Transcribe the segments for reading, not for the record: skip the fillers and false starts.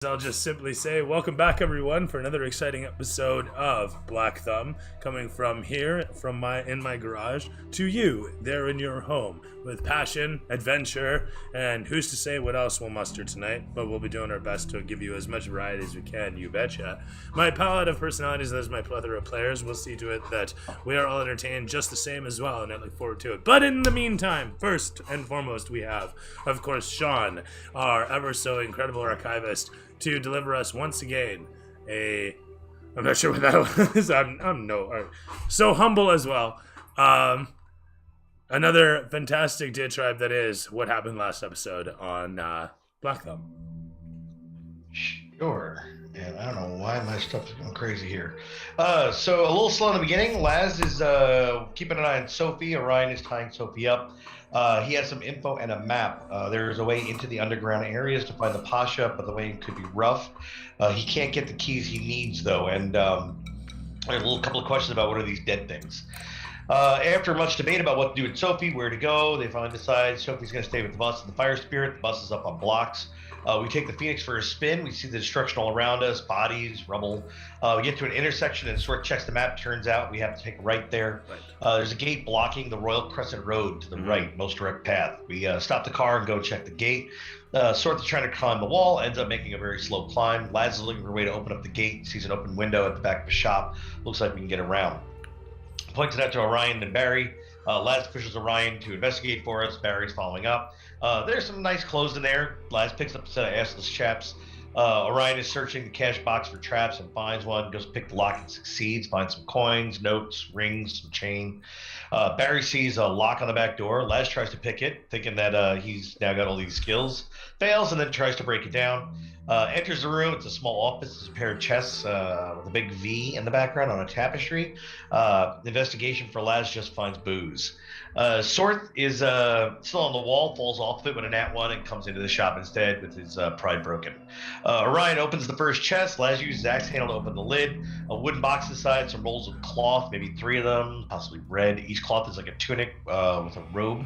I'll just simply say welcome back everyone for another exciting episode of Black Thumb, coming from here from my garage to you there in your home with passion, adventure, and who's to say what else we'll muster tonight, but we'll be doing our best to give you as much variety as we can, you betcha. My palette of personalities as my plethora of players will see to it that we are all entertained just the same as well, and I look forward to it. But in the meantime, first and foremost, we have, of course, Sean, our ever so incredible archivist, to deliver us once again I'm not sure what that was. I'm so humble as well. Another fantastic diatribe that is what happened last episode on Black Thumb. Sure. And I don't know why my stuff is going crazy here. So a little slow in the beginning. Laz is keeping an eye on Sophie. Orion is tying Sophie up. He has some info and a map. There's a way into the underground areas to find the Pasha, but the way could be rough. He can't get the keys he needs, though. And a couple of questions about what are these dead things. After much debate about what to do with Sophie, where to go, they finally decide Sophie's going to stay with the bus and the fire spirit. The bus is up on blocks. We take the Phoenix for a spin. We see the destruction all around us, bodies, rubble. We get to an intersection and Sort checks the map. Turns out we have to take a right there. There's a gate blocking the Royal Crescent Road to the right, most direct path. We stop the car and go check the gate. Sort is trying to climb the wall, ends up making a very slow climb. Laz is looking for a way to open up the gate, sees an open window at the back of a shop. Looks like we can get around. Points it out to Orion and Barry. Laz pushes Orion to investigate for us. Barry's following up. There's some nice clothes in there. Laz picks up a set of assless chaps. Orion is searching the cash box for traps and finds one. Goes pick the lock and succeeds. Finds some coins, notes, rings, some chain. Barry sees a lock on the back door. Laz tries to pick it, thinking that he's now got all these skills. Fails and then tries to break it down. Enters the room. It's a small office. There's a pair of chests with a big V in the background on a tapestry. Investigation for Laz just finds booze. Sort is still on the wall, falls off of it with a nat 1 and comes into the shop instead with his pride broken. Orion opens the first chest. Laz uses axe handle to open the lid. A wooden box inside, some rolls of cloth, maybe 3 of them, possibly red. Each cloth is like a tunic with a robe.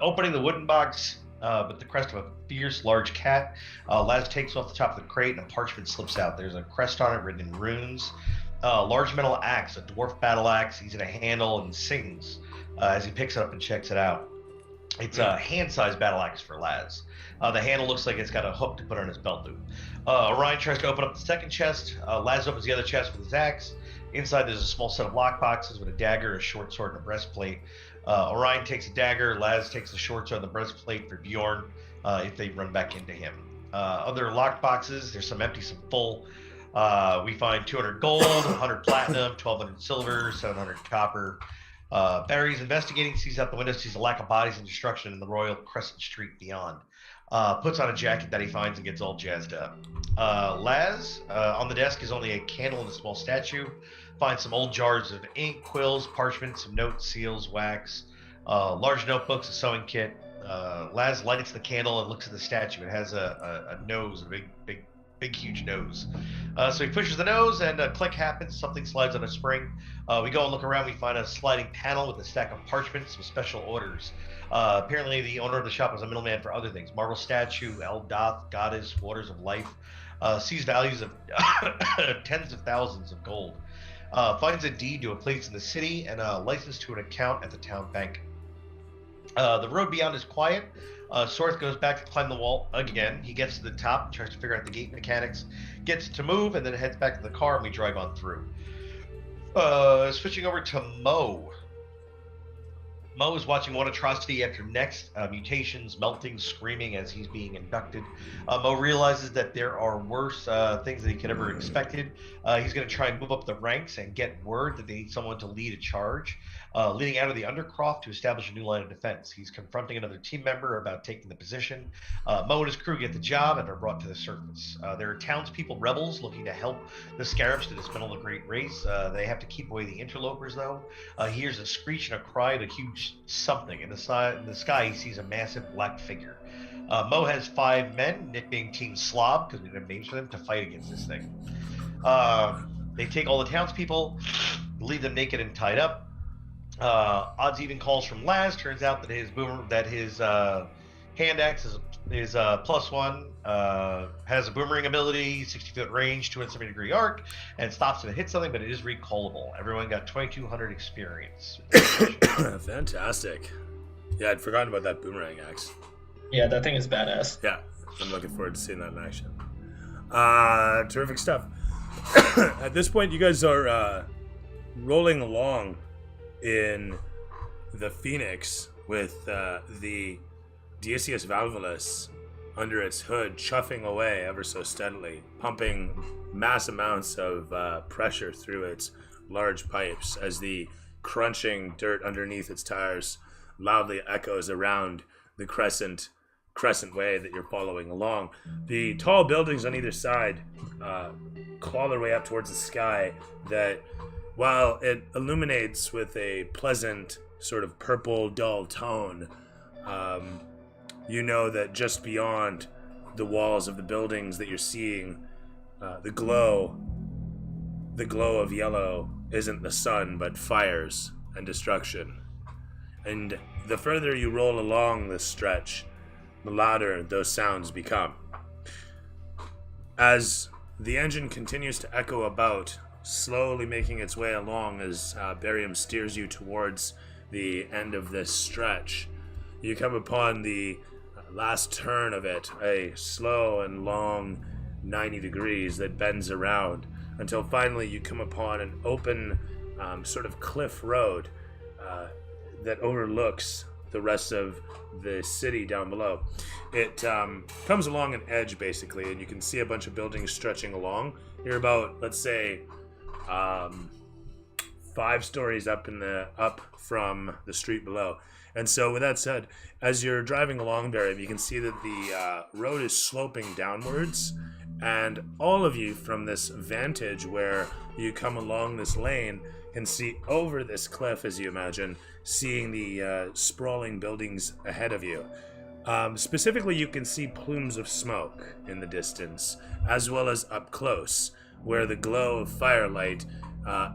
Opening the wooden box with the crest of a fierce large cat. Laz takes off the top of the crate and a parchment slips out. There's a crest on it written in runes. Large metal axe, a dwarf battle axe, easy to handle, and sings as he picks it up and checks it out. It's a hand-sized battle axe for Laz. The handle looks like it's got a hook to put on his belt loop. Orion tries to open up the second chest. Laz opens the other chest with his axe. Inside there's a small set of lock boxes with a dagger, a short sword, and a breastplate. Orion takes a dagger. Laz takes the short sword and the breastplate for Bjorn if they run back into him. Other lock boxes, there's some empty, some full. We find 200 gold, 100 platinum, 1,200 silver, 700 copper. Barry's investigating, sees out the window, sees a lack of bodies and destruction in the Royal Crescent Street beyond. Puts on a jacket that he finds and gets all jazzed up. Laz, on the desk is only a candle and a small statue. Finds some old jars of ink, quills, parchment, some notes, seals, wax, large notebooks, a sewing kit. Laz lights the candle and looks at the statue. It has a nose, a big, huge nose. So he pushes the nose and a click happens. Something slides on a spring. We go and look around. We find a sliding panel with a stack of parchments with special orders. Apparently the owner of the shop was a middleman for other things. Marble statue, El Doth, goddess, waters of life. Sees values of tens of thousands of gold. Finds a deed to a place in the city and a license to an account at the town bank. The road beyond is quiet. Sorth goes back to climb the wall again. He gets to the top, tries to figure out the gate mechanics, gets to move, and then heads back to the car, and we drive on through. Switching over to Mo. Mo is watching one atrocity after next, mutations, melting, screaming as he's being inducted. Mo realizes that there are worse things than he could ever expected. He's going to try and move up the ranks and get word that they need someone to lead a charge, leading out of the Undercroft to establish a new line of defense. He's confronting another team member about taking the position. Mo and his crew get the job and are brought to the surface. There are townspeople rebels looking to help the Scarabs to dismantle the Great Race. They have to keep away the interlopers, though. He hears a screech and a cry of a huge something. In the sky, he sees a massive black figure. Mo has 5 men, nicknamed Team Slob, because we didn't have names for them, to fight against this thing. They take all the townspeople, leave them naked and tied up. Odds even calls from Laz. Turns out that his hand axe is is +1, has a boomerang ability, 60-foot range, 270-degree arc, and stops if it hits something, but it is recallable. Everyone got 2,200 experience. Fantastic. Yeah, I'd forgotten about that boomerang axe. Yeah, that thing is badass. Yeah, I'm looking forward to seeing that in action. Terrific stuff. At this point, you guys are rolling along in the Phoenix with the Decius Valvulus under its hood chuffing away ever so steadily, pumping mass amounts of pressure through its large pipes as the crunching dirt underneath its tires loudly echoes around the crescent way that you're following along. The tall buildings on either side claw their way up towards the sky that, while it illuminates with a pleasant sort of purple dull tone, you know that just beyond the walls of the buildings that you're seeing, the glow of yellow isn't the sun, but fires and destruction. And the further you roll along this stretch, the louder those sounds become. As the engine continues to echo about, slowly making its way along as barium steers you towards the end of this stretch, you come upon the last turn of it, a slow and long 90 degrees that bends around until finally you come upon an open sort of cliff road that overlooks the rest of the city down below. It comes along an edge basically, and you can see a bunch of buildings stretching along. You're about, let's say, 5 stories up from the street below. And so with that said, as you're driving along there, you can see that the road is sloping downwards, and all of you from this vantage where you come along this lane can see over this cliff, as you imagine, seeing the sprawling buildings ahead of you. Specifically, you can see plumes of smoke in the distance, as well as up close, where the glow of firelight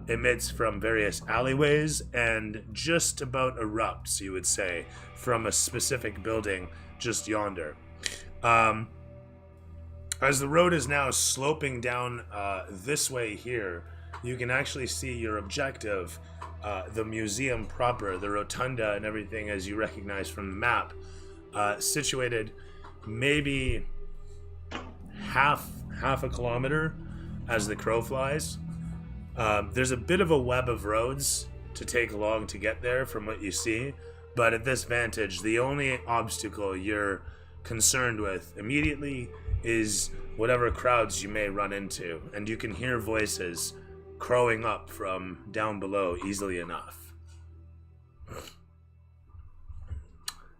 emits from various alleyways and just about erupts, you would say, from a specific building just yonder. As the road is now sloping down this way here, you can actually see your objective, the museum proper, the rotunda and everything as you recognize from the map, situated maybe half a kilometer as the crow flies. There's a bit of a web of roads to take along to get there from what you see, but at this vantage, the only obstacle you're concerned with immediately is whatever crowds you may run into, and you can hear voices crowing up from down below easily enough.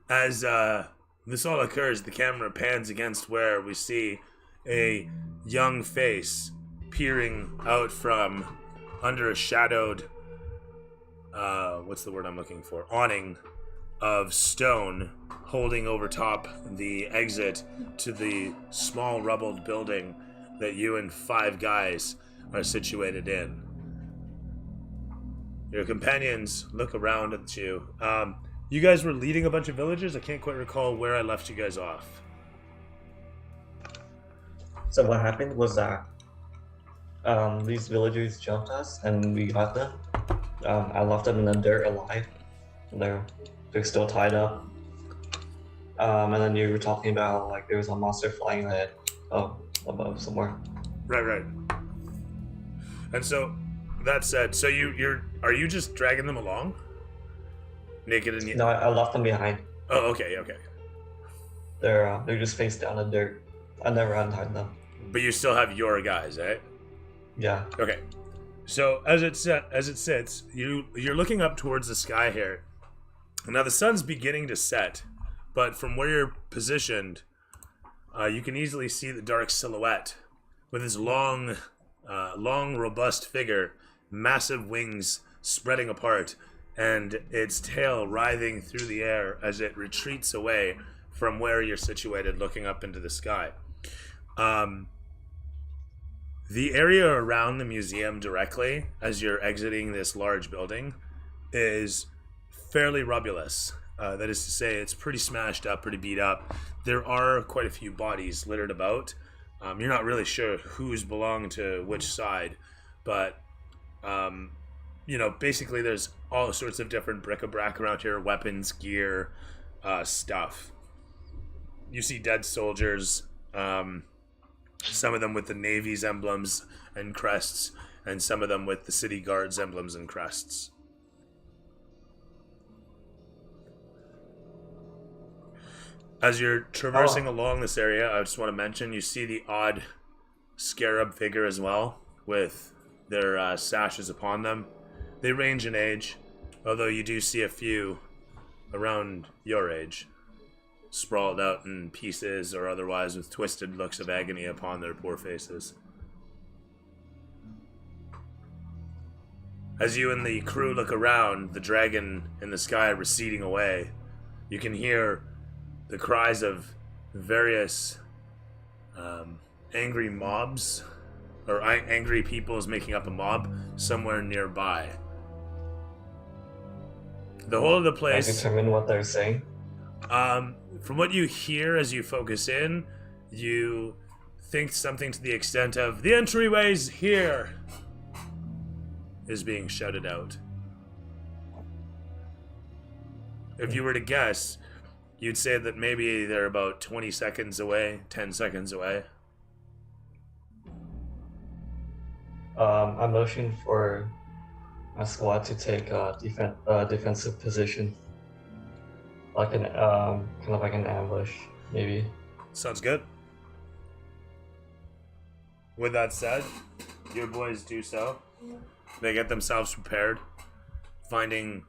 As this all occurs, the camera pans against where we see a young face peering out from under a shadowed, what's the word I'm looking for? Awning of stone, holding over top the exit to the small rubbled building that you and 5 guys are situated in. Your companions look around at you. You guys were leading a bunch of villagers? I can't quite recall where I left you guys off. So what happened was that these villagers jumped us and we got them. I left them in the dirt alive. They're still tied up. And then you were talking about like there was a monster flying ahead above somewhere. Right. And so that said, so are you just dragging them along? Naked and No, I left them behind. Oh, okay. They're just face down in dirt. I never untied them. But you still have your guys, eh? Yeah. Okay. So as it sits, you're looking up towards the sky here. Now the sun's beginning to set, but from where you're positioned, you can easily see the dark silhouette with his long, robust figure, massive wings spreading apart, and its tail writhing through the air as it retreats away from where you're situated, looking up into the sky. The area around the museum directly, as you're exiting this large building, is fairly rubulous. That is to say, it's pretty smashed up, pretty beat up. There are quite a few bodies littered about. You're not really sure who's belong to which side, but basically there's all sorts of different bric-a-brac around here, weapons, gear, stuff. You see dead soldiers, some of them with the Navy's emblems and crests, and some of them with the City Guard's emblems and crests. As you're traversing along this area, I just want to mention you see the odd scarab figure as well, with their sashes upon them. They range in age, although you do see a few around your age, sprawled out in pieces or otherwise with twisted looks of agony upon their poor faces. As you and the crew look around, the dragon in the sky receding away, you can hear the cries of various angry mobs, or angry peoples making up a mob somewhere nearby. The whole of the place... I determine what they're saying? From what you hear as you focus in, you think something to the extent of, "The entryway's here!" is being shouted out. If you were to guess, you'd say that maybe they're about 20 seconds away, 10 seconds away. I motion for my squad to take a defensive position. Like an, kind of like an ambush, maybe. Sounds good. With that said, your boys do so. They get themselves prepared, finding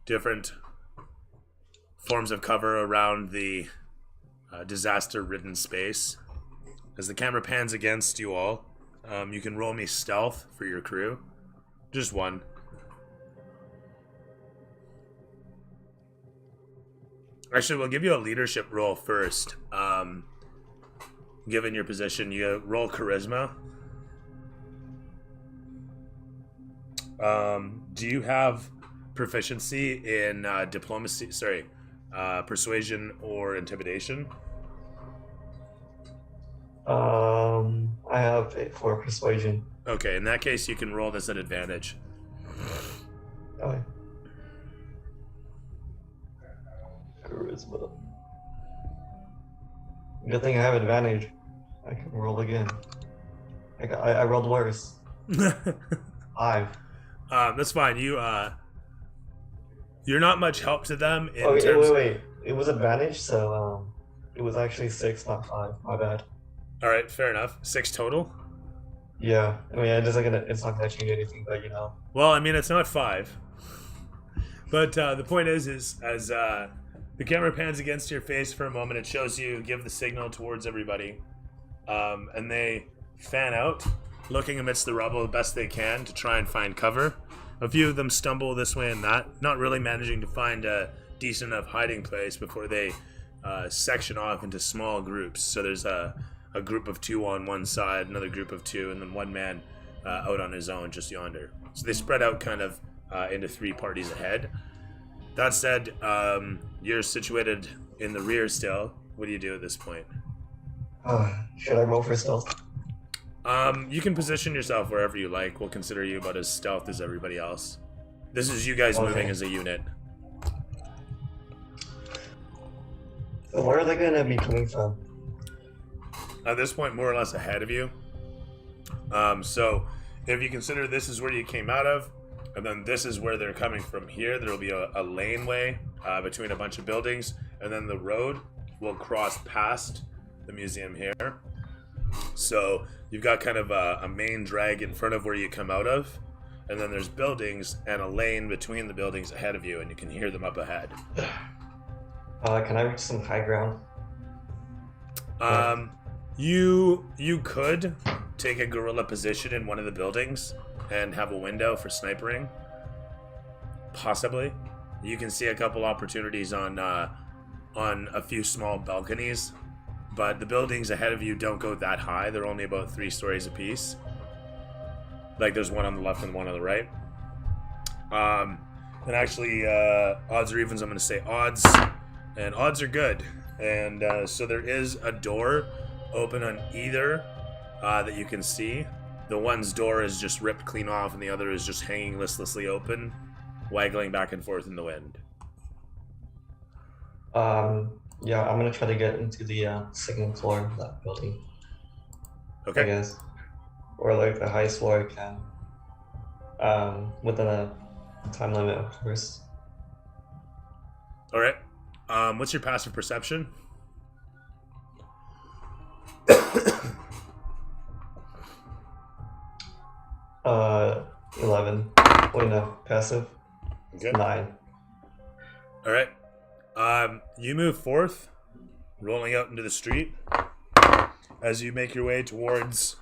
different forms of cover around the disaster-ridden space. As the camera pans against you all, you can roll me stealth for your crew. Just one. Actually, we'll give you a leadership roll first. Given your position, you roll charisma. Do you have proficiency in diplomacy? Sorry, persuasion or intimidation? I have it for persuasion. Okay, in that case, you can roll this at advantage. Okay. Charisma. Good thing I have advantage. I can roll again. I rolled worse. 5. That's fine. You're not much help to them in Oh, terms. wait. It was advantage, so it was actually 6, not 5. My bad. All right, fair enough. 6 total. Yeah, I mean, it's not gonna change anything, but you know. Well, I mean, it's not 5. But the point is as the camera pans against your face for a moment, it shows you give the signal towards everybody, and they fan out, looking amidst the rubble the best they can to try and find cover. A few of them stumble this way and that, not really managing to find a decent enough hiding place before they section off into small groups. So there's a group of 2 on one side, another group of 2, and then one man out on his own just yonder. So they spread out kind of into 3 parties ahead. That said, you're situated in the rear still. What do you do at this point? Should I roll for stealth? You can position yourself wherever you like. We'll consider you about as stealth as everybody else. This is you guys moving as a unit. So where are they gonna be coming from? At this point, more or less ahead of you. So if you consider this is where you came out of, and then this is where they're coming from here, there'll be a laneway between a bunch of buildings, and then the road will cross past the museum here. So you've got kind of a main drag in front of where you come out of, and then there's buildings and a lane between the buildings ahead of you, and you can hear them up ahead. Can I reach some high ground? You could take a guerrilla position in one of the buildings and have a window for snipering. Possibly. You can see a couple opportunities on a few small balconies, but the buildings ahead of you don't go that high. They're only about 3 stories apiece. Like there's one on the left and one on the right. And actually, odds or evens, I'm going to say odds. And odds are good. And so there is a door open on either that you can see. The one's door is just ripped clean off, and the other is just hanging listlessly open, waggling back and forth in the wind. Yeah, I'm gonna try to get into the second floor of that building. Okay. I guess, or like the highest floor I can. Within a time limit, of course. All right. What's your passive perception? 11. Wait, no, passive. Okay. 9. All right. You move forth, rolling out into the street. As you make your way towards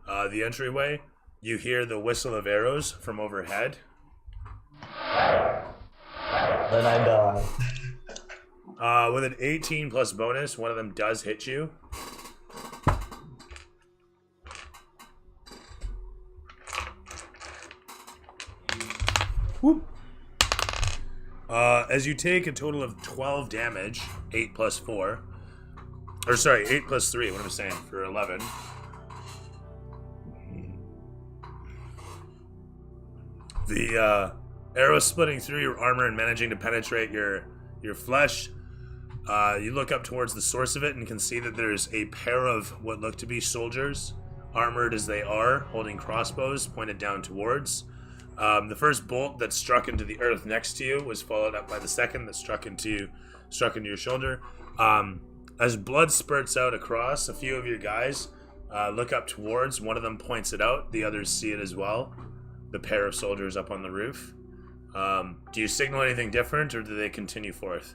the entryway, you hear the whistle of arrows from overhead. Then I die. With an 18 plus bonus, one of them does hit you. Whoop. As you take a total of 12 damage, 8 plus 4. Or sorry, 8 plus 3, what am I saying? For 11. The arrow splitting through your armor and managing to penetrate your flesh. You look up towards the source of it and can see that there's a pair of what look to be soldiers, armored as they are, holding crossbows pointed down towards. The first bolt that struck into the earth next to you was followed up by the second that struck into your shoulder. As blood spurts out across, a few of your guys look up towards. One of them points it out. The others see it as well. The pair of soldiers up on the roof. Do you signal anything different, or do they continue forth?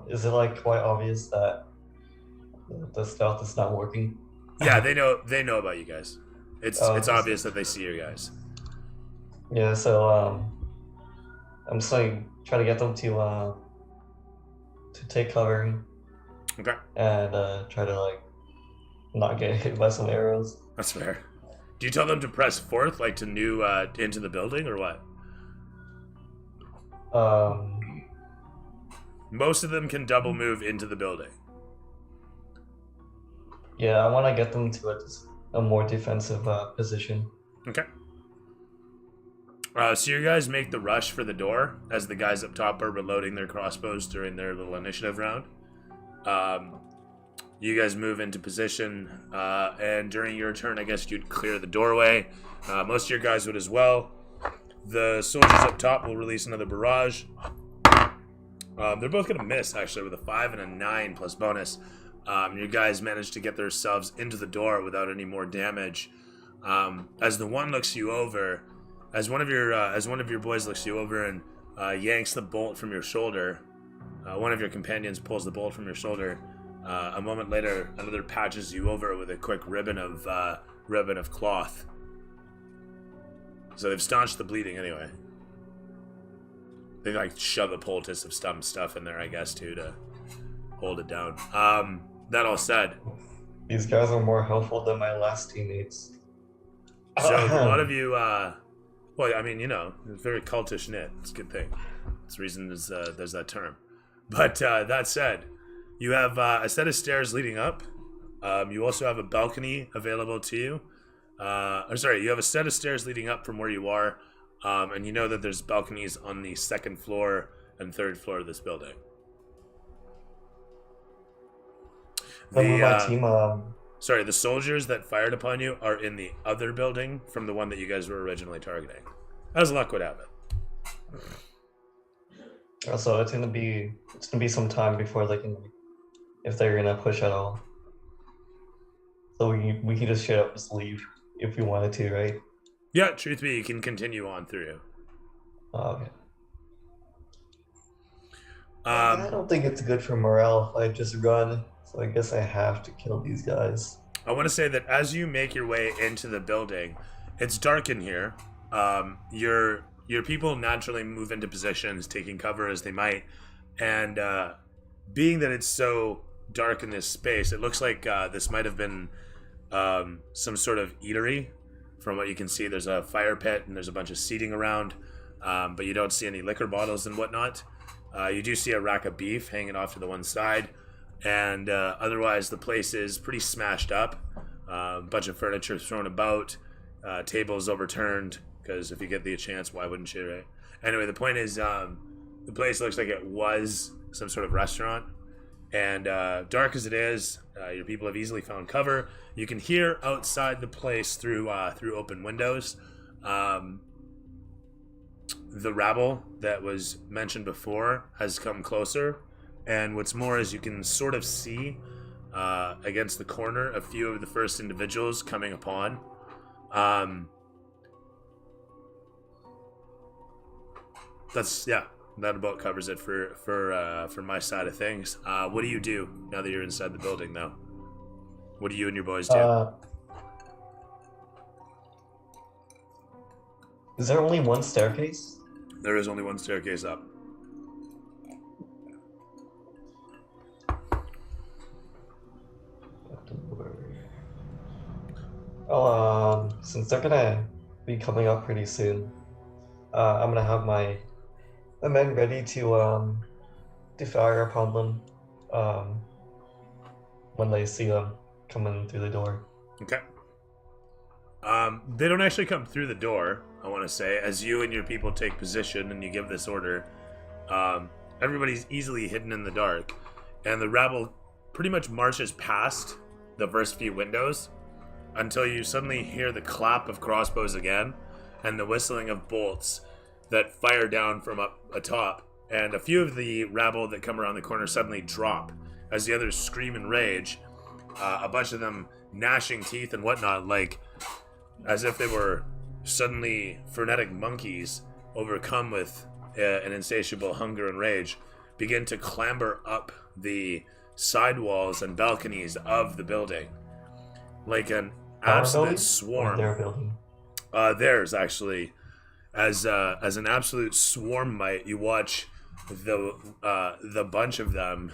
Is it like quite obvious that the stealth is not working? Yeah, they know about you guys. It's obvious that they see you guys. Yeah, so I'm just like trying to get them to take cover. Okay. And try to like not get hit by some arrows. That's fair. Do you tell them to press forth, like to new into the building, or what? Most of them can double move into the building. Yeah, I want to get them to a more defensive position. Okay. So you guys make the rush for the door as the guys up top are reloading their crossbows during their little initiative round. You guys move into position, and during your turn, I guess you'd clear the doorway. Most of your guys would as well. The soldiers up top will release another barrage. They're both going to miss, actually, with a 5 and a 9 plus bonus. You guys manage to get yourselves into the door without any more damage. As the one looks you over, as one of your boys looks you over and yanks the bolt from your shoulder, one of your companions pulls the bolt from your shoulder. A moment later, another patches you over with a quick ribbon of cloth. So they've staunched the bleeding anyway. They like shove a poultice of some stuff in there, I guess, too, to hold it down. That all said, these guys are more helpful than my last teammates. So a lot of you, well, I mean, you know, it's very cultish knit. It's a good thing. That's the reason there's that term. But that said, you have a set of stairs leading up. You also have a balcony available to you. You have a set of stairs leading up from where you are, and you know that there's balconies on the second floor and third floor of this building. The soldiers that fired upon you are in the other building from the one that you guys were originally targeting. As luck would have it. So it's gonna be some time before they can, if they're gonna push at all. So we can just straight up just leave if we wanted to, right? Yeah, truth be, you can continue on through. Oh, okay. I don't think it's good for morale if I just run. So I guess I have to kill these guys. I want to say that as you make your way into the building, it's dark in here. Your people naturally move into positions, taking cover as they might. And being that it's so dark in this space, it looks like this might have been some sort of eatery From what you can see, there's a fire pit and there's a bunch of seating around, but you don't see any liquor bottles and whatnot. You do see a rack of beef hanging off to the one side, and otherwise the place is pretty smashed up. A bunch of furniture thrown about, tables overturned, because if you get the chance, why wouldn't you, right? Anyway, the point is, the place looks like it was some sort of restaurant, and dark as it is, your people have easily found cover. You can hear outside the place through open windows the rabble that was mentioned before has come closer, and what's more is you can sort of see against the corner a few of the first individuals coming upon. That about covers it for my side of things. What do you do now that you're inside the building, though? What do you and your boys do? Is there only one staircase? There is only one staircase up. Since they're gonna be coming up pretty soon, I'm gonna have my men ready to fire upon them when they see them coming through the door. Okay. They don't actually come through the door, I want to say. As you and your people take position and you give this order, everybody's easily hidden in the dark, and the rabble pretty much marches past the first few windows until you suddenly hear the clap of crossbows again and the whistling of bolts that fire down from up atop, and a few of the rabble that come around the corner suddenly drop as the others scream in rage, a bunch of them gnashing teeth and whatnot, like as if they were suddenly frenetic monkeys overcome with an insatiable hunger and rage, begin to clamber up the sidewalls and balconies of the building like an absolute swarm. Their building. Theirs, actually. As an absolute swarm might, you watch the bunch of them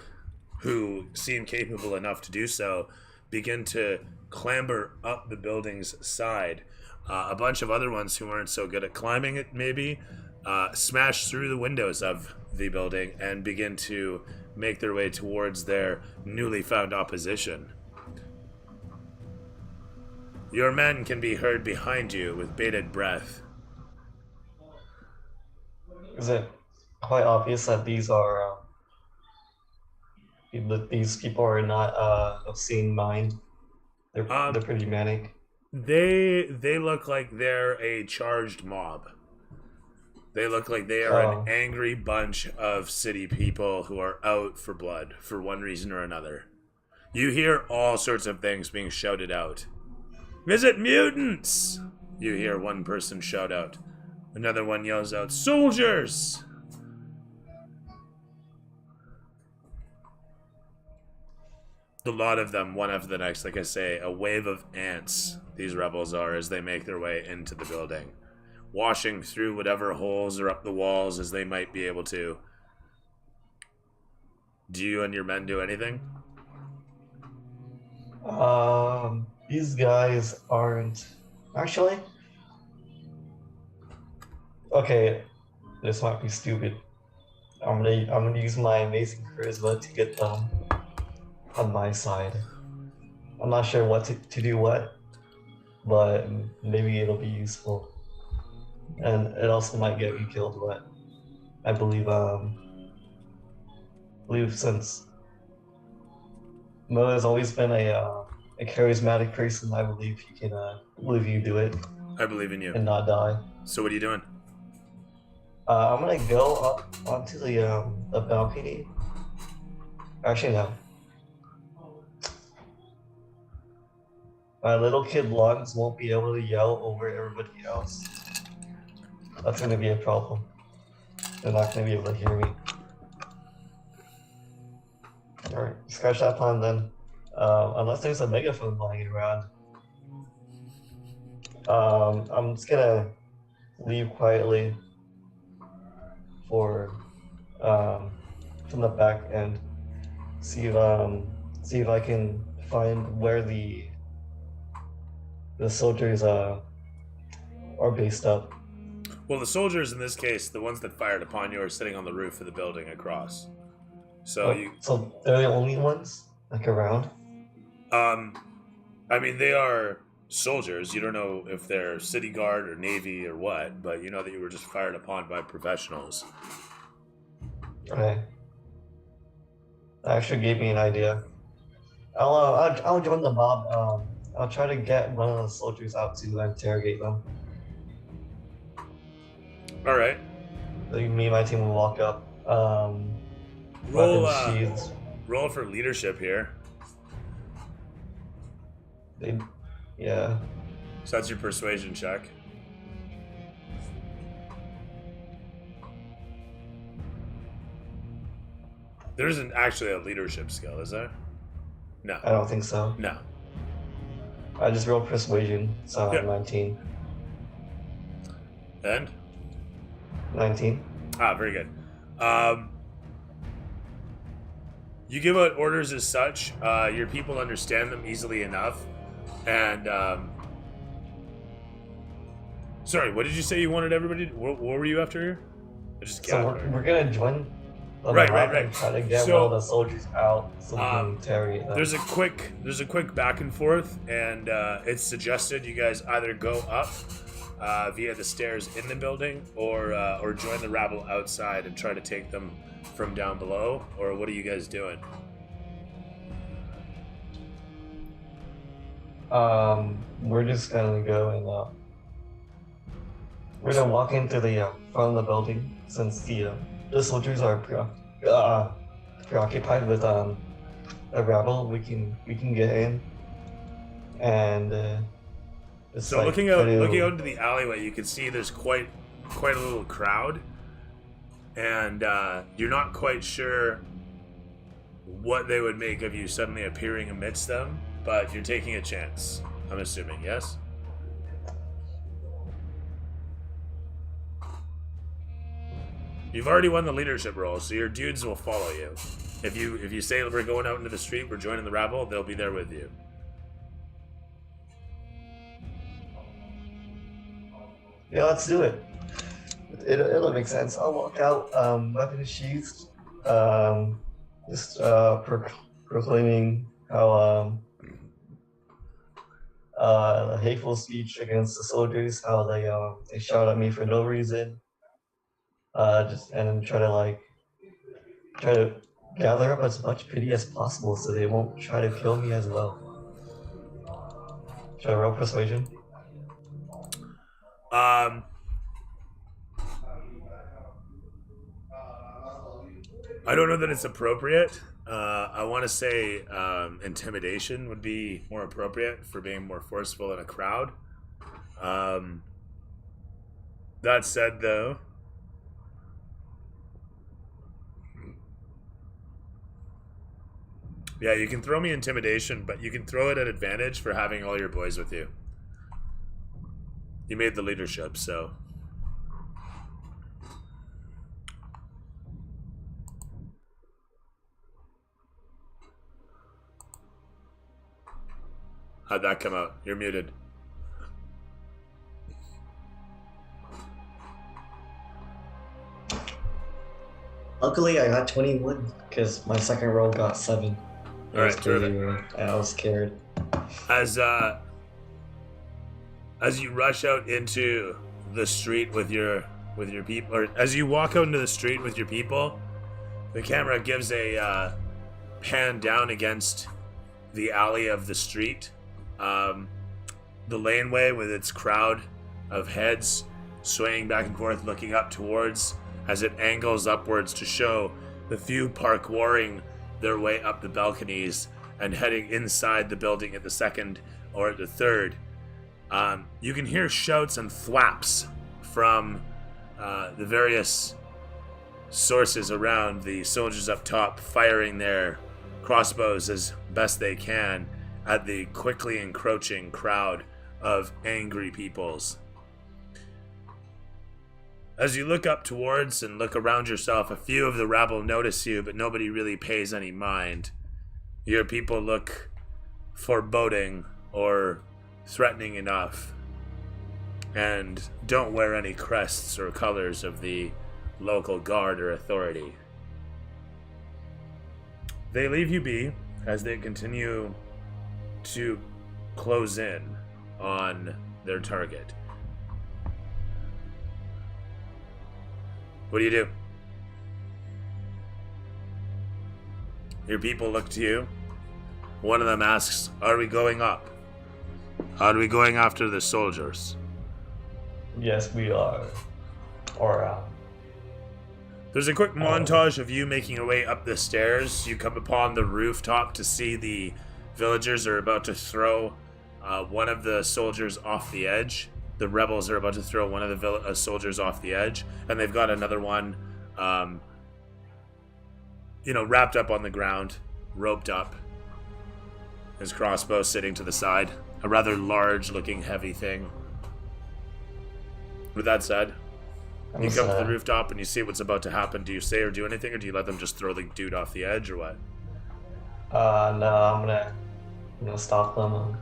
who seem capable enough to do so begin to clamber up the building's side. A bunch of other ones who aren't so good at climbing it, maybe, smash through the windows of the building and begin to make their way towards their newly found opposition. Your men can be heard behind you with bated breath. Is it quite obvious that these are these people are not of sane mind? They're pretty manic. They look like they're a charged mob. They look like they are an angry bunch of city people who are out for blood for one reason or another. You hear all sorts of things being shouted out. "Visit mutants!" You hear one person shout out. Another one yells out, "Soldiers!" The lot of them, one after the next, like I say, a wave of ants, these rebels are, as they make their way into the building, washing through whatever holes are up the walls as they might be able to. Do you and your men do anything? These guys aren't actually. Okay, this might be stupid. I'm gonna use my amazing charisma to get them on my side. I'm not sure what to do what, but maybe it'll be useful. And it also might get me killed, but I believe since Mo has always been a charismatic person, I believe he can believe you do it. I believe in you. And not die. So what are you doing? I'm gonna go up onto the balcony. Actually, no. My little kid lungs won't be able to yell over everybody else. That's gonna be a problem. They're not gonna be able to hear me. Alright, scratch that plan then. Unless there's a megaphone lying around. I'm just gonna leave quietly from the back and see if I can find where the soldiers are based up. Well, the soldiers in this case, the ones that fired upon you, are sitting on the roof of the building across. So So they're the only ones like around. I mean, they are soldiers. You don't know if they're city guard or navy or what, but you know that you were just fired upon by professionals. Okay. That actually gave me an idea. I'll join the mob. I'll try to get one of the soldiers out to interrogate them. All right. Me and my team will walk up. Roll, weapons, shields. roll for leadership here. Yeah. So that's your persuasion check. There isn't actually a leadership skill, is there? No. I don't think so. No. I just rolled persuasion, so Yeah. 19. And? 19. Ah, very good. You give out orders as such. Your people understand them easily enough. And, sorry, what did you say you wanted everybody to... What were you after here? I just So we're gonna join the Right, mob right. and try to get So, one of the soldiers out so we can interrogate them. There's a quick back and forth, and it's suggested you guys either go up via the stairs in the building, or join the rabble outside and try to take them from down below. Or what are you guys doing? We're just gonna go and we're gonna walk into the front of the building since the soldiers are preoccupied with the rabble. We can get in and just So like, looking try out to- into the alleyway, you can see there's quite a little crowd, and you're not quite sure what they would make of you suddenly appearing amidst them, but you're taking a chance. I'm assuming, yes? You've already won the leadership role, so your dudes will follow you. If you say we're going out into the street, we're joining the rabble, they'll be there with you. Yeah, let's do it. It'll make sense. I'll walk out, weapons sheathed, just proclaiming how hateful speech against the soldiers, how they shout at me for no reason, and then try to gather up as much pity as possible so they won't try to kill me as well. Should I roll persuasion? I don't know that it's appropriate. I want to say intimidation would be more appropriate for being more forceful in a crowd. That said, though, yeah, you can throw me intimidation, but you can throw it at advantage for having all your boys with you. You made the leadership, so... How'd that come out? You're muted. Luckily, I got 21 because my second roll got 7. All right, terrific. I was scared. As you rush out into the street with your people, or as you walk out into the street with your people, the camera gives a pan down against the alley of the street. The laneway with its crowd of heads swaying back and forth, looking up towards as it angles upwards to show the few parkouring their way up the balconies and heading inside the building at the second or at the third. You can hear shouts and thwaps from the various sources around, the soldiers up top firing their crossbows as best they can at the quickly encroaching crowd of angry peoples. As you look up towards and look around yourself, a few of the rabble notice you, but nobody really pays any mind. Your people look foreboding or threatening enough. and don't wear any crests or colors of the local guard or authority. They leave you be as they continue to close in on their target. What do you do? Your people look to you. One of them asks, "Are we going up? Are we going after the soldiers?" Yes, we are. Or, There's a quick montage of you making your way up the stairs. You come upon the rooftop to see the villagers are about to throw one of the soldiers off the edge. The rebels are about to throw one of the soldiers off the edge, and they've got another one, wrapped up on the ground, roped up. His crossbow sitting to the side. A rather large-looking, heavy thing. With that said, you come to the rooftop and you see what's about to happen. Do you say or do anything, or do you let them just throw the dude off the edge, or what? No, I'm gonna stop them and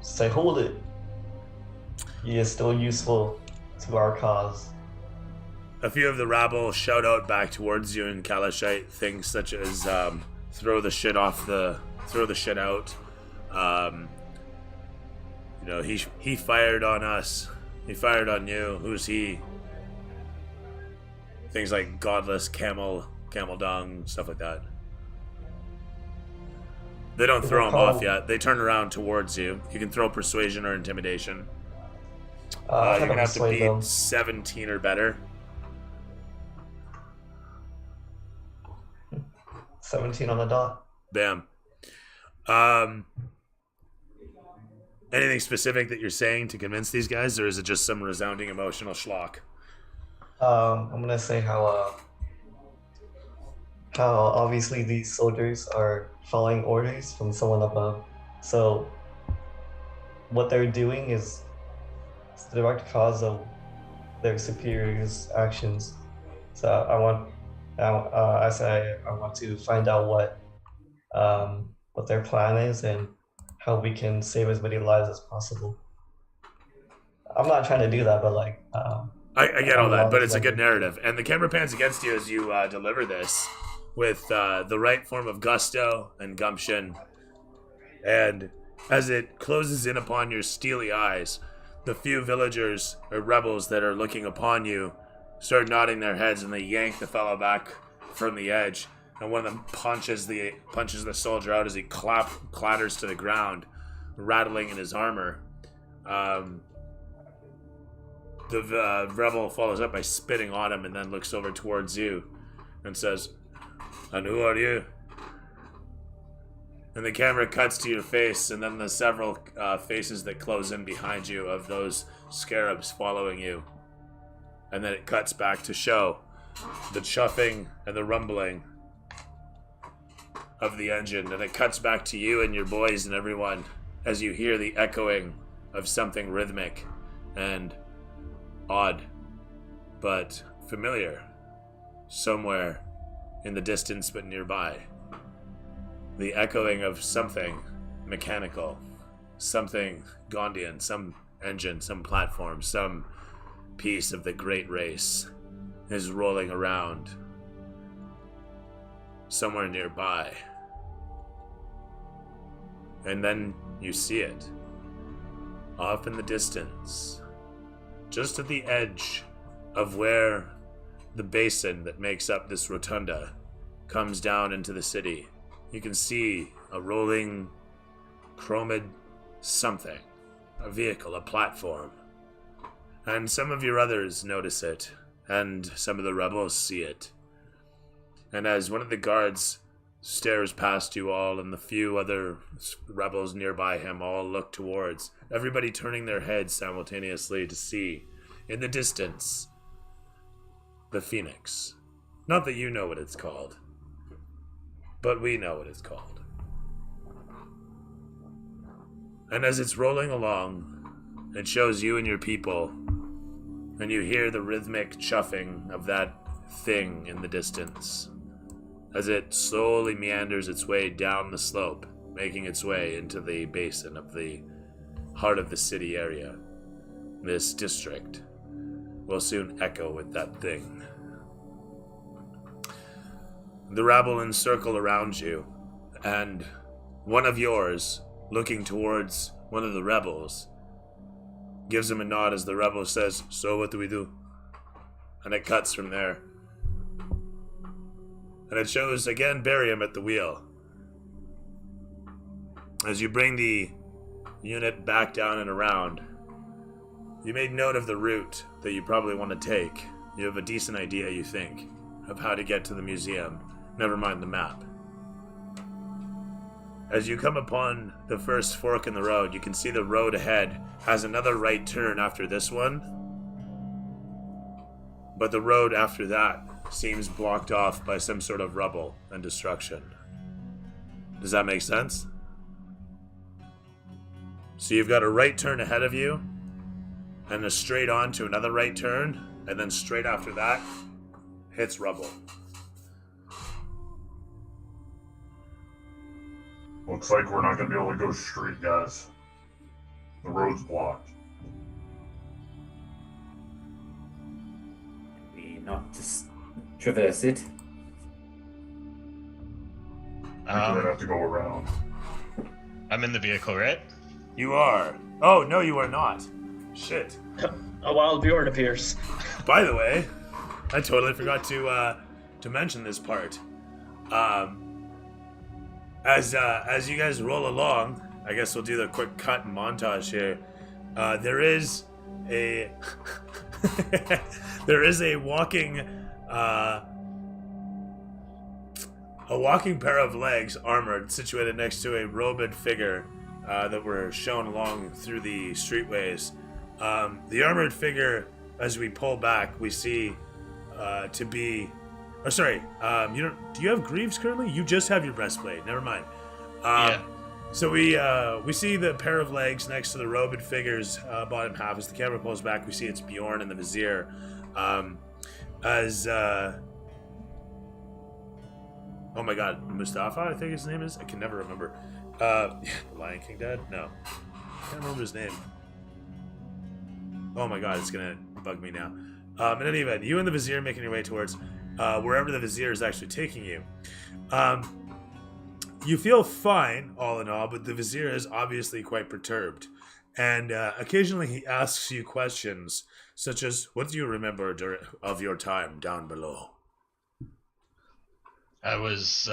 say, "Hold it. He is still useful to our cause." A few of the rabble shout out back towards you in Kalashite things such as throw the shit out. He fired on us. He fired on you. Who's he? Things like godless camel dung, stuff like that. They don't throw him off yet. They turn around towards you. You can throw persuasion or intimidation. You're gonna have to beat 17 or better. 17 on the dot. Bam. Anything specific that you're saying to convince these guys, or is it just some resounding emotional schlock? I'm gonna say how obviously these soldiers are following orders from someone above. So what they're doing is the direct cause of their superiors' actions. So I want to find out what their plan is and how we can save as many lives as possible. I'm not trying to do that, but I get all that, but it's a good narrative. And the camera pans against you as you deliver this with the right form of gusto and gumption. And as it closes in upon your steely eyes, the few villagers or rebels that are looking upon you start nodding their heads, and they yank the fellow back from the edge. And one of them punches the soldier out as he clatters to the ground, rattling in his armor. The rebel follows up by spitting on him and then looks over towards you and says, "And who are you?" And the camera cuts to your face, and then the several faces that close in behind you of those scarabs following you. And then it cuts back to show the chuffing and the rumbling of the engine. And it cuts back to you and your boys and everyone as you hear the echoing of something rhythmic and odd, but familiar, somewhere in the distance but nearby. The echoing of something mechanical, something Gondian, some engine, some platform, some piece of the great race is rolling around somewhere nearby. And then you see it, off in the distance, just at the edge of where the basin that makes up this rotunda comes down into the city. You can see a rolling, chromed something, a vehicle, a platform. And some of your others notice it, and some of the rebels see it. And as one of the guards stares past you all, and the few other rebels nearby him all look towards, everybody turning their heads simultaneously to see, in the distance, the Phoenix. Not that you know what it's called, but we know what it's called. And as it's rolling along, it shows you and your people, and you hear the rhythmic chuffing of that thing in the distance, as it slowly meanders its way down the slope, making its way into the basin of the heart of the city area. this district will soon echo with that thing. The rabble encircle around you, and one of yours, looking towards one of the rebels, gives him a nod as the rebel says, "So what do we do?" And it cuts from there. And it shows, again, Barium at the wheel. As you bring the unit back down and around, you made note of the route that you probably want to take. You have a decent idea, you think, of how to get to the museum. Never mind the map. As you come upon the first fork in the road, you can see the road ahead has another right turn after this one. But the road after that seems blocked off by some sort of rubble and destruction. Does that make sense? So you've got a right turn ahead of you, and a straight on to another right turn, and then straight after that, hits rubble. Looks like we're not going to be able to go straight, guys. The road's blocked. We not just traverse it? We're going to have to go around. I'm in the vehicle, right? You are. Oh, no, you are not. Shit. A wild Bjorn appears. By the way, I totally forgot to mention this part. As you guys roll along, I guess we'll do the quick cut and montage here. There is a there is a walking pair of legs, armored, situated next to a robed figure that were shown along through the streetways. The armored figure, as we pull back, we see to be. Oh, sorry. Do you have greaves currently? You just have your breastplate. Never mind. Yeah. So we see the pair of legs next to the robed figure's bottom half. As the camera pulls back, we see it's Bjorn and the Vizier. Oh my God, Mustafa, I think his name is. I can never remember. Lion King Dad? No, I can't remember his name. Oh my God, it's gonna bug me now. In any event, you and the Vizier making your way towards wherever the Vizier is actually taking you. You feel fine, all in all, but the Vizier is obviously quite perturbed. And occasionally he asks you questions, such as, what do you remember of your time down below? I was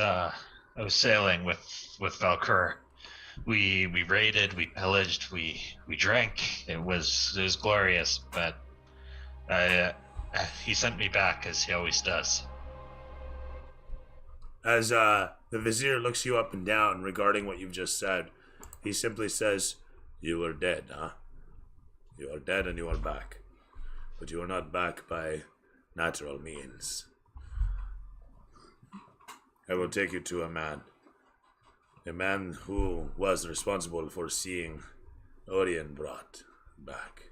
sailing with Valkyr. We raided, we pillaged, we drank. It was glorious, but he sent me back as he always does. As the Vizier looks you up and down regarding what you've just said, he simply says, "You are dead, huh? You are dead and you are back. But you are not back by natural means. I will take you to a man who was responsible for seeing Orion brought back."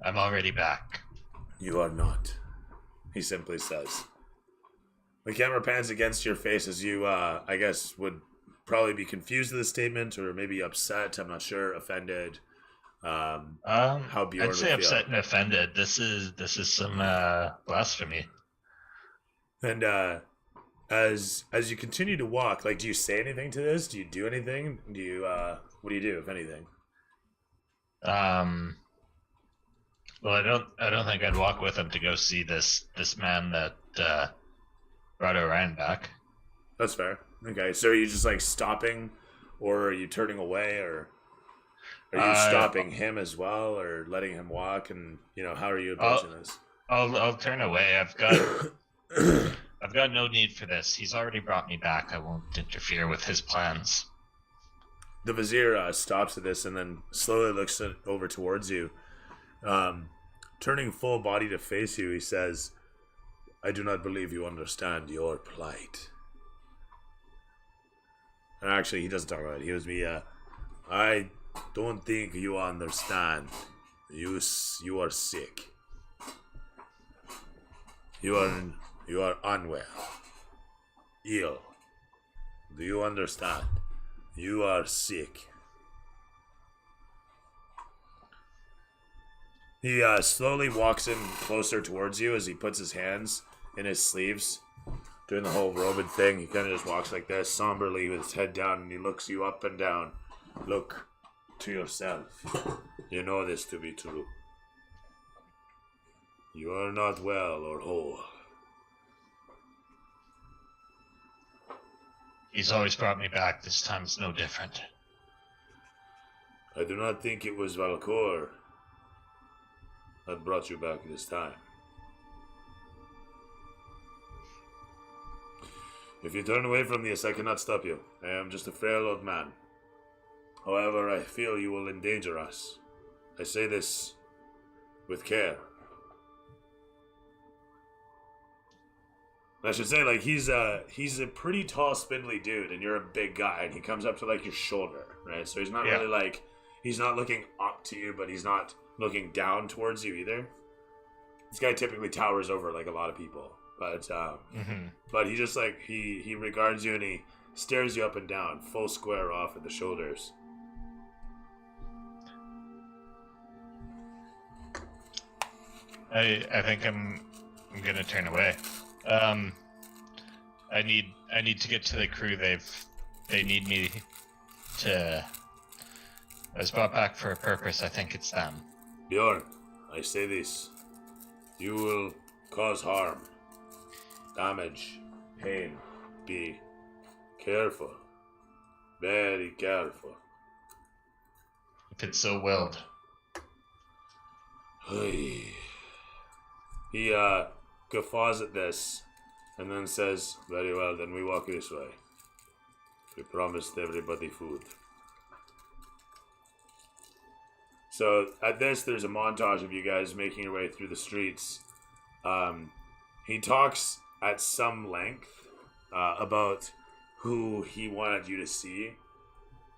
I'm already back. "You are not," he simply says. The camera pans against your face as you, I guess, would probably be confused with the statement, or maybe upset, I'm not sure, offended. How Bjorn I'd say would feel. upset and offended. This is some blasphemy. And as you continue to walk, like, do you say anything to this? Do you do anything? Do you what do you do, if anything? Well, I don't think I'd walk with him to go see this man that brought Orion back. That's fair. Okay, so are you just like stopping, or are you turning away, or are you stopping him as well, or letting him walk? And how are you approaching this? I'll turn away. I've got no need for this. He's already brought me back. I won't interfere with his plans. The Vizier stops at this and then slowly looks over towards you. Turning full body to face you, he says, "I do not believe you understand your plight." And actually, he doesn't talk about it. He gives me, "I don't think you understand. You are sick. You are unwell. Ill. Do you understand? You are sick." He slowly walks in closer towards you as he puts his hands in his sleeves, doing the whole robed thing. He kind of just walks like this, somberly with his head down, and he looks you up and down. Look to yourself. You know this to be true. You are not well or whole. He's always brought me back. This time it's no different. I do not think it was Valcor that brought you back this time. If you turn away from this, I cannot stop you. I am just a frail old man. However, I feel you will endanger us. I say this with care. I should say, like, he's a pretty tall, spindly dude, and you're a big guy, and he comes up to, like, your shoulder, right? So he's not really, like, he's not looking up to you, but he's not looking down towards you either. This guy typically towers over, like, a lot of people. But but he just, like, he regards you, and he stares you up and down, full square off at the shoulders. I think I'm gonna turn away. I need to get to the crew. They need me to. I was brought back for a purpose. I think it's them. Bjorn, I say this. You will cause harm, damage, pain. Be careful. Very careful. If it's so willed. He guffaws at this and then says, very well, then we walk this way. We promised everybody food. So at this, there's a montage of you guys making your way through the streets. He talks at some length about who he wanted you to see.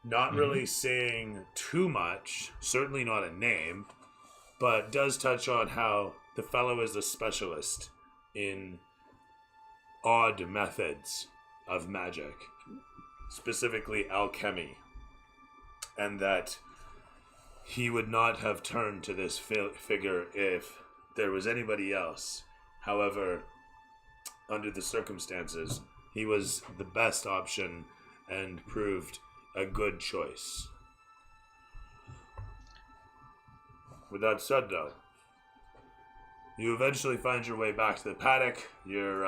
Not really saying too much, certainly not a name, but does touch on how the fellow is a specialist in odd methods of magic, specifically alchemy, and that he would not have turned to this figure if there was anybody else. However, under the circumstances, he was the best option and proved a good choice. With that said, though, you eventually find your way back to the paddock. You're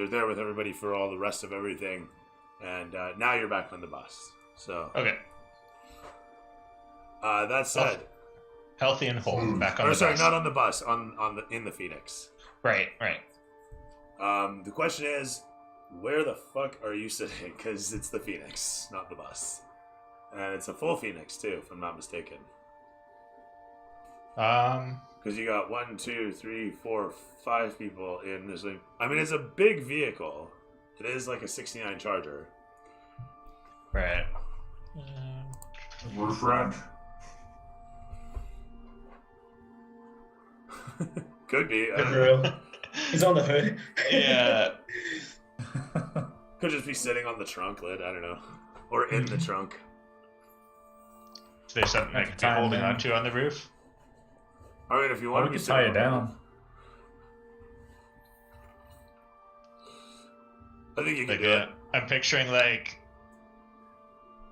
there with everybody for all the rest of everything, and now you're back on the bus. So Okay. That said, Healthy and whole. Back on or the sorry, bus. not on the bus, in the Phoenix. Right. The question is, where the fuck are you sitting? Because it's the Phoenix, not the bus, and it's a full Phoenix too, if I'm not mistaken. Because you got 1, 2, 3, 4, 5 people in this thing. I mean, it's a big vehicle. It is like a '69 Charger. Right. Roof rack. Could be. I don't know. Real. He's on the hood. Yeah. Could just be sitting on the trunk lid. I don't know, or in the trunk. Is there something I could be holding onto on the roof? I mean, if you Or want we to could tie it down. I think you can Like, do it. I'm picturing like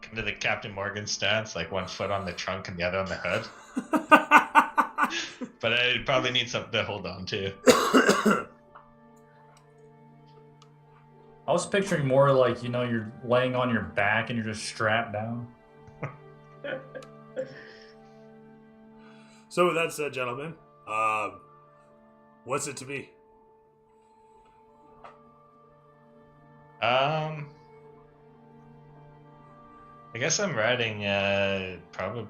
kind of the Captain Morgan stance, like one foot on the trunk and the other on the hood. But I probably need something to hold on to. I was picturing more like, you know, you're laying on your back and you're just strapped down. So with that said, gentlemen, what's it to be? I guess I'm riding probably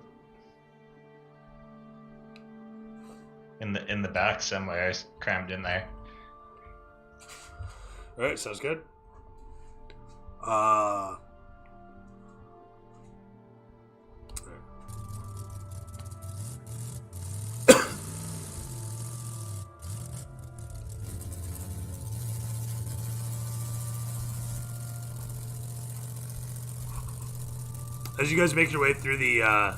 in the back somewhere, crammed in there. All right, sounds good. As you guys make your way through the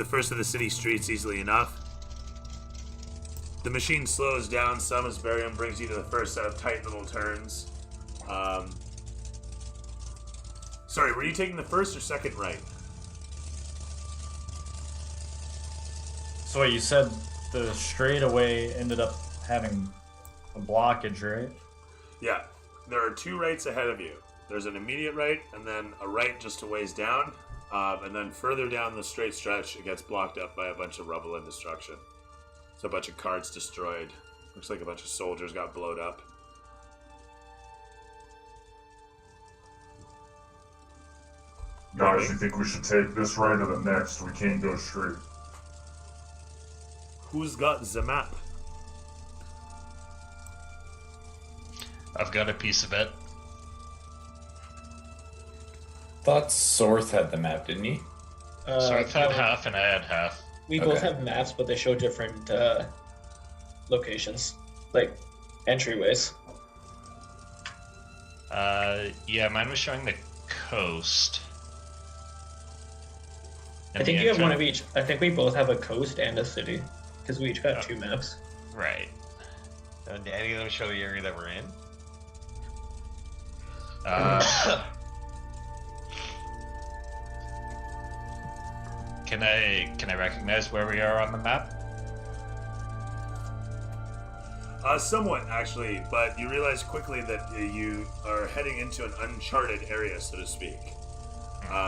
first of the city streets easily enough, The machine slows down some as Barium brings you to the first set of tight little turns. Sorry, were you taking the first or second right? So wait, you said the straightaway ended up having a blockage, right? Yeah. There are two rights ahead of you. There's an immediate right, and then a right just a ways down. And then further down the straight stretch, it gets blocked up by a bunch of rubble and destruction. So a bunch of carts destroyed. Looks like a bunch of soldiers got blowed up. Guys, you think we should take this right or the next? We can't go straight. Who's got the map? I've got a piece of it. Thought Sorth had the map, didn't he? So I've had half and I had half. We both have maps, but they show different locations, like entryways. Yeah, mine was showing the coast. I think you have one of each. I think we both have a coast and a city, because we each got two maps. Right. Do any of them show the area that we're in? Can I recognize where we are on the map? Somewhat, actually, but you realize quickly that you are heading into an uncharted area, so to speak.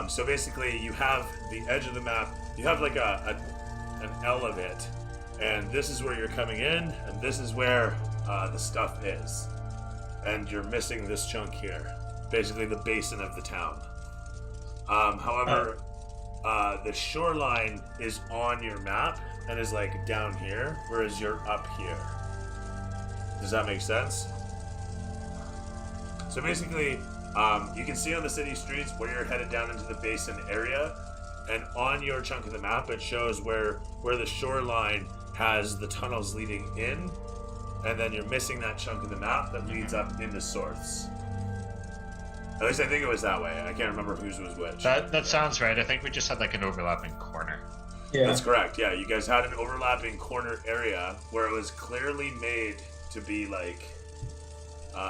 So basically, you have the edge of the map, you have like an L of it, and this is where you're coming in, and this is where the stuff is. And you're missing this chunk here, basically the basin of the town. However, the shoreline is on your map and is like down here, whereas you're up here. Does that make sense? So basically, you can see on the city streets where you're headed down into the basin area, and on your chunk of the map it shows where the shoreline has the tunnels leading in, and then you're missing that chunk of the map that leads up into Sorth's. At least I think it was that way. I can't remember whose was which. That sounds right. I think we just had like an overlapping corner. Yeah. That's correct. Yeah, you guys had an overlapping corner area where it was clearly made to be like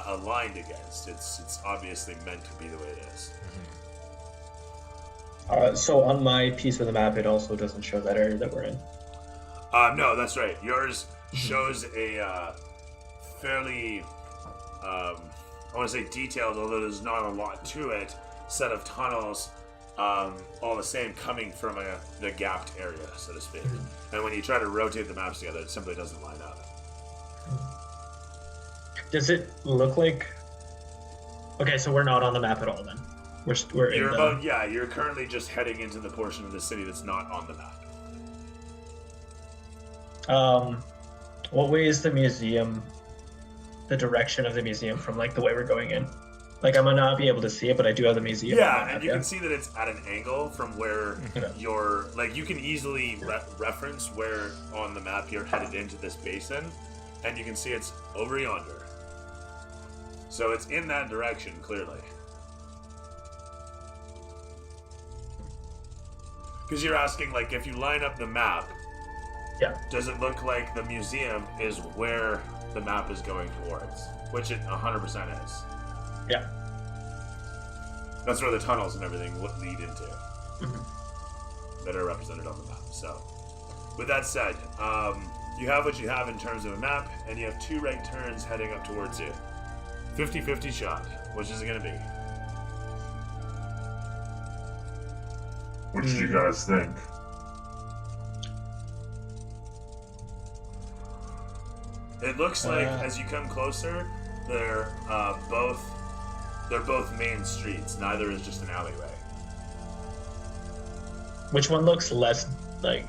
aligned against. It's obviously meant to be the way it is. So on my piece of the map, it also doesn't show that area that we're in. No, that's right. Yours shows a fairly, I want to say detailed, although there's not a lot to it, set of tunnels, all the same, coming from the gapped area, so to speak. And when you try to rotate the maps together, it simply doesn't line up. Does it look like? Okay, so we're not on the map at all then. We're in the... You're currently just heading into the portion of the city that's not on the map. What way is the museum? The direction of the museum from like the way we're going in? Like I might not be able to see it, but I do have the museum. Yeah, and you can see that it's at an angle from where you're. Like you can easily reference where on the map you're headed into this basin, and you can see it's over yonder. So it's in that direction, clearly. Because you're asking, like, if you line up the map, does it look like the museum is where the map is going towards? Which it 100% is. Yeah. That's where the tunnels and everything lead into. That are represented on the map. So, with that said, you have what you have in terms of a map, and you have two right turns heading up towards you. 50-50 shot. Which is it going to be? Which do you guys think? It looks like as you come closer, they're both main streets. Neither is just an alleyway. Which one looks less like?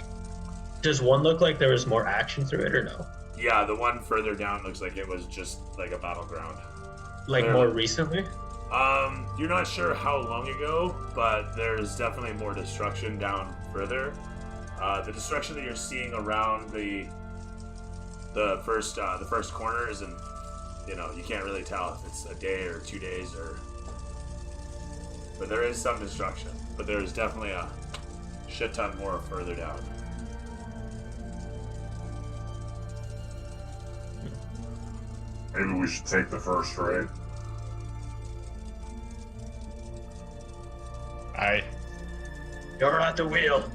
Does one look like there was more action through it or no? Yeah, the one further down looks like it was just like a battleground. Like more recently? You're not sure how long ago, but there's definitely more destruction down further. The destruction that you're seeing around the first corner isn't, you can't really tell if it's a day or 2 days but there is some destruction. But there is definitely a shit ton more further down. Maybe we should take the first raid. Alright, You're at the wheel.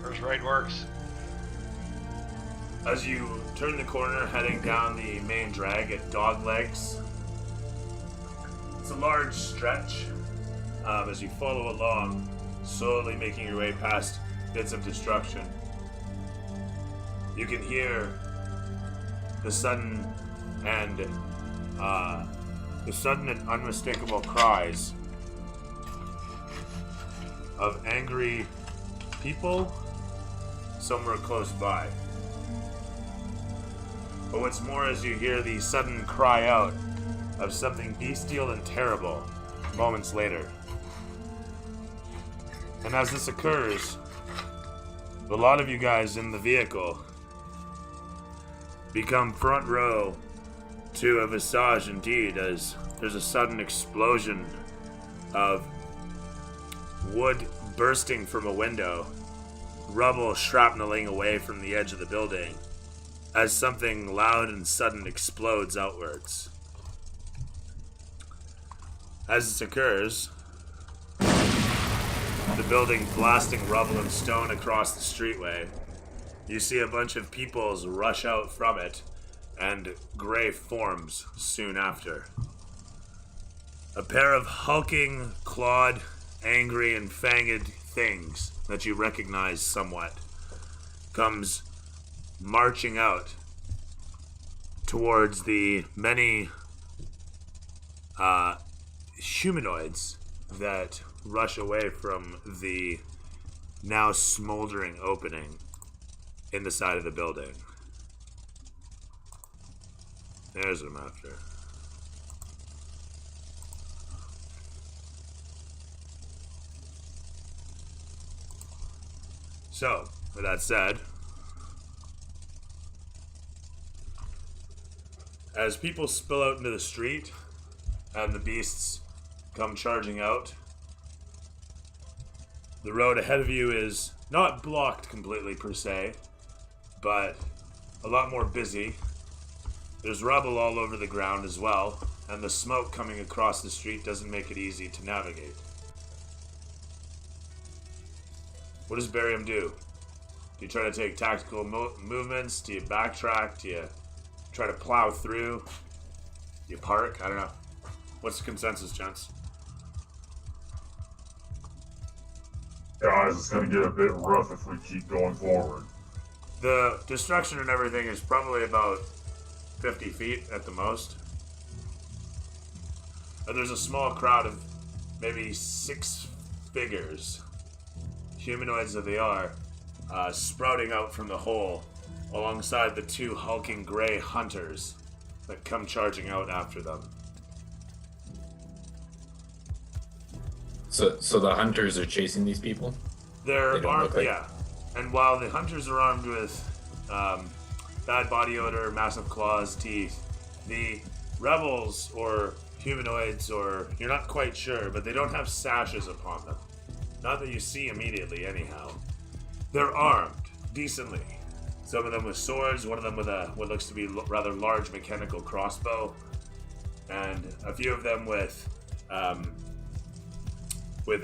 first raid works. As you turn the corner heading down the main drag at dog legs, it's a large stretch. As you follow along, slowly making your way past bits of destruction, you can hear the sudden and unmistakable cries of angry people somewhere close by. But what's more is you hear the sudden cry out of something bestial and terrible moments later. And as this occurs, a lot of you guys in the vehicle become front row to a visage indeed, as there's a sudden explosion of wood bursting from a window, rubble shrapneling away from the edge of the building, as something loud and sudden explodes outwards. As this occurs, the building blasting rubble and stone across the streetway, you see a bunch of peoples rush out from it, and gray forms soon after. A pair of hulking, clawed, angry, and fanged things that you recognize somewhat comes marching out towards the many humanoids that rush away from the now smoldering opening in the side of the building. There's what I'm after. So, with that said, as people spill out into the street and the beasts come charging out, the road ahead of you is not blocked completely per se, but a lot more busy. There's rubble all over the ground as well, and the smoke coming across the street doesn't make it easy to navigate. What does Barium do? Do you try to take tactical movements? Do you backtrack? Do you try to plow through? Do you park? I don't know. What's the consensus, gents? Guys, it's gonna get a bit rough if we keep going forward. The destruction and everything is probably about 50 feet at the most. And there's a small crowd of maybe 6 figures, humanoids that they are, sprouting out from the hole alongside the 2 hulking gray hunters that come charging out after them. So the hunters are chasing these people? They're They don't armed, look like- yeah. And while the hunters are armed with bad body odor, massive claws, teeth, the rebels or humanoids, or you're not quite sure, but they don't have sashes upon them. Not that you see immediately, anyhow. They're armed decently. Some of them with swords, one of them with a what looks to be rather large mechanical crossbow, and a few of them with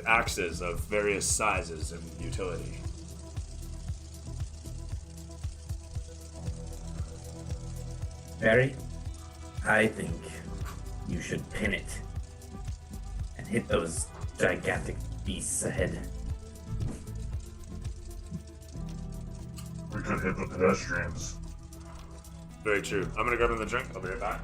axes of various sizes and utility. Barry, I think you should pin it and hit those gigantic beasts ahead. We could hit the pedestrians. Very true. I'm gonna grab another drink. I'll be right back.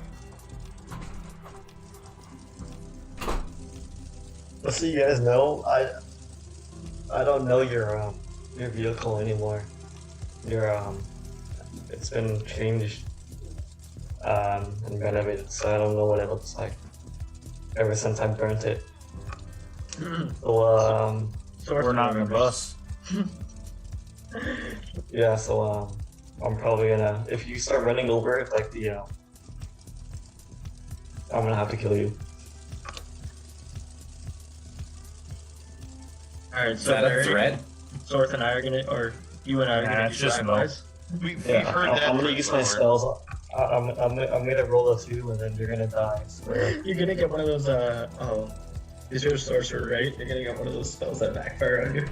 Just so you guys know, I don't know your vehicle anymore. It's been changed and renovated, so I don't know what it looks like ever since I burnt it. So We're not in a bus. yeah, so I'm probably gonna, if you start running over it, like I'm gonna have to kill you. Alright, Is so that a Barry, threat? Sorth and I are gonna, or you and I are Nah, gonna it's do just no. drive-bys. We've Yeah, heard that. I'm gonna from use my Thor. spells. I'm gonna roll a 2 and then you're gonna die. I swear. You're gonna get one of those, is you're a sorcerer, right? You're gonna get one of those spells that backfire on you.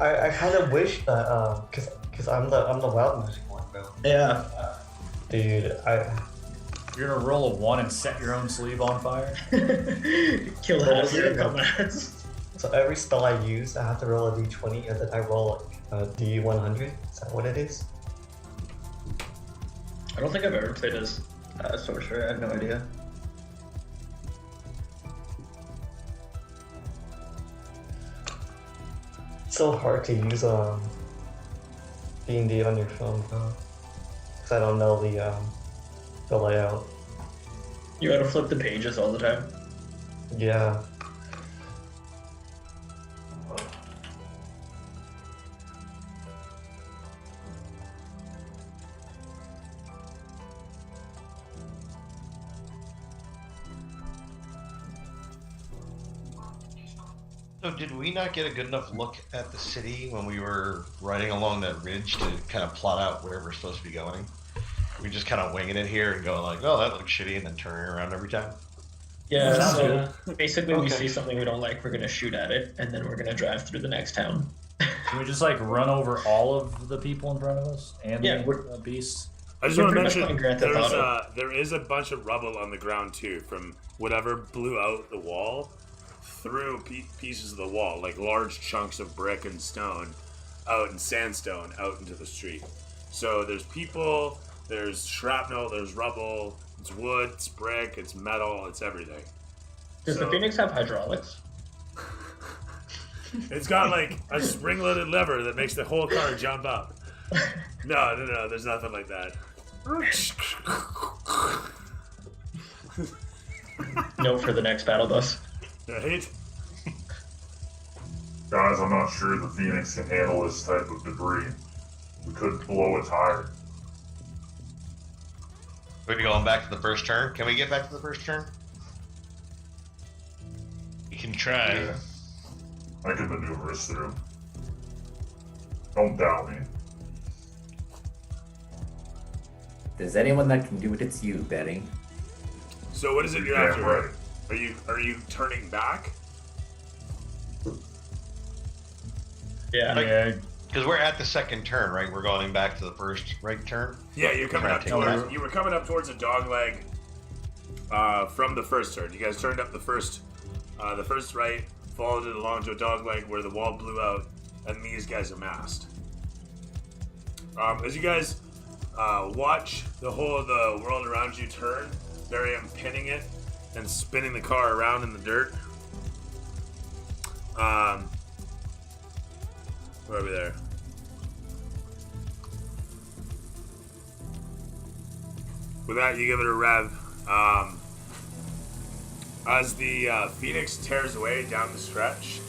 I kind of wish that cause I'm the wild magic one, bro. Yeah. Dude, You're gonna roll a 1 and set your own sleeve on fire? Kill half your comrades. so every spell I use, I have to roll a d20 and then I roll a d100. Is that what it is? I don't think I've ever played as a sorcerer. I have no idea. It's so hard to use D&D on your phone, bro. Cause I don't know the layout. You gotta flip the pages all the time. Yeah. So did we not get a good enough look at the city when we were riding along that ridge to kind of plot out where we're supposed to be going? We just kind of winging it here and going like, oh, that looks shitty, and then turning around every time. Yeah, Sounds so basically we Okay. see something we don't like, we're gonna shoot at it, and then we're gonna drive through the next town. Can we just like run over all of the people in front of us and Yeah, the we're- beasts? I just We're want to pretty much mention playing Grand Theft Auto. there is a bunch of rubble on the ground too from whatever blew out the wall, threw pieces of the wall, like large chunks of brick and stone, out and sandstone out into the street. So there's people, there's shrapnel, there's rubble, it's wood, it's brick, it's metal, it's everything. Does the So- Phoenix have hydraulics? It's got like a spring-loaded lever that makes the whole car jump up. No, there's nothing like that. No, for the next battle bus. Right? Guys, I'm not sure the Phoenix can handle this type of debris. We could blow a tire. We're going back to the first turn. Can we get back to the first turn? You can try. Yeah. I can maneuver us through. Don't doubt me. There's anyone that can do it, it's you, Betty. So what is it you're Yeah, after? right. Are you turning back? Yeah. Yeah, Because we're at the second turn, right? We're going back to the first right turn. Yeah, you're coming Trying up to take towards. that. You were coming up towards a dog leg from the first turn. You guys turned up the first right, followed it along to a dog leg where the wall blew out, and these guys amassed. As you guys watch the whole of the world around you turn, Barium pinning it and spinning the car around in the dirt. Where are we there? With that, you give it a rev. As the Phoenix tears away down the stretch,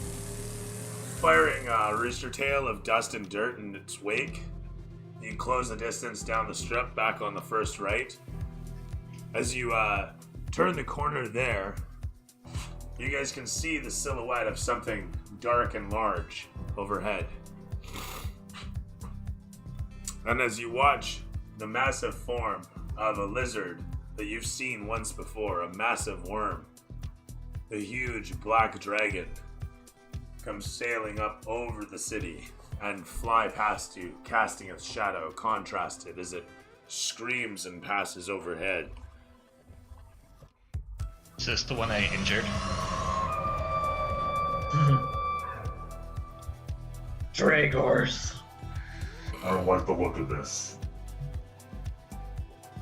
firing a rooster tail of dust and dirt in its wake, you close the distance down the strip back on the first right. As you turn the corner there, you guys can see the silhouette of something dark and large overhead. And as you watch the massive form of a lizard that you've seen once before, a massive worm, the huge black dragon comes sailing up over the city and fly past you, casting its shadow contrasted as it screams and passes overhead. Is this the one I injured? Dragors. I don't like the look of this.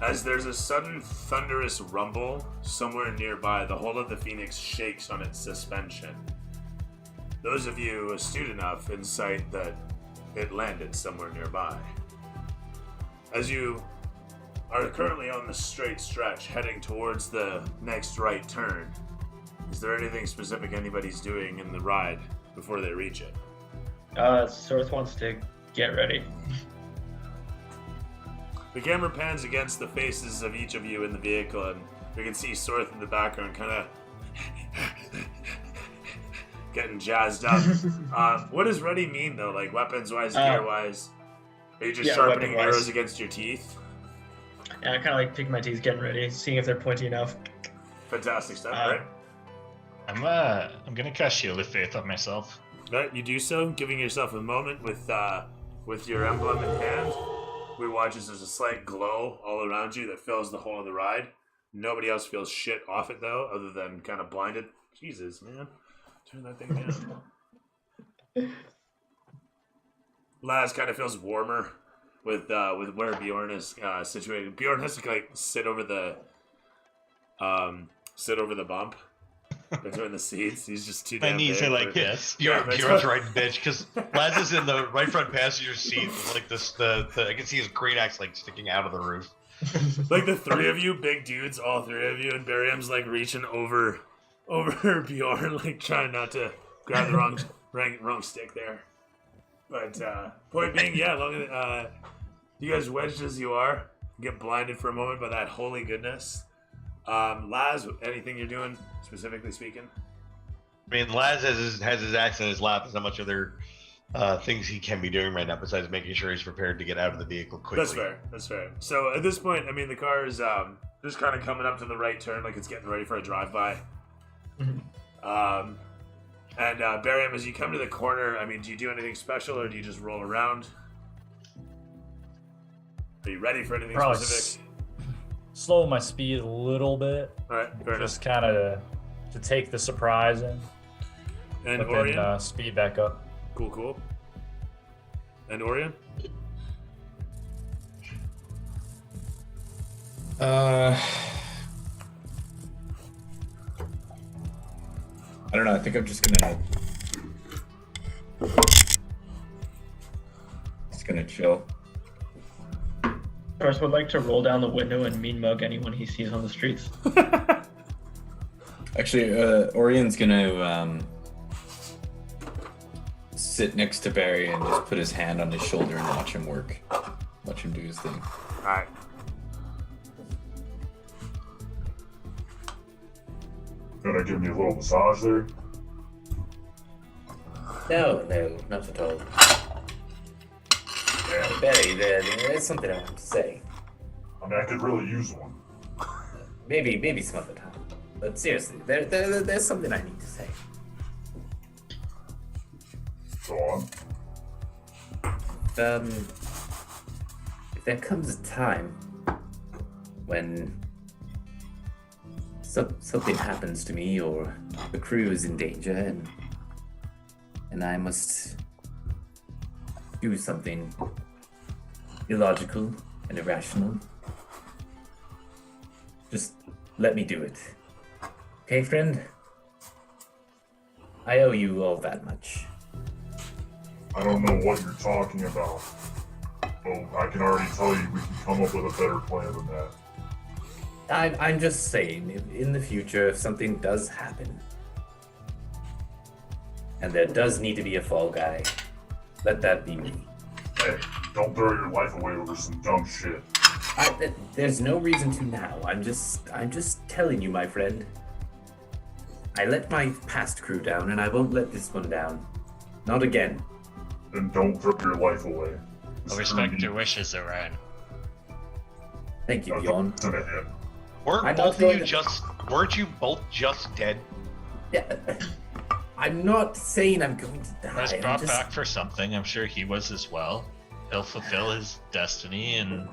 As there's a sudden thunderous rumble somewhere nearby, the hull of the Phoenix shakes on its suspension. Those of you astute enough insight that it landed somewhere nearby. As you are currently on the straight stretch heading towards the next right turn, is there anything specific anybody's doing in the ride before they reach it? Sorth wants to get ready. The camera pans against the faces of each of you in the vehicle, and we can see Sorth in the background kind of getting jazzed up. What does ready mean, though? Like, weapons-wise, gear-wise? Are you just Yeah, sharpening weapon-wise. arrows against your teeth? And I kind of like pick my teeth, getting ready, seeing if they're pointy enough. Fantastic stuff, Uh, right? I'm gonna cast Shield of Faith on myself. Right, you do so, giving yourself a moment with your emblem in hand. We watch as there's a slight glow all around you that fills the whole of the ride. Nobody else feels shit off it though, other than kind of blinded. Jesus, man, turn that thing down. Laz kind of feels warmer with where Bjorn is situated. Bjorn has to like sit over the bump between the seats. He's just too My damn knees big are like for- this. Yeah, Bjorn's riding bitch because Laz is in the right front passenger seat. With, like the I can see his great axe like sticking out of the roof. Like the three of you, big dudes, all three of you, and Barium's like reaching over Bjorn, like trying not to grab the wrong stick there. But point being, yeah, long as you guys wedged as you are, get blinded for a moment by that holy goodness. Laz, anything you're doing specifically speaking? I mean, Laz has his axe in his lap. There's not much other things he can be doing right now besides making sure he's prepared to get out of the vehicle quickly. That's fair. So at this point, I mean, the car is just kind of coming up to the right turn, like it's getting ready for a drive-by. And Barium, as you come to the corner, I mean, do you do anything special or do you just roll around? Are you ready for anything Probably specific? slow my speed a little bit, All right, fair enough. just kind of to take the surprise in, And but Orion? then speed back up. Cool. And Orion? I don't know. I think I'm just gonna chill. Taurus would like to roll down the window and mean mug anyone he sees on the streets. Actually, Orion's gonna sit next to Barry and just put his hand on his shoulder and watch him work. Watch him do his thing. All right. Gonna give me a little massage there. No, not at all. Yeah. Barry, there's something I want to say. I mean, I could really use one. Maybe some other time. But seriously, there's something I need to say. Go on. If there comes a time when something happens to me or the crew is in danger and I must do something illogical and irrational, just let me do it. Okay, friend? I owe you all that much. I don't know what you're talking about. But I can already tell you we can come up with a better plan than that. I'm just saying, in the future, if something does happen, and there does need to be a fall guy, let that be me. Hey, don't throw your life away over some dumb shit. There's no reason to now. I'm just telling you, my friend. I let my past crew down, and I won't let this one down. Not again. Then don't throw your life away. I'll respect your wishes, Orion. Thank you, Now, Bjorn. don't send it in. Weren't I'm both not of you going to- weren't you both just dead? Yeah, I'm not saying I'm going to I was die. brought back for something. I'm sure he was as well. He'll fulfill his destiny, and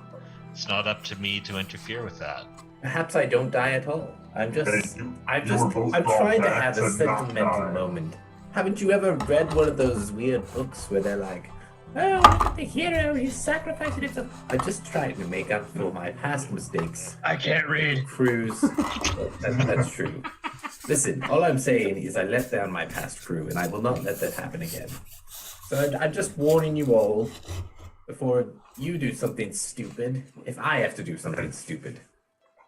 it's not up to me to interfere with that. Perhaps I don't die at all. I'm Hey, I'm you were both I'm brought trying to back have a to not sentimental die. moment. Haven't you ever read one of those weird books where they're like, oh, the hero, he's sacrificing himself? I'm just trying to make up for my past mistakes. I can't read. Crews. That's true. Listen, all I'm saying is I let down my past crew, and I will not let that happen again. So I'm just warning you all before you do something stupid, if I have to do something stupid.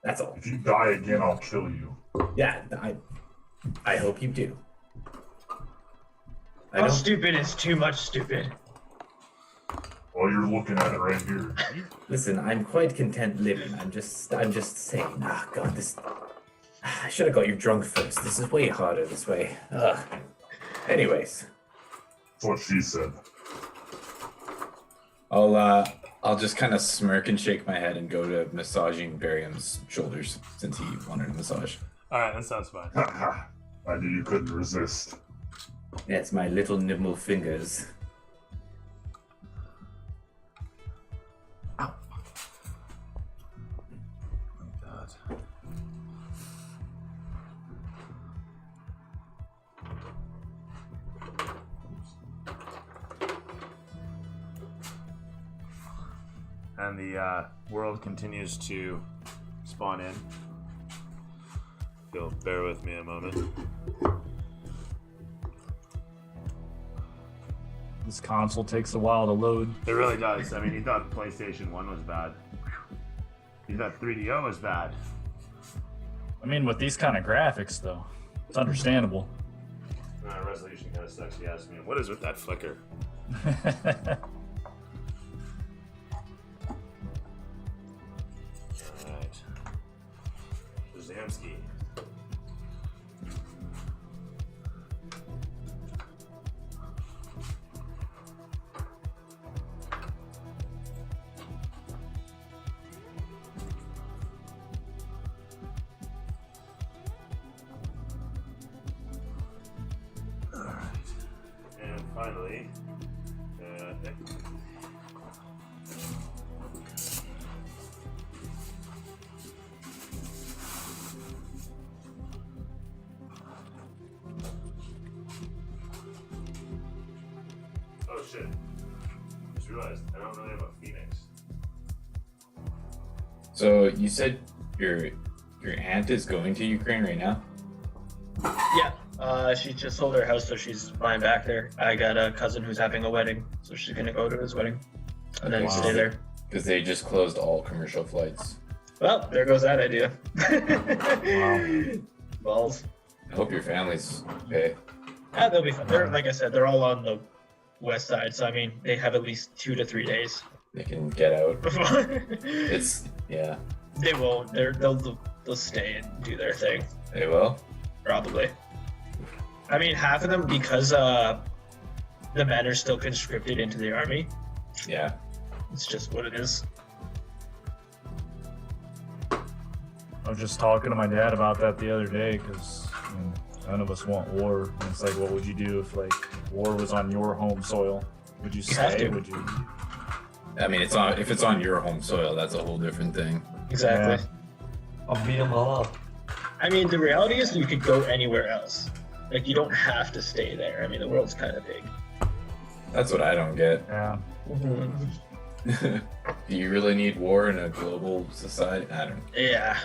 That's all. If you die again, I'll kill you. Yeah, I hope you do. How stupid is too much stupid. Well, you're looking at it right here. Listen, I'm quite content living. I'm just saying. Ah, God, this. I should have got you drunk first. This is way harder this way. Ugh. Anyways, That's what she said. I'll just kind of smirk and shake my head and go to massaging Barium's shoulders since he wanted a massage. All right, that sounds fine. I knew you couldn't resist. That's my little nimble fingers. Oh God. And the world continues to spawn in. You'll bear with me a moment. This console takes a while to load. It really does. I mean, he thought PlayStation 1 was bad. He thought 3DO was bad. I mean, with these kind of graphics, though, it's understandable. Resolution kind of sucks, if you ask me. What is with that flicker? Alright. Zamsky. Finally, oh shit! Just realized I don't really have a Phoenix. So you said your aunt is going to Ukraine right now? Yeah. She just sold her house, so she's flying back there. I got a cousin who's having a wedding, so she's gonna go to his wedding and then stay there. Because they just closed all commercial flights. Well, there goes that idea. Wow. Balls. I hope your family's okay. Yeah, they'll be fine. They're, like I said, they're all on the west side, so I mean, they have at least 2 to 3 days. They can get out. Before Yeah. They won't. They'll stay and do their thing. They will? Probably. I mean, half of them, because the men are still conscripted into the army. Yeah. It's just what it is. I was just talking to my dad about that the other day because none of us want war. And it's like, what would you do if like war was on your home soil? Would you have stay? to. Would you? I mean, if it's on your home soil, that's a whole different thing. Exactly. I'll beat them all up. I mean, the reality is you could go anywhere else. Like, you don't have to stay there. I mean, the world's kind of big. That's what I don't get. Yeah. Mm-hmm. Do you really need war in a global society? I don't. Yeah.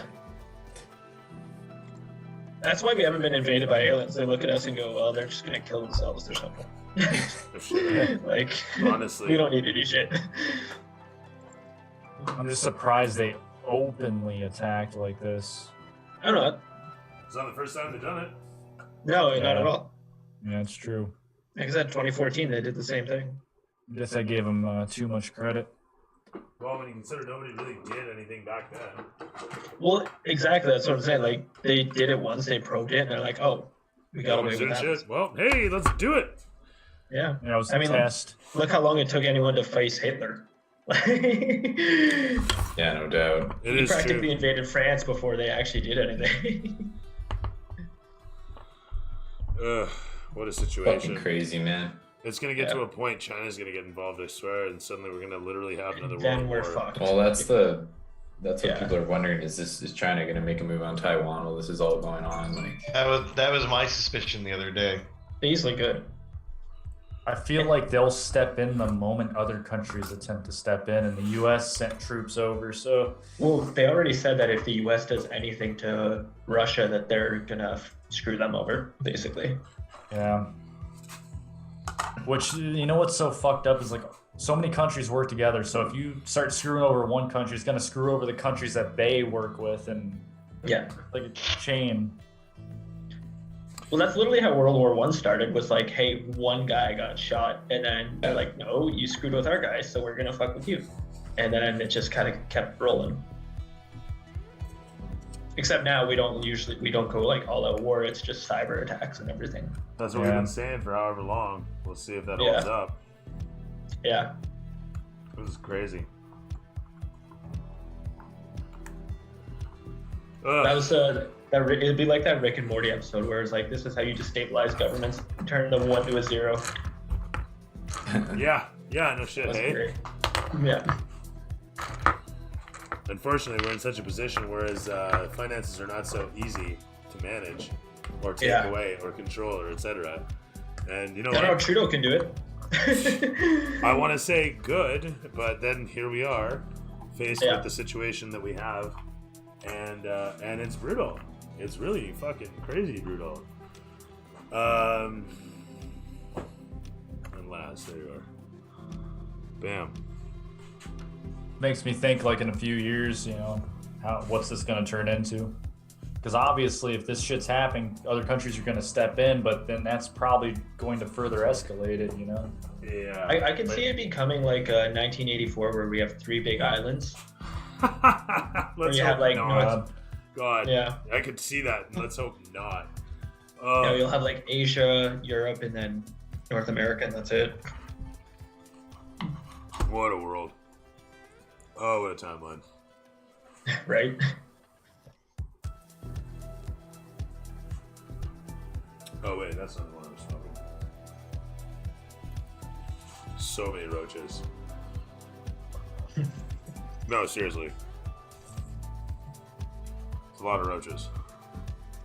That's why we haven't been invaded by aliens. They look at us and go, well, they're just going to kill themselves or something. Like, honestly, we don't need to do shit. I'm just surprised they openly attacked like this. I don't know. It's not the first time they've done it. No, not at all. Yeah, it's true. Like I said, 2014, they did the same thing. I guess I gave them too much credit. Well, when you consider nobody really did anything back then. Well, exactly. That's what I'm saying. Like, they did it once, they probed it, and they're like, oh, we got away with that. Shit. Well, hey, let's do it. Yeah. Yeah, it was a test. Look how long it took anyone to face Hitler. Yeah, no doubt. It He is practically true. invaded France before they actually did anything. Ugh, what a situation. Fucking crazy, man. It's gonna get to a point China's gonna get involved, I swear, and suddenly we're gonna literally have another Then world we're war. fucked. Well, that's what Yeah. people are wondering: is China going to make a move on Taiwan while this is all going on? Like, That was my suspicion the other day. They easily good. I feel like they'll step in the moment other countries attempt to step in, and the U.S. sent troops over. So, Well, they already said that if the U.S. does anything to Russia, that they're gonna screw them over, basically. yeah. Which, you know what's so fucked up is like so many countries work together. So if you start screwing over one country, it's gonna screw over the countries that they work with, and Yeah. like a chain. Well, that's literally how World War I started. Was like, hey, one guy got shot, and then they're like, no, you screwed with our guys, so we're gonna fuck with you. And then it just kind of kept rolling. Except now we don't go like all out war. It's just cyber attacks and everything. That's what we've been saying for however long. We'll see if that holds up. Yeah. This is crazy. That was it'd be like that Rick and Morty episode where it's like, this is how you destabilize governments, turn the 1 to a 0. Yeah, no shit, That's hey? great. Yeah. Unfortunately, we're in such a position whereas finances are not so easy to manage or take Yeah. away or control or etc. And you know I don't know, what? Trudeau can do it. I want to say good, but then here we are, faced Yeah. with the situation that we have, and it's brutal. It's really fucking crazy brutal. And last, there you are. Bam. Makes me think, like, in a few years, what's this going to turn into? Because obviously, if this shit's happening, other countries are going to step in, but then that's probably going to further escalate it, Yeah. I can see it becoming like 1984 where we have 3 big islands. Let's you hope have, like, not. God. Yeah. I could see that. Let's hope not. You'll have like Asia, Europe, and then North America, and that's it. What a world. Oh, what a timeline. Right? Oh, wait, that's not the one I was smoking. So many roaches. No, seriously. It's a lot of roaches.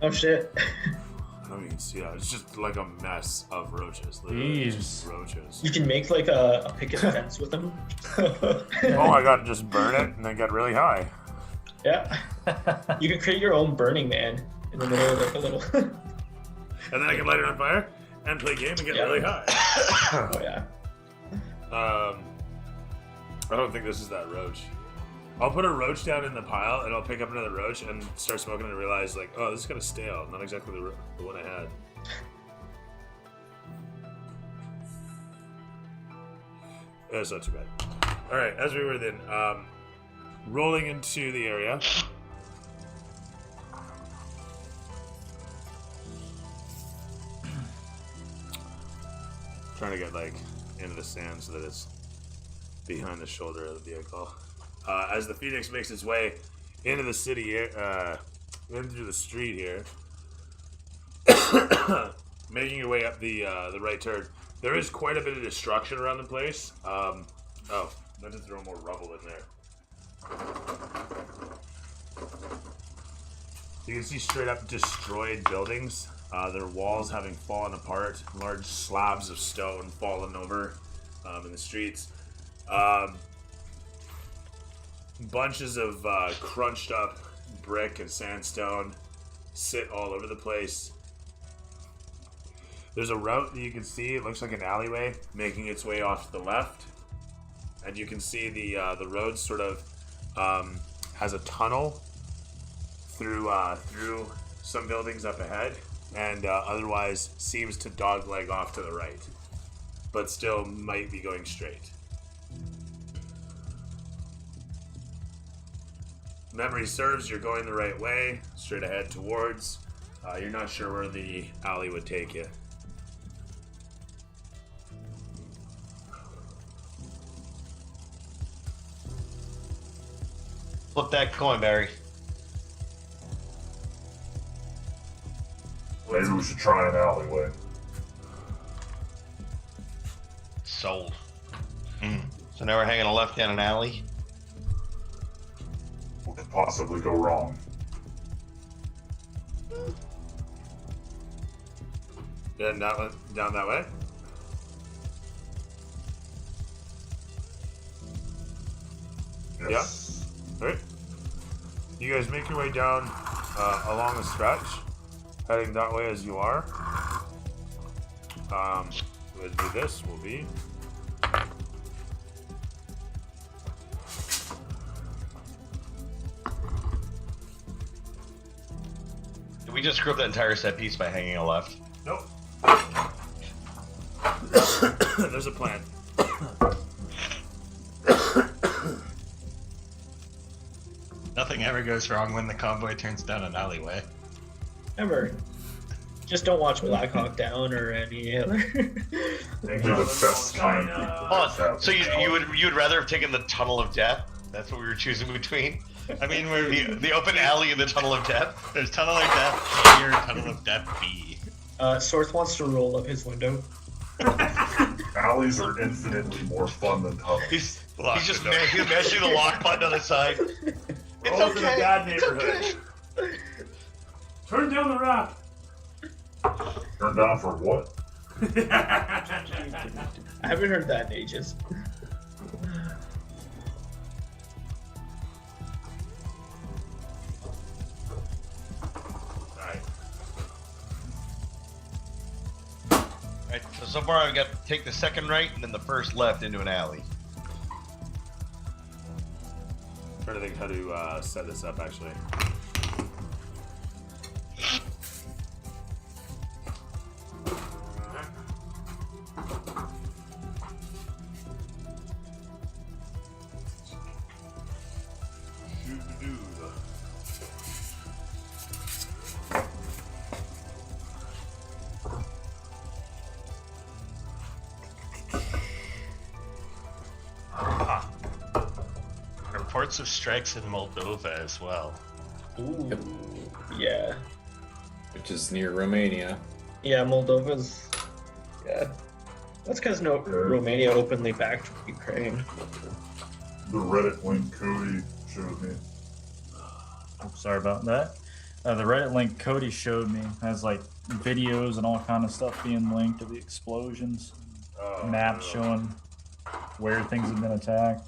Oh shit. I don't even see that. It's just like a mess of roaches. Literally, just roaches. You can make like a picket fence with them. Oh my god, just burn it and then get really high. Yeah. You can create your own Burning Man in the middle of like a little. And then I can light it on fire and play a game and get really high. Oh yeah. I don't think this is that roach. I'll put a roach down in the pile and I'll pick up another roach and start smoking and realize, like, oh, this is kind of stale. Not exactly the one I had. That's not too bad. All right, as we were then rolling into the area. Trying to get like into the sand so that it's behind the shoulder of the vehicle. As the Phoenix makes its way into the city, into the street here, making your way up the right turn. There is quite a bit of destruction around the place. Oh, I meant to throw more rubble in there. You can see straight up destroyed buildings. Their walls having fallen apart, large slabs of stone fallen over in the streets. Bunches of crunched up brick and sandstone sit all over the place. There's a route that you can see. It looks like an alleyway making its way off to the left, and you can see the road sort of has a tunnel through some buildings up ahead, and otherwise seems to dogleg off to the right, but still might be going straight. Memory serves, you're going the right way, straight ahead towards. You're not sure where the alley would take you. Flip that coin, Barry. Maybe we should try an alleyway. Sold. So now we're hanging a left down an alley. What could possibly go wrong? Then that one, down that way? Yes. Yeah? Alright. You guys make your way down along the stretch, heading that way as you are. We'll do this, will be. Did we just screw up that entire set piece by hanging a left? Nope. There's a plan. Nothing ever goes wrong when the convoy turns down an alleyway. Ever. Just don't watch Black Hawk Down or any other They're the best kind of people. Oh, so you would rather have taken the tunnel of death? That's what we were choosing between. I mean, we're The open alley and the tunnel of death. there's tunnel of death A or tunnel of death B. Sorth wants to roll up his window. Alleys are infinitely more fun than tunnels. He's Lock just the door. he's mashing the lock button on the side. It's Roll for the okay. bad It's neighborhood. okay. Turn down the rock. Turn down for what? I haven't heard that in ages. Alright. Alright, so far I've got to take the second right and then the first left into an alley. Trying to think how to set this up actually. Reports of strikes in Moldova as well. Ooh. Yeah. Which is near Romania. Yeah, Moldova's. Yeah. That's because Romania openly backed Ukraine. The Reddit link Cody showed me. Oh, sorry about that. The Reddit link Cody showed me has like videos and all kind of stuff being linked to the explosions, maps showing where things have been attacked.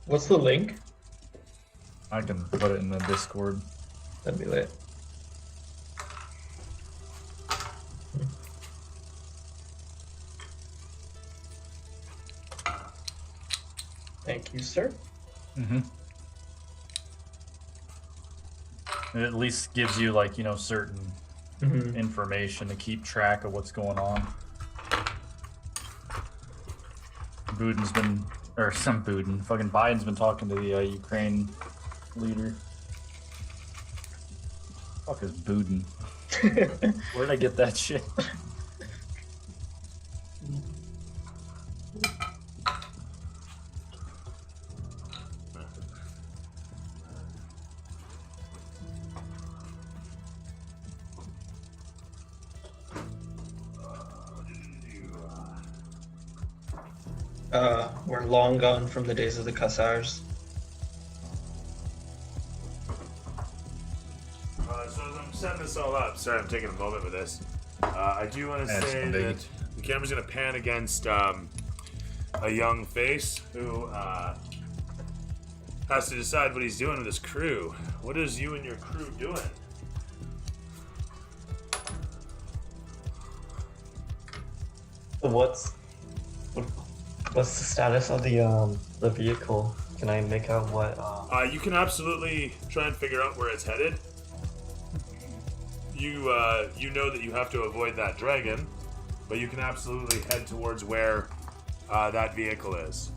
What's the link? I can put it in the Discord. That'd be lit. Thank you, sir. Mm-hmm. It at least gives you like, certain information to keep track of what's going on. Biden's been, or some Biden, fucking Biden's been talking to the Ukraine leader. Fuck is Buden? Where'd I get that shit? We're long gone from the days of the Khazars. So as I'm setting this all up, sorry I'm taking a moment with this. I do want to That's say big. that the camera's going to pan against a young face who has to decide what he's doing with his crew. What is you and your crew doing? So what's the status of the vehicle? Can I make out what? You can absolutely try and figure out where it's headed. You know that you have to avoid that dragon, but you can absolutely head towards where that vehicle is.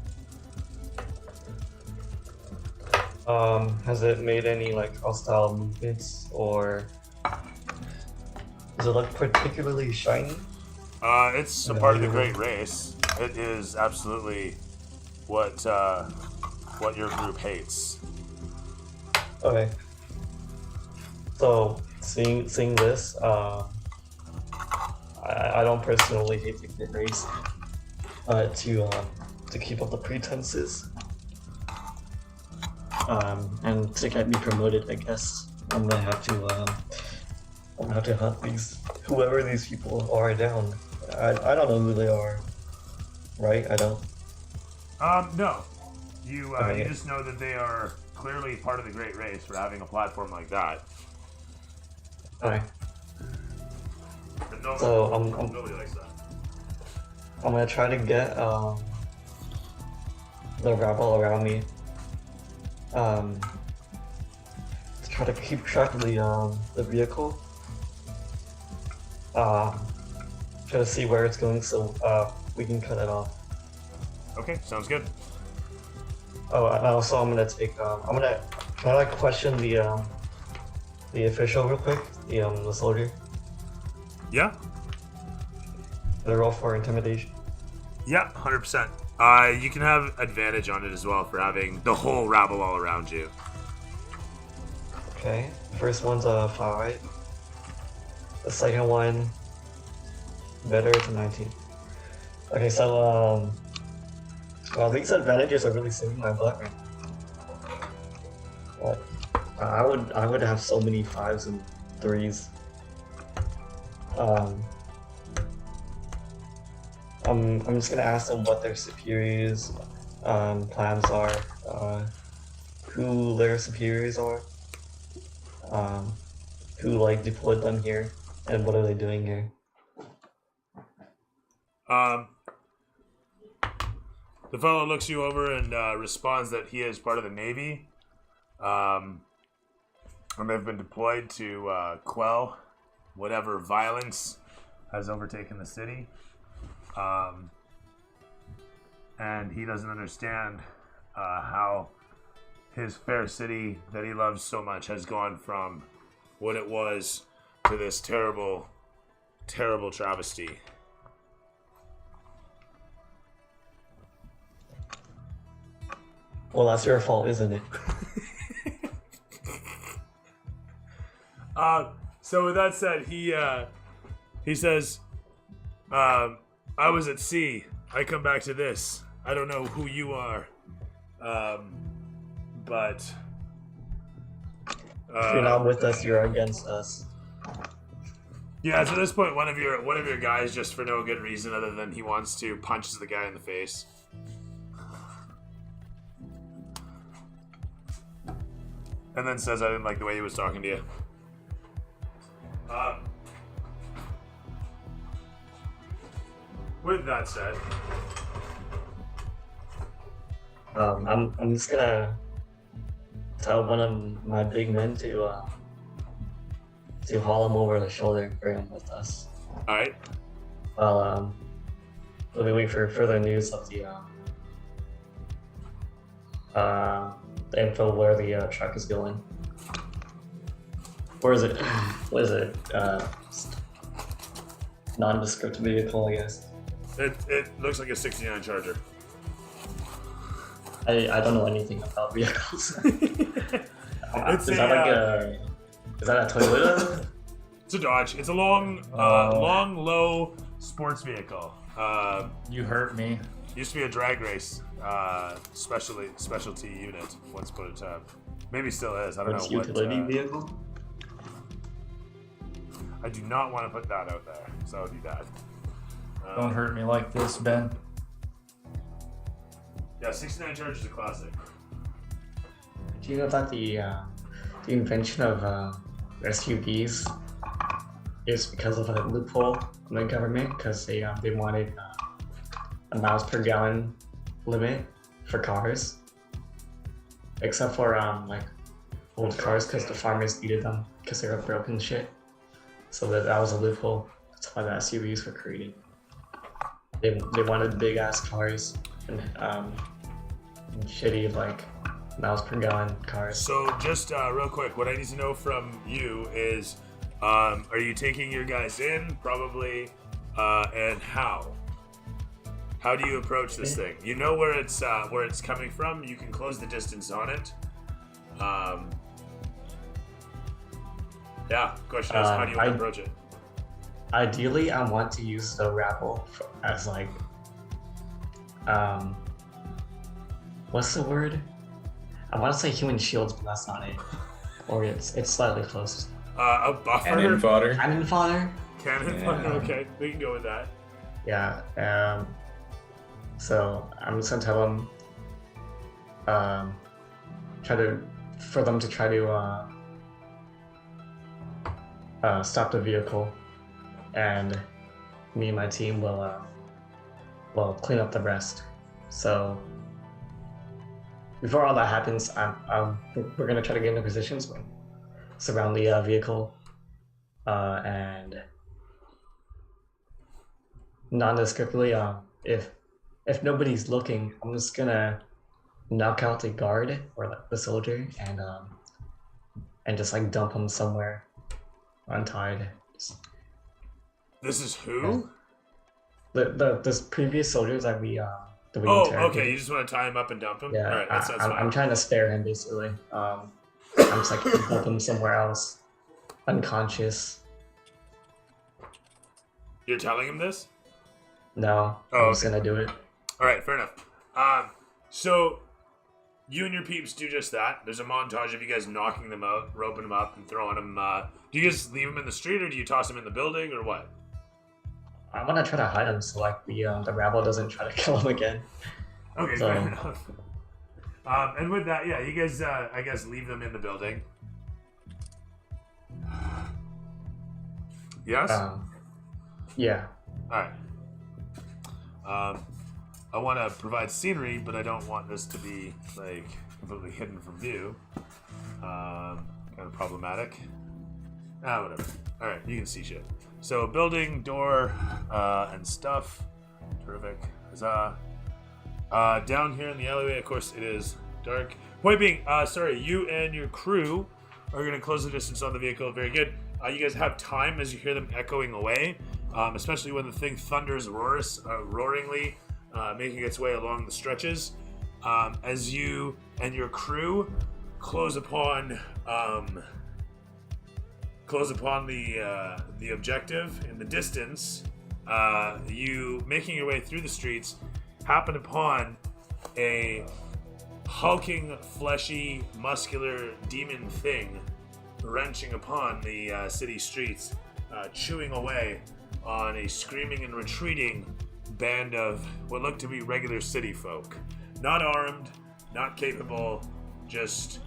Has it made any like hostile movements, or does it look particularly shiny? It's a part of the Great Race. It is absolutely what your group hates. Okay. So seeing this, I don't personally hate the Great Race. To keep up the pretenses, and to get me promoted, I guess I'm gonna have to hunt whoever these people are down. I don't know who they are, right? I don't. No. You Okay. you just know that they are clearly part of the Great Race for having a platform like that. Alright. But no, So, nobody likes that. I'm gonna try to get the rabble around me. To try to keep track of the vehicle. Try to see where it's going so we can cut it off. Okay, sounds good. Oh, and also I'm gonna take I'm gonna Can I question the official real quick? The soldier. Yeah. The roll for intimidation. Yeah, 100%. You can have advantage on it as well for having the whole rabble all around you. Okay. First one's a 5. The second one better, it's a 19. Okay, so well, these advantages are really saving my butt right now. What? I would have so many 5s and 3s. I'm just gonna ask them what their superiors plans are, who their superiors are, who like deployed them here, and what are they doing here. The fellow looks you over and responds that he is part of the Navy, and they've been deployed to quell whatever violence has overtaken the city. And he doesn't understand how his fair city that he loves so much has gone from what it was to this terrible, terrible travesty. Well, that's your fault, isn't it? So with that said, he says, I was at sea. I come back to this. I don't know who you are, but if you're not with us, you're against us. Yeah. So at this point, one of your guys, just for no good reason other than he wants to, punches the guy in the face. And then says, I didn't like the way he was talking to you. With that said, I'm just gonna tell one of my big men to haul him over the shoulder, bring him with us. All right. Well, we'll be waiting for further news of the info where the truck is going. Where is it? What is it? Nondescript vehicle, I guess. It looks like a 69 Charger. I don't know anything about vehicles. Is that a Toyota? It's a Dodge. It's a long, low sports vehicle. You hurt me. Used to be a drag race specialty unit once upon a time. Maybe still is. I don't know. Utility vehicle? I do not want to put that out there, so I'll do that. Don't hurt me like this, Ben. Yeah, 69 Charge is a classic. Do you know that the invention of SUVs is because of a loophole in the government? Because they wanted a miles per gallon limit for cars, except for like old cars, because the farmers needed them because they were broken shit. So that was a loophole. That's why the SUVs were created. They wanted big ass cars and shitty like miles per gallon cars. So just real quick, what I need to know from you is, are you taking your guys in? Probably, and how? How do you approach this thing? You know where it's coming from. You can close the distance on it. Yeah. Question is, how do you want to approach it? Ideally, I want to use the rabble as like, what's the word? I want to say human shields, but that's not it. Or it's slightly close. A buffer. Cannon fodder. Cannon fodder. Cannon fodder. Okay, we can go with that. Yeah. So I'm just gonna tell them, for them to try to stop the vehicle, and me and my team will clean up the rest. So before all that happens, we're gonna try to get into positions, surround the vehicle, and nondescriptly, if nobody's looking, I'm just gonna knock out the guard or like the soldier and just like dump him somewhere untied. This is who? The previous soldiers that we Oh, interrogated. okay. You just want to tie him up and dump him? Yeah, All right, that sounds fine. I'm trying to spare him basically. I'm just like dump him somewhere else, unconscious. You're telling him this? No, Oh, I'm just okay. gonna do it. All right, fair enough. So you and your peeps do just that. There's a montage of you guys knocking them out, roping them up, and throwing them. Do you guys leave them in the street, or do you toss them in the building, or what? I'm gonna try to hide him so like the rabble doesn't try to kill him again. Okay, So- fair enough. And with that, yeah, you guys, I guess, leave them in the building. Yes. Yeah. All right. I want to provide scenery, but I don't want this to be like completely hidden from view. Kind of problematic. Whatever. All right, you can see shit. So building, door, and stuff. Terrific. Huzzah. Down here in the alleyway, of course, it is dark. Point being, sorry, you and your crew are going to close the distance on the vehicle. Very good. You guys have time as you hear them echoing away, especially when the thing thunders roaringly, making its way along the stretches. As you and your crew close upon the objective in the distance, you making your way through the streets happen upon a hulking, fleshy, muscular demon thing wrenching upon the city streets, chewing away on a screaming and retreating band of what look to be regular city folk. Not armed, not capable, just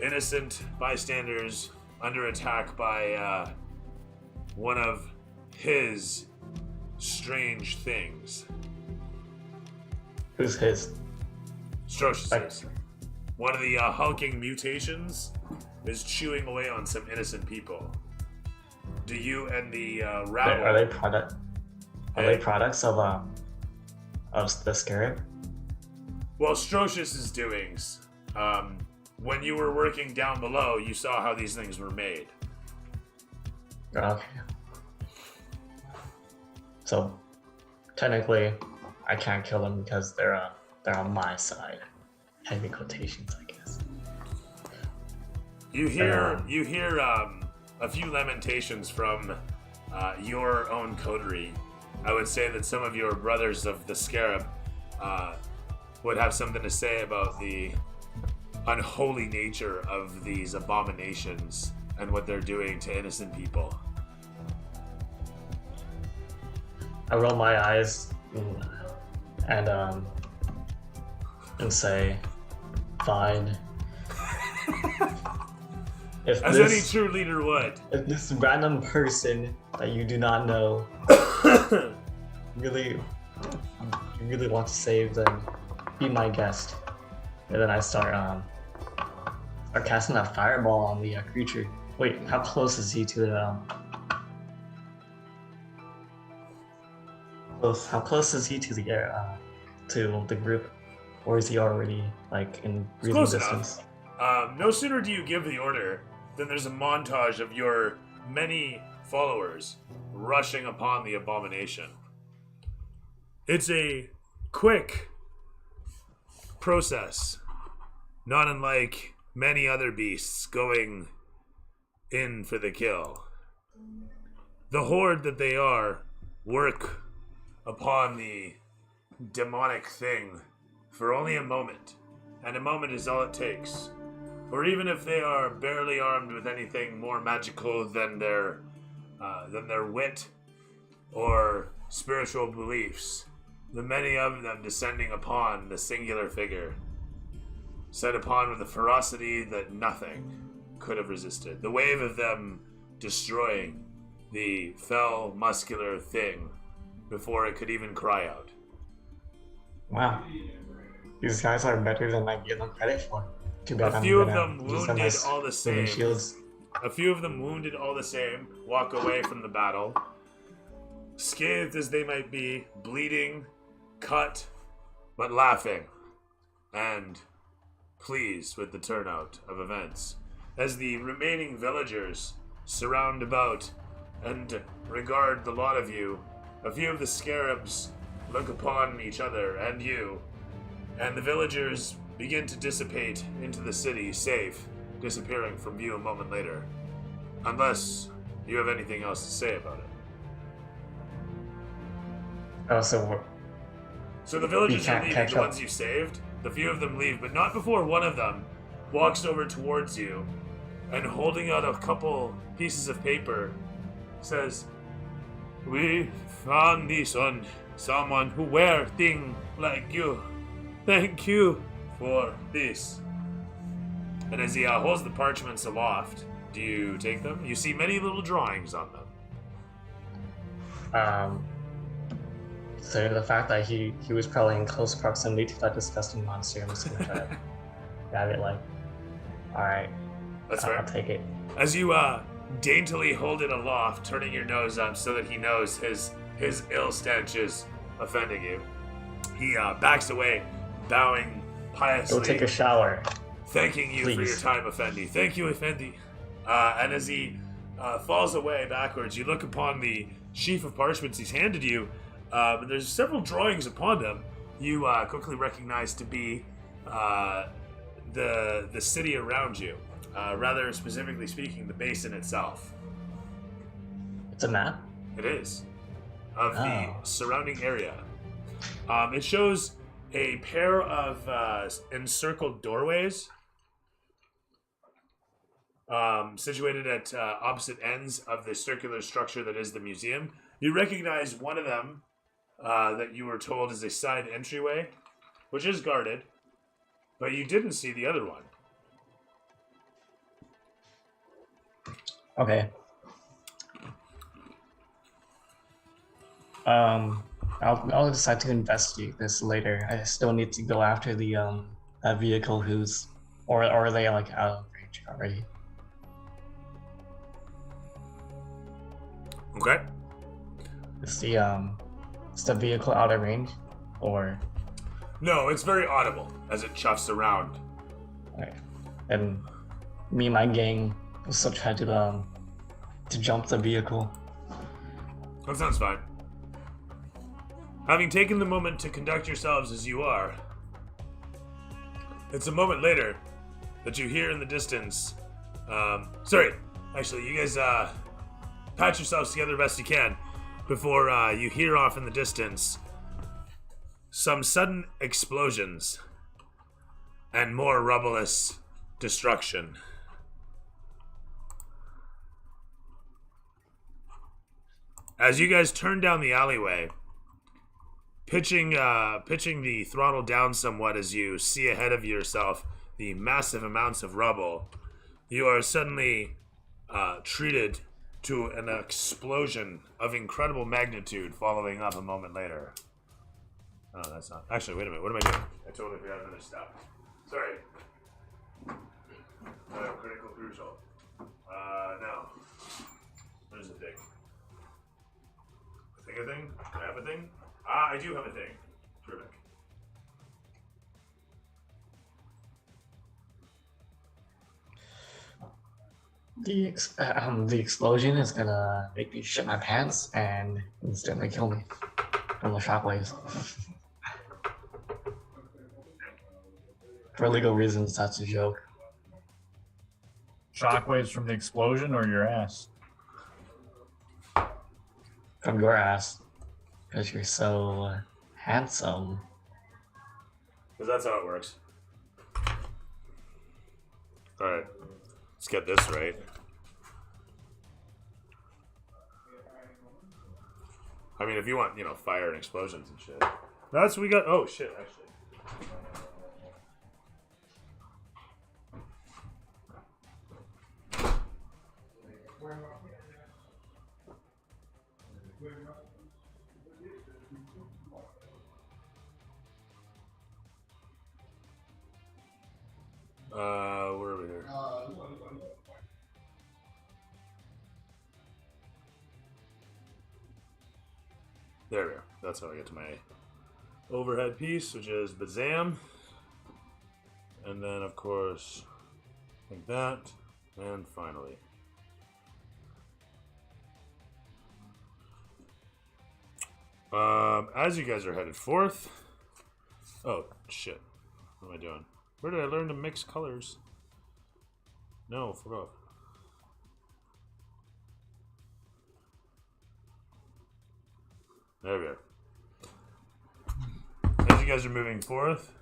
innocent bystanders under attack by one of his strange things. Who's his? Strocius. One of the hulking mutations is chewing away on some innocent people. Do you and the rabble... Are they products of the scarab? Well, Strocius' doings. When you were working down below, you saw how these things were made. Okay. So, technically, I can't kill them because they're on my side. Heavy quotations, I guess. You hear a few lamentations from your own coterie. I would say that some of your brothers of the Scarab would have something to say about the unholy nature of these abominations and what they're doing to innocent people. I roll my eyes and say, fine. As any true leader would. If this random person that you do not know really want to save, then be my guest. And then I start casting a fireball on the creature. Wait, how close is he to the How close is he to the air, to the group, or is he already like in breathing Close distance? enough. No sooner do you give the order than there's a montage of your many followers rushing upon the abomination. It's a quick process, not unlike many other beasts going in for the kill. The horde that they are work upon the demonic thing for only a moment, and a moment is all it takes. For even if they are barely armed with anything more magical than their wit or spiritual beliefs, the many of them descending upon the singular figure, set upon with a ferocity that nothing could have resisted. The wave of them destroying the fell, muscular thing before it could even cry out. Wow, these guys are better than I give them credit for. Too bad A I'm few of gonna them use them wounded as all the same. shields. A few of them wounded all the same, walk away from the battle, scathed as they might be, bleeding, cut, but laughing. And pleased with the turnout of events, as the remaining villagers surround about and regard the lot of you. A few of the scarabs look upon each other and you, and the villagers begin to dissipate into the city, safe, disappearing from view a moment later. Unless you have anything else to say about it. So the villagers are leaving, the ones you saved. The few of them leave, but not before one of them walks over towards you and, holding out a couple pieces of paper, says, "We found this on someone who wear thing like you. Thank you for this." And as he holds the parchments aloft, do you take them? You see many little drawings on them. So the fact that he was probably in close proximity to that disgusting monster, I'm just gonna try to grab it like, alright, I'll take it. As you daintily hold it aloft, turning your nose up so that he knows his ill stench is offending you, he backs away, bowing piously. Go take a shower. Thanking you for your time, Effendi. Thank you, Effendi. And as he falls away backwards, you look upon the sheaf of parchments he's handed you. But there's several drawings upon them you quickly recognize to be the city around you. Rather specifically speaking, the basin itself. It's a map? It is. Of the surrounding area. It shows a pair of encircled doorways situated at opposite ends of the circular structure that is the museum. You recognize one of them that you were told is a side entryway, which is guarded, but you didn't see the other one. Okay. I'll decide to investigate this later. I still need to go after the that vehicle or are they like out of range already? Okay. Is the vehicle out of range, or? No, it's very audible as it chuffs around. Okay. And me and my gang will still try to jump the vehicle. That sounds fine. Having taken the moment to conduct yourselves as you are, it's a moment later that you hear in the distance. Actually, you guys patch yourselves together best you can before you hear off in the distance some sudden explosions and more rubbleless destruction. As you guys turn down the alleyway, pitching the throttle down somewhat as you see ahead of yourself the massive amounts of rubble, you are suddenly treated to an explosion of incredible magnitude following up a moment later. Oh, that's not... Actually, wait a minute. What am I doing? I totally forgot another step. Sorry. Critical crucial. No. There's a thing. A thing? Do I have a thing? I do have a thing. Terrific. The explosion is gonna make me shit my pants and instantly kill me from the shockwaves. For legal reasons, that's a joke. Shockwaves from the explosion or your ass? From your ass, because you're so handsome. Because that's how it works. Alright. Let's get this right. I mean, if you want, fire and explosions and shit. That's what we got. Oh, shit, actually. Where are we here? There we go. That's how I get to my overhead piece, which is Bazam. And then, of course, like that. And finally. As you guys are headed forth. Oh, shit. What am I doing? Where did I learn to mix colors? No, fuck off. There we go. As you guys are moving forth.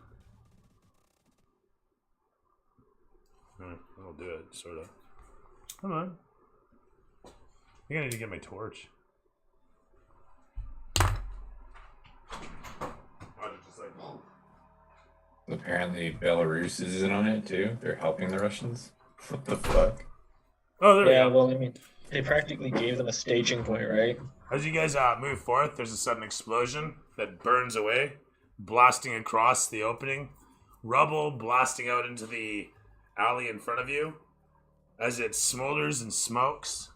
I'll do it, sort of. Come on. I think I need to get my torch. Apparently Belarus is in on it too. They're helping the Russians. What the fuck? Oh, there we Yeah, go. well, I mean, they practically gave them a staging point, right? As you guys move forth, there's a sudden explosion that burns away, blasting across the opening. Rubble blasting out into the alley in front of you. As it smolders and smokes,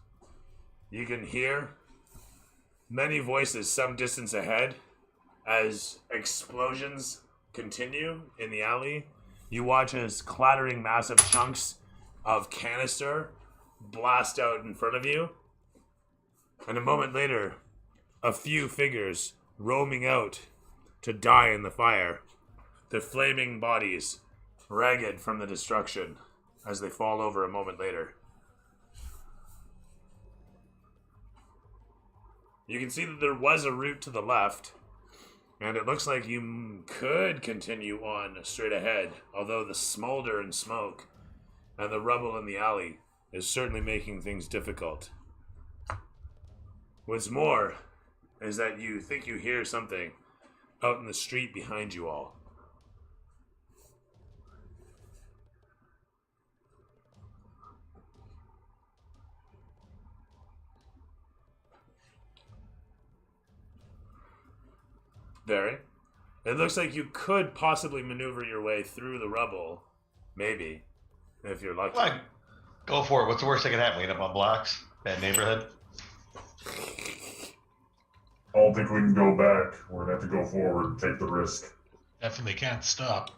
you can hear many voices some distance ahead as explosions continue in the alley. You watch as clattering massive chunks of canister blast out in front of you. And a moment later, a few figures roaming out to die in the fire. Their flaming bodies ragged from the destruction as they fall over a moment later. You can see that there was a route to the left, and it looks like you could continue on straight ahead, although the smolder and smoke and the rubble in the alley is certainly making things difficult. What's more is that you think you hear something out in the street behind you all. Barry, it looks like you could possibly maneuver your way through the rubble. Maybe. If you're lucky. Like, go for it. What's the worst that can happen? We end up on blocks? Bad neighborhood? I don't think we can go back. We're going to have to go forward and take the risk. Definitely can't stop.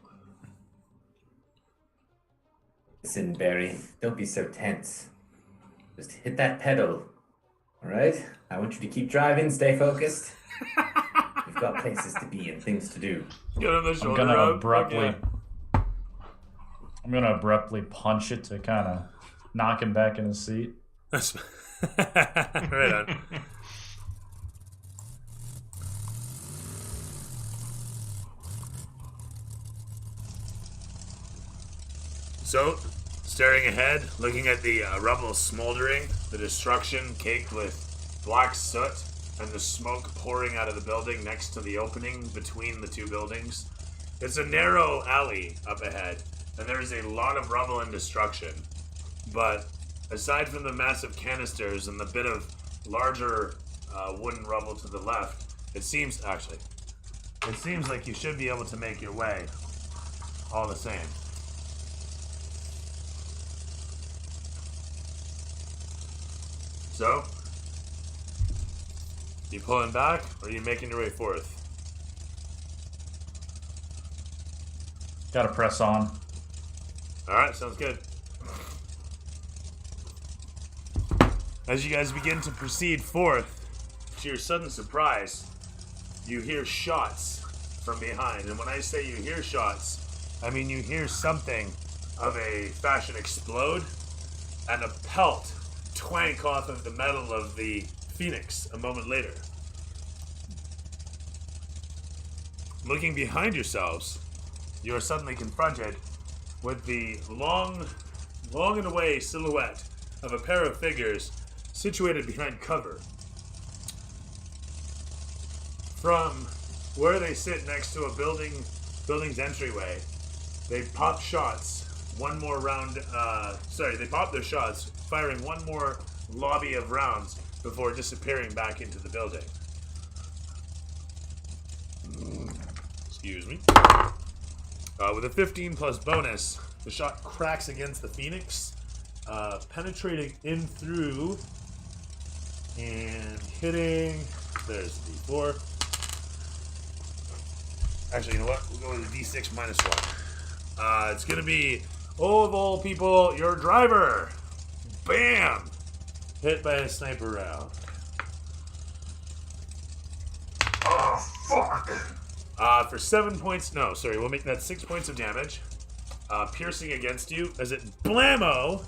Listen, Barry, don't be so tense. Just hit that pedal. Alright? I want you to keep driving, stay focused. We've got places to be and things to do. Get on the I'm shoulder gonna up. abruptly. Okay. I'm gonna abruptly punch it to kind of knock him back in his seat. That's right on. So, staring ahead, looking at the rubble smoldering, the destruction caked with black soot, and the smoke pouring out of the building next to the opening between the two buildings. It's a narrow alley up ahead, and there is a lot of rubble and destruction. But aside from the massive canisters and the bit of larger wooden rubble to the left, it seems like you should be able to make your way all the same. So, you pulling back, or are you making your way forth? Gotta press on. Alright, sounds good. As you guys begin to proceed forth, to your sudden surprise, you hear shots from behind. And when I say you hear shots, I mean you hear something of a fashion explode and a pelt twank off of the metal of the Phoenix a moment later. Looking behind yourselves, you are suddenly confronted with the long and away silhouette of a pair of figures situated behind cover. From where they sit next to a building's entryway, they pop shots. One more round. They pop their shots, firing one more lobby of rounds before disappearing back into the building. Excuse me. With a 15 plus bonus, the shot cracks against the Phoenix, penetrating in through and hitting. There's the D4. Actually, you know what? We'll go with a D6 minus 1. It's gonna be, of all people, your driver. Bam! Hit by a sniper round. Ah, fuck! For 7 points, no, sorry, we'll make that 6 points of damage. Piercing against you as it blammo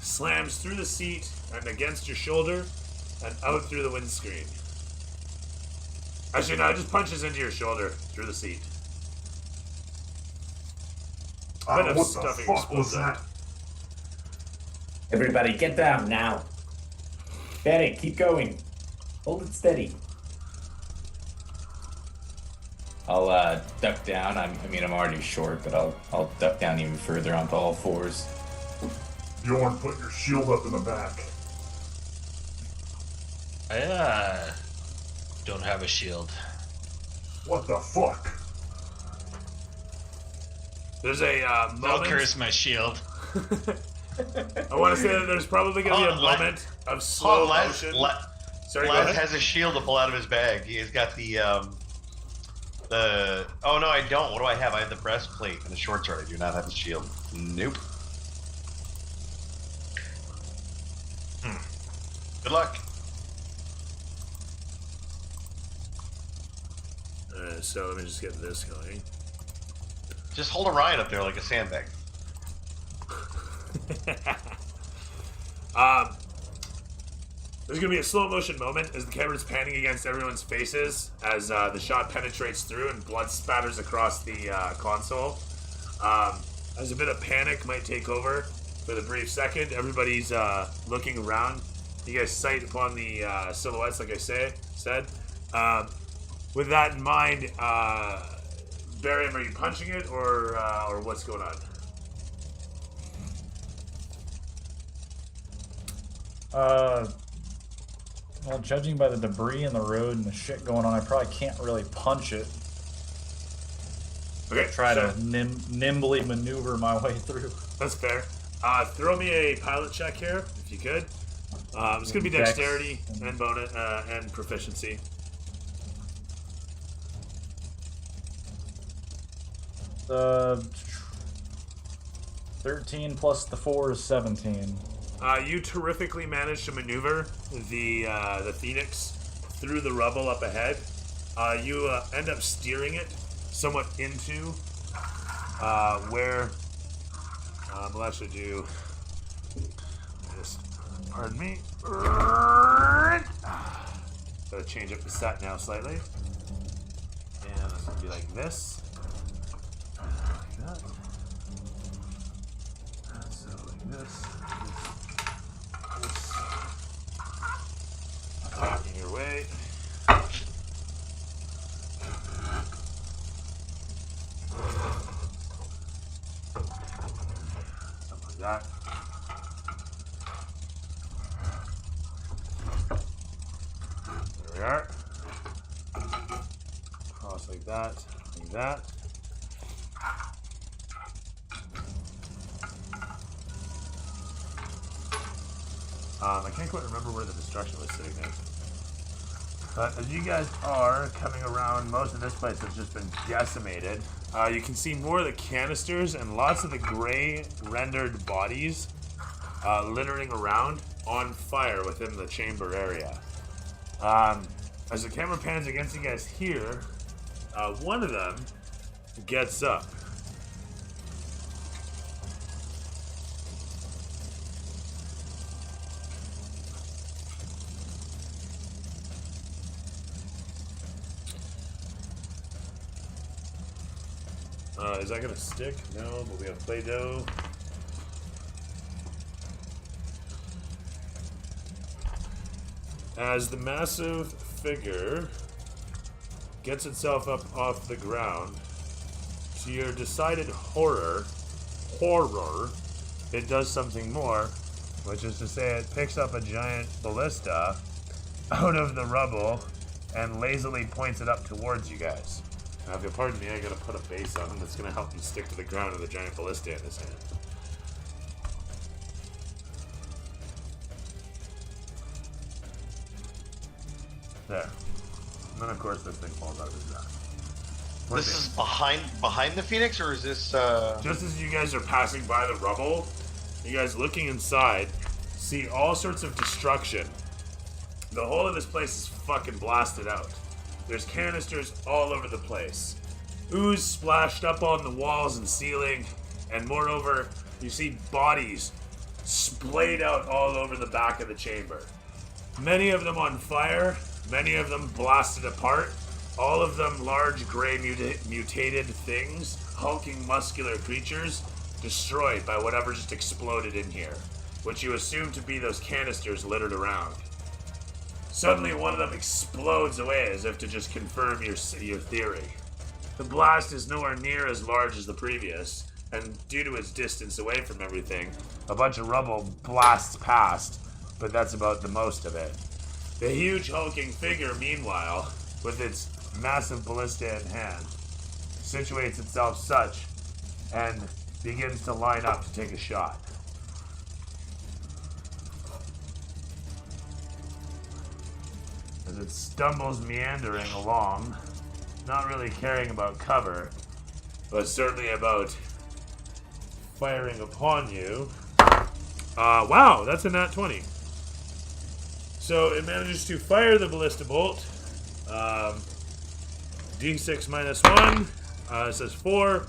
slams through the seat and against your shoulder and out through the windscreen. Actually, no, it just punches into your shoulder through the seat. What the stuffing fuck explodes was out. that? Everybody, get down now. Barry, keep going. Hold it steady. I'll duck down. I'm already short, but I'll duck down even further onto all fours. Bjorn, put your shield up in the back. I don't have a shield. What the fuck? There's a Don't moment. curse my shield. I want to say that there's probably going to be a moment of slow motion. Sorry, go Les ahead. has a shield to pull out of his bag. He's got the. Oh no, I don't. What do I have? I have the breastplate and the short sword. I do not have a shield. Nope. Good luck. So let me just get this going. Just hold Orion up there like a sandbag. There's gonna be a slow motion moment as the camera's panning against everyone's faces as the shot penetrates through and blood spatters across the console. As a bit of panic might take over for the brief second, everybody's looking around. You guys sight upon the silhouettes, like I said. With that in mind, Barium, are you punching it or what's going on? Well, judging by the debris in the road and the shit going on, I probably can't really punch it. Okay, Try so to nimbly maneuver my way through. that's fair. Throw me a pilot check here, if you could. It's gonna be Dex. dexterity and bonus and proficiency. The 13 plus the 4 is 17. You terrifically managed to maneuver the Phoenix through the rubble up ahead. You end up steering it somewhat into where we'll actually do this. Pardon me. Gotta change up the set now slightly. And it's gonna be like this. Like that. So like this. Blocking your way. Something like that. There we are. Cross like that, like that. I can't quite remember where the destruction was sitting there. But as you guys are coming around, most of this place has just been decimated. You can see more of the canisters and lots of the gray rendered bodies littering around on fire within the chamber area. As the camera pans against you guys here, one of them gets up. Is that gonna stick? No, but we have Play-Doh. As the massive figure gets itself up off the ground, to your decided horror, it does something more, which is to say it picks up a giant ballista out of the rubble and lazily points it up towards you guys. Now, if you'll pardon me, I gotta put a base on him that's gonna help him stick to the ground with a giant ballista in his hand. There. And then, of course, this thing falls out of his back. This is behind the Phoenix, or is this? Just as you guys are passing by the rubble, you guys looking inside, see all sorts of destruction. The whole of this place is fucking blasted out. There's canisters all over the place. Ooze splashed up on the walls and ceiling, and moreover, you see bodies splayed out all over the back of the chamber. Many of them on fire, many of them blasted apart, all of them large gray mutated things, hulking muscular creatures, destroyed by whatever just exploded in here, which you assume to be those canisters littered around. Suddenly one of them explodes away as if to just confirm your theory. The blast is nowhere near as large as the previous, and due to its distance away from everything, a bunch of rubble blasts past, but that's about the most of it. The huge hulking figure, meanwhile, with its massive ballista in hand, situates itself such and begins to line up to take a shot. As it stumbles meandering along, not really caring about cover, but certainly about firing upon you. Wow, that's a nat 20. So it manages to fire the ballista bolt. D6 minus 1, it says 4.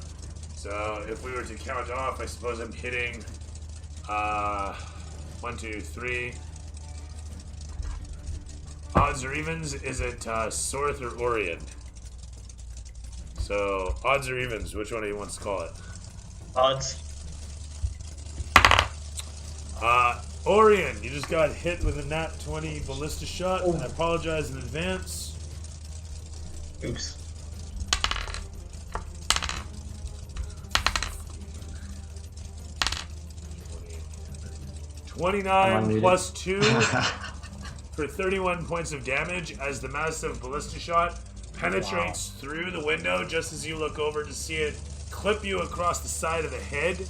So if we were to count off, I suppose I'm hitting 1, 2, 3. Odds or evens, is it Sorth or Orion? So odds or evens, which one do you want to call it? Odds. Orion, you just got hit with a nat 20 ballista shot. Oh. I apologize in advance. Oops. $29 plus 2 for 31 points of damage as the massive ballista shot penetrates through the window just as you look over to see it clip you across the side of the head.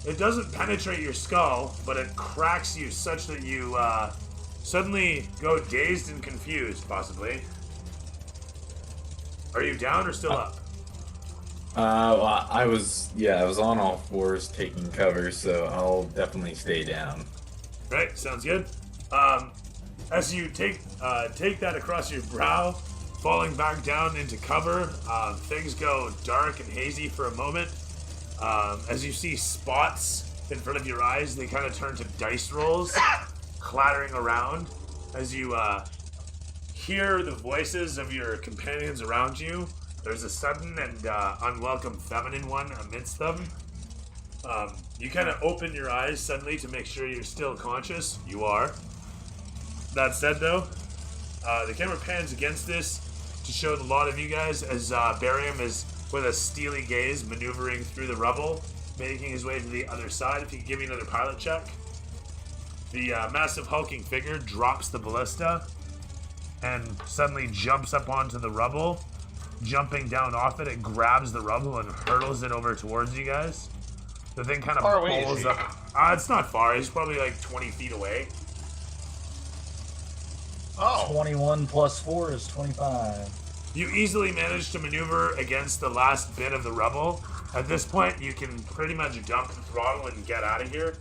It doesn't penetrate your skull, but it cracks you such that you suddenly go dazed and confused, possibly. Are you down or still up? Well, I was on all fours taking cover, so I'll definitely stay down. Right, sounds good. As you take that across your brow, falling back down into cover, things go dark and hazy for a moment. As you see spots in front of your eyes, they kind of turn to dice rolls, clattering around. As you hear the voices of your companions around you, there's a sudden and unwelcome feminine one amidst them. You kind of open your eyes suddenly to make sure you're still conscious. You are. That said, though, the camera pans against this to show a lot of you guys as Barium is with a steely gaze maneuvering through the rubble, making his way to the other side. If you could give me another pilot check. The massive hulking figure drops the ballista and suddenly jumps up onto the rubble. Jumping down off it, it grabs the rubble and hurtles it over towards you guys. The thing kind of pulls up. It's not far. He's probably like 20 feet away. Oh. 21 plus 4 is 25. You easily manage to maneuver against the last bit of the rubble. At this point, you can pretty much dump the throttle and get out of here.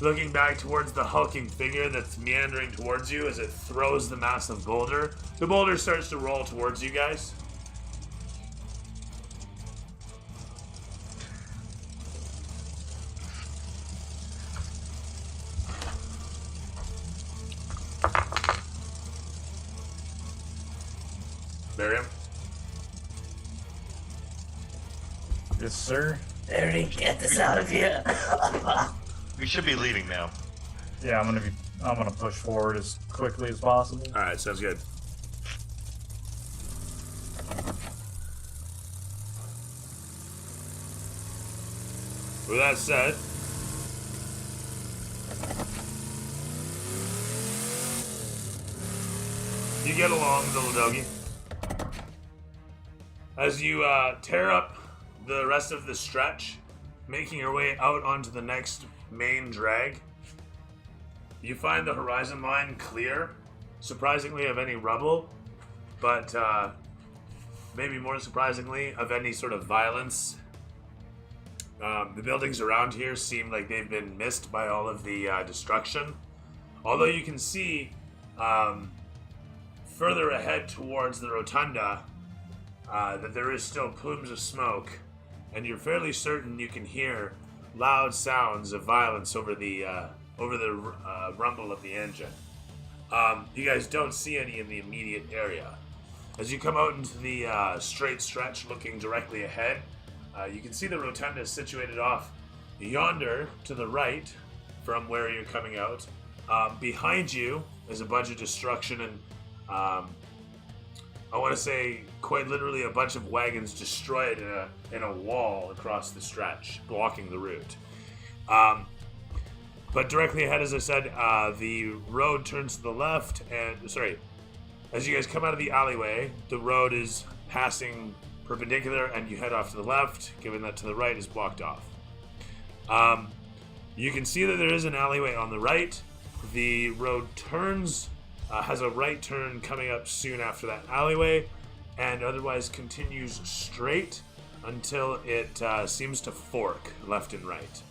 Looking back towards the hulking figure that's meandering towards you as it throws the massive boulder. The boulder starts to roll towards you guys. Barium? Yes, sir. Barry, get this out of here. We should be leaving now. Yeah, I'm gonna push forward as quickly as possible. All right, sounds good. With that said, you get along, little doggy. As you tear up the rest of the stretch, making your way out onto the next main drag, you find the horizon line clear, surprisingly of any rubble, but maybe more surprisingly, of any sort of violence. The buildings around here seem like they've been missed by all of the destruction. Although you can see further ahead towards the rotunda that there is still plumes of smoke, and you're fairly certain you can hear loud sounds of violence over the rumble of the engine. You guys don't see any in the immediate area. As you come out into the straight stretch looking directly ahead, you can see the rotunda is situated off yonder to the right from where you're coming out. Behind you is a bunch of destruction and I want to say quite literally a bunch of wagons destroyed in a wall across the stretch, blocking the route. But directly ahead, as I said, the road turns to the left, and as you guys come out of the alleyway, the road is passing perpendicular, and you head off to the left, given that to the right is blocked off. You can see that there is an alleyway on the right. The road turns, has a right turn coming up soon after that alleyway, and otherwise continues straight until it seems to fork left and right.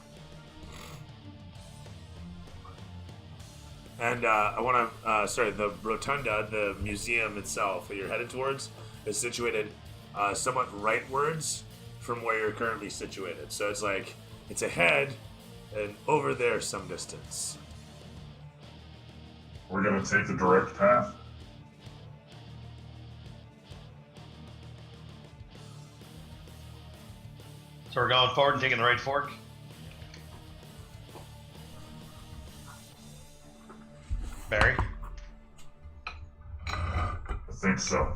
And I want to, the rotunda, the museum itself that you're headed towards, is situated somewhat rightwards from where you're currently situated. So it's like, it's ahead and over there some distance. We're gonna take the direct path. So we're going forward and taking the right fork? Barry? I think so.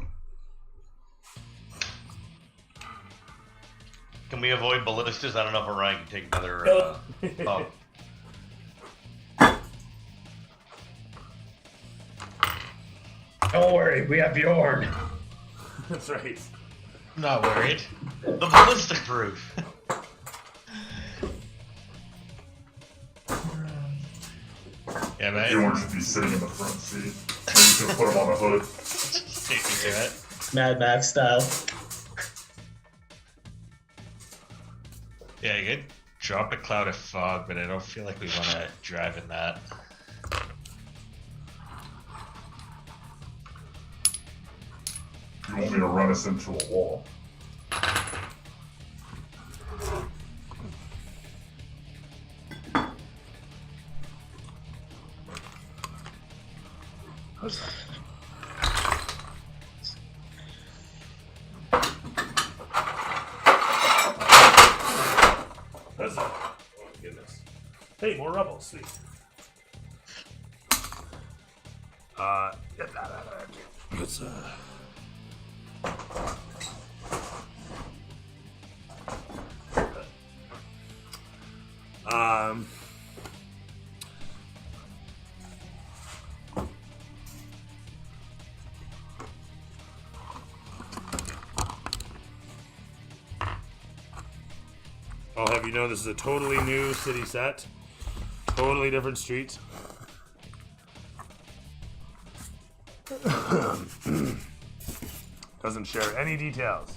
Can we avoid ballistas? I don't know if Orion can take another bump. Don't worry, we have Bjorn. That's right. I'm not worried. The ballistic proof. Yeah, man. Bjorn should be sitting in the front seat. Maybe you can put him on the hood. Take me to it. Mad Max style. Yeah, you could drop a cloud of fog, but I don't feel like we want to drive in that. You want me to run us into a wall? That's oh my goodness. Hey, more rubble, sweet. It's I'll have you know this is a totally new city set. Totally different streets. Doesn't share any details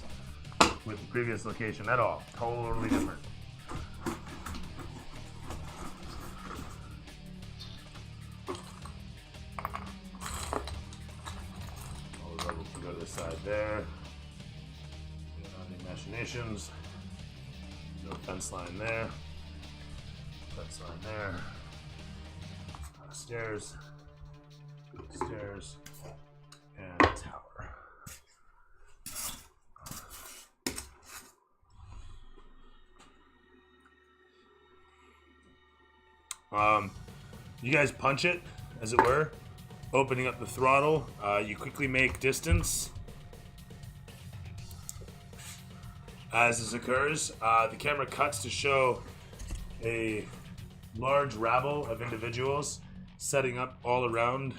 with the previous location at all. Totally different. All the rebels can go to the side there. Any machinations. No fence line there. Fence line there. Stairs. Stairs. And a tower. You guys punch it, as it were, opening up the throttle. You quickly make distance. As this occurs, the camera cuts to show a large rabble of individuals setting up all around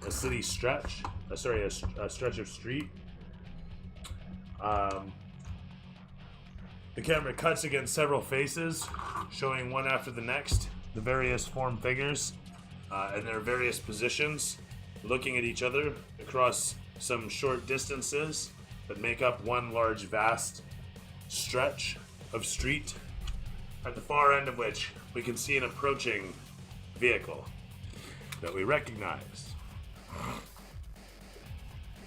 a city stretch. A stretch of street. The camera cuts against several faces, showing one after the next the various form figures in their various positions, looking at each other across some short distances that make up one large, vast stretch of street, at the far end of which we can see an approaching vehicle that we recognize.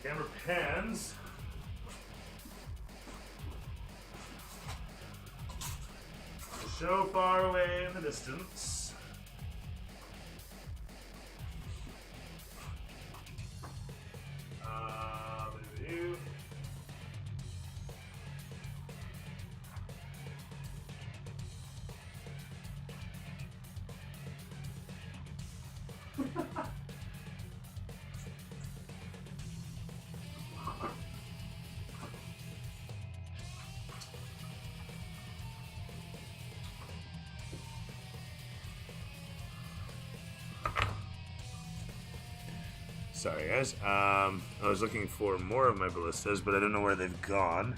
The camera pans so far away in the distance. Review. Sorry, guys. I was looking for more of my ballistas, but I don't know where they've gone.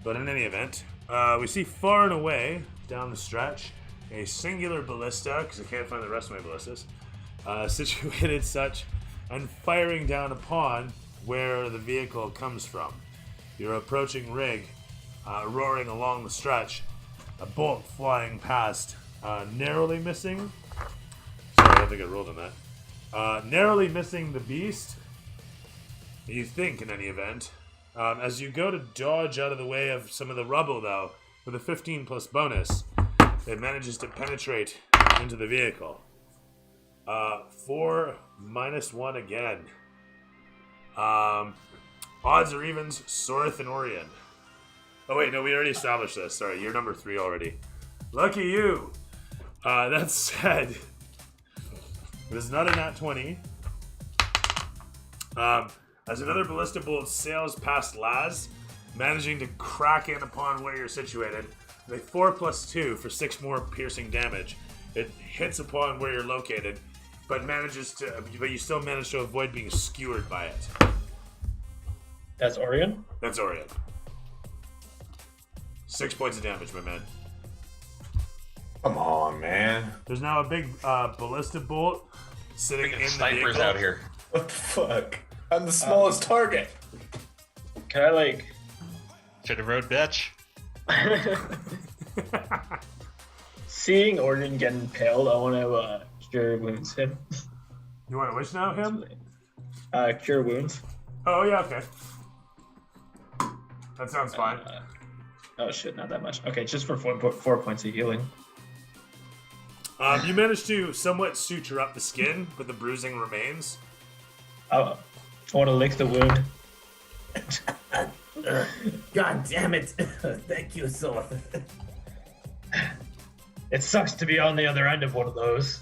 But in any event, we see far and away down the stretch a singular ballista, because I can't find the rest of my ballistas, situated such and firing down upon where the vehicle comes from. Your approaching rig, roaring along the stretch, a bolt flying past, narrowly missing. Sorry, I don't think I rolled on that. Narrowly missing the beast, you think in any event. As you go to dodge out of the way of some of the rubble, though, with a 15 plus bonus, it manages to penetrate into the vehicle. 4 minus 1 again. Odds or evens, Sorith and Orion. Oh wait, no, we already established this. Sorry, you're number 3 already. Lucky you! That said, it is not a nat 20. As another ballista bolt sails past Laz, managing to crack in upon where you're situated, with a 4 plus 2 for 6 more piercing damage. It hits upon where you're located, but you still manage to avoid being skewered by it. That's Orion? That's Orion. 6 points of damage, my man. Come on, man. There's now a big ballista bolt sitting in the snipers vehicle. out here. What the fuck? I'm the smallest target. Can I Should have rode bitch. seeing Orion get impaled, I want to cure wounds him. You want to wish now him? Cure wounds. Oh, yeah, okay. That sounds fine. Oh shit, not that much. Okay, just for 4 points of healing. You managed to somewhat suture up the skin, but the bruising remains. I want to lick the wound. God damn it. Thank you, Sophie. It sucks to be on the other end of one of those.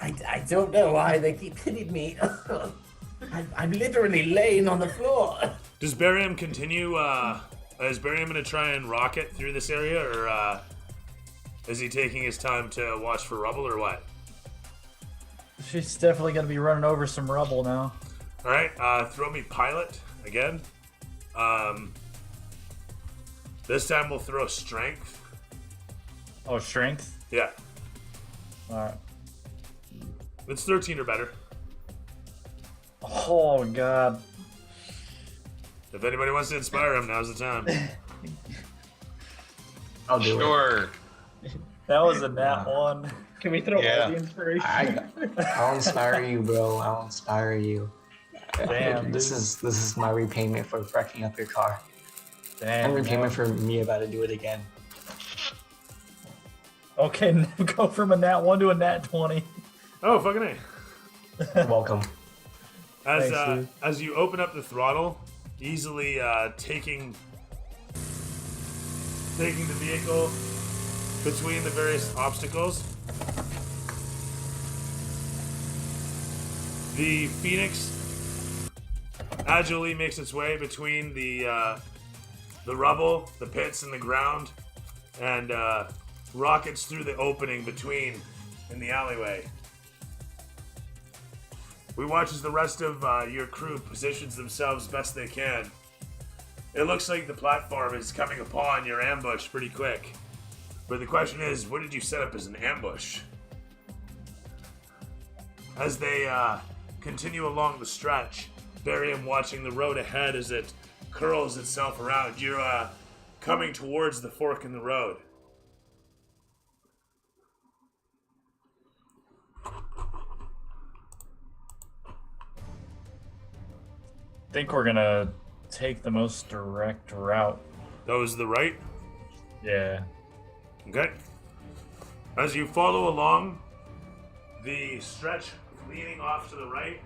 I don't know why they keep hitting me. I'm literally laying on the floor. Does Barium continue, is Barium going to try and rocket through this area, or is he taking his time to watch for rubble, or what? She's definitely going to be running over some rubble now. Alright, throw me pilot again. This time we'll throw strength. Oh, strength? Yeah. Alright. It's 13 or better. Oh, God. If anybody wants to inspire him, now's the time. I'll do it. Sure. That was a nat 1. Can we throw Yeah. all the inspiration? I'll inspire you, bro. I'll inspire you. Damn, This is my repayment for wrecking up your car. Damn. And repayment for me about to do it again. Okay, go from a nat 1 to a nat 20. Oh, fucking A. Welcome. As Thanks, dude. as you open up the throttle, easily taking the vehicle between the various obstacles, the Phoenix agilely makes its way between the rubble, the pits, and the ground, and rockets through the opening between in the alleyway. We watch as the rest of your crew positions themselves best they can. It looks like the platform is coming upon your ambush pretty quick. But the question is, what did you set up as an ambush? As they continue along the stretch, Barium watching the road ahead as it curls itself around. You're coming towards the fork in the road. I think we're gonna take the most direct route. That was the right? Yeah. Okay. As you follow along the stretch leading off to the right,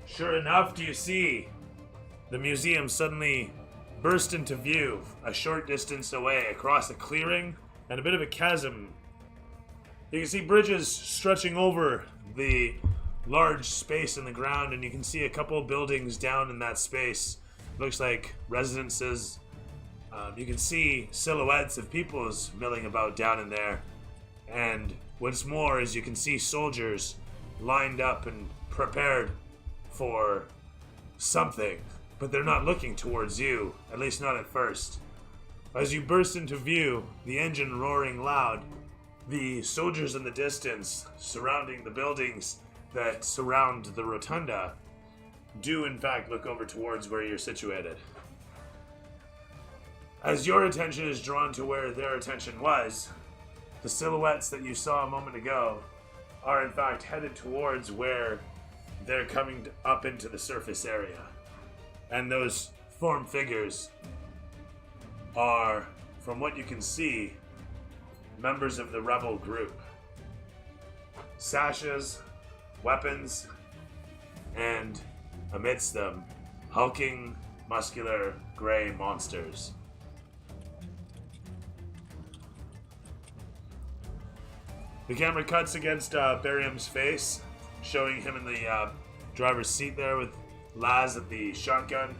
sure enough, do you see the museum suddenly burst into view a short distance away across a clearing and a bit of a chasm. You can see bridges stretching over the large space in the ground, and you can see a couple of buildings down in that space. Looks like residences. You can see silhouettes of peoples milling about down in there. And what's more is you can see soldiers lined up and prepared for something, but they're not looking towards you, at least not at first. As you burst into view, the engine roaring loud, the soldiers in the distance surrounding the buildings that surround the rotunda do in fact look over towards where you're situated. As your attention is drawn to where their attention was, the silhouettes that you saw a moment ago are in fact headed towards where they're coming up into the surface area. And those form figures are, from what you can see, members of the rebel group. Sashes, weapons, and amidst them, hulking, muscular, gray monsters. The camera cuts against Barium's face, showing him in the driver's seat there with Laz at the shotgun,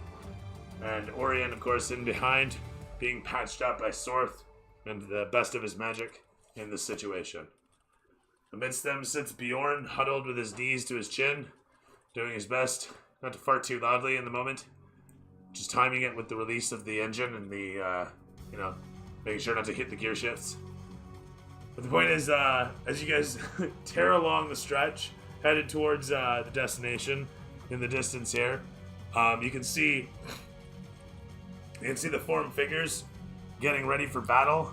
and Orion, of course, in behind, being patched up by Sorth and the best of his magic in this situation. Amidst them sits Bjorn, huddled with his knees to his chin, doing his best not to fart too loudly in the moment, just timing it with the release of the engine and the, making sure not to hit the gear shifts. But the point is, as you guys tear along the stretch, headed towards the destination in the distance here, you can see the form figures getting ready for battle.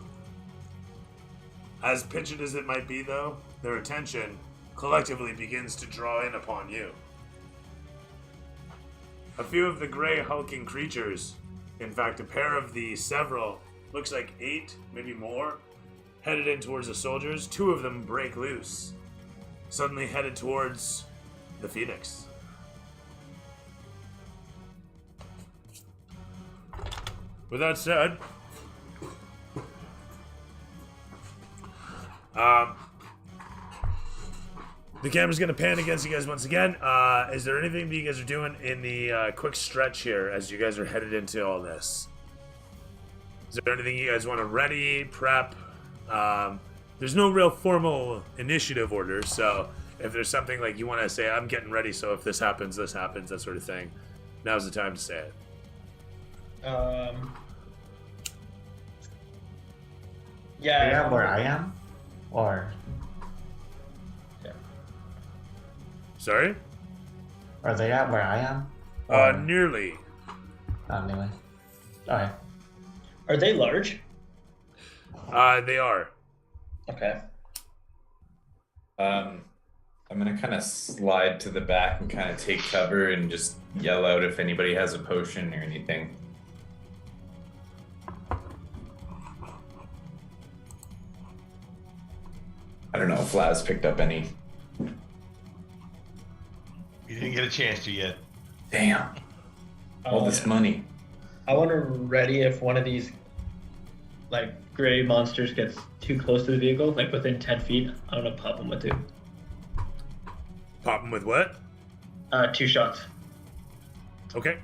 As pitched as it might be, though, their attention collectively begins to draw in upon you. A few of the gray hulking creatures, in fact a pair of the several, looks like 8, maybe more, headed in towards the soldiers. 2 of them break loose, suddenly headed towards the Phoenix. With that said, the camera's going to pan against you guys once again. Is there anything that you guys are doing in the quick stretch here as you guys are headed into all this? Is there anything you guys want to ready, prep? There's no real formal initiative order, so if there's something like you want to say, I'm getting ready, so if this happens, that sort of thing, now's the time to say it. Yeah. Where I am? Or Sorry? are they at where I am? Nearly. Nearly. Alright. Are they large? They are. Okay. I'm gonna kind of slide to the back and kind of take cover and just yell out if anybody has a potion or anything. I don't know if Laz picked up any. You didn't get a chance to yet. Damn. All this money. I want to ready if one of these like gray monsters gets too close to the vehicle, like within 10 feet. I want to pop them with 2. Pop them with what? 2 shots. Okay.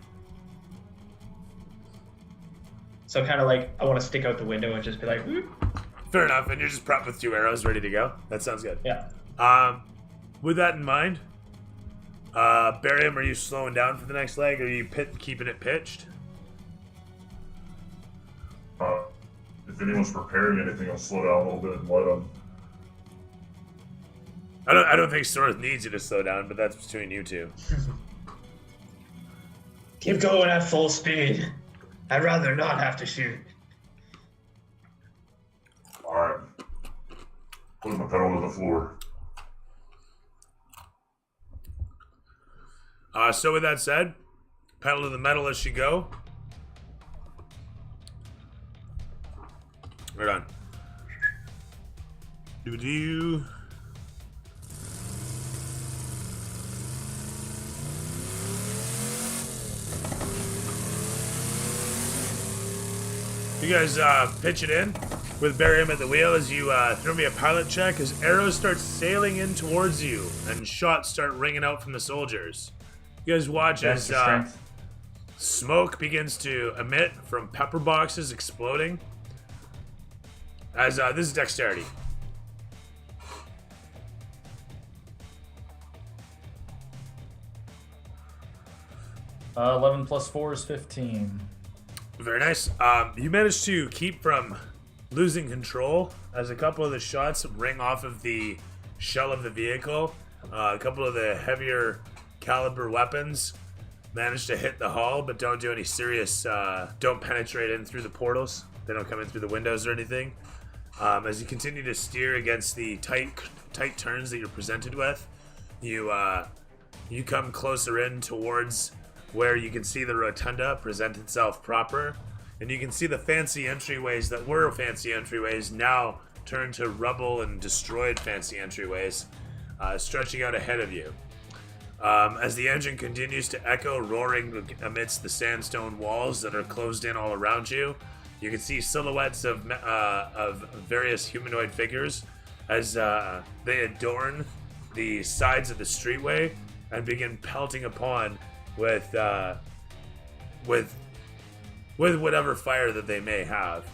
So kind of like I want to stick out the window and just be like, whoop. Fair enough, and you're just prepped with 2 arrows ready to go. That sounds good. Yeah. With that in mind, Barium, are you slowing down for the next leg, or are you keeping it pitched? If anyone's preparing anything, I'll slow down a little bit and let them. I don't think Sorth needs you to slow down, but that's between you two. Keep going at full speed. I'd rather not have to shoot. Alright. Putting the pedal to the floor. So with that said, pedal to the metal as you go. Right on. Do. You guys pitch it in with Barium at the wheel as you throw me a pilot check as arrows start sailing in towards you and shots start ringing out from the soldiers. You guys watch as smoke begins to emit from pepper boxes exploding. As this is dexterity. Uh, 11 plus 4 is 15. Very nice. You managed to keep from losing control as a couple of the shots ring off of the shell of the vehicle. A couple of the heavier caliber weapons managed to hit the hull, but don't do any serious, don't penetrate in through the portals. They don't come in through the windows or anything. As you continue to steer against the tight turns that you're presented with, you come closer in towards where you can see the rotunda present itself proper, and you can see the fancy entryways that were fancy entryways now turn to rubble and destroyed fancy entryways, stretching out ahead of you. As the engine continues to echo, roaring amidst the sandstone walls that are closed in all around you, you can see silhouettes of various humanoid figures as they adorn the sides of the streetway and begin pelting upon with whatever fire that they may have.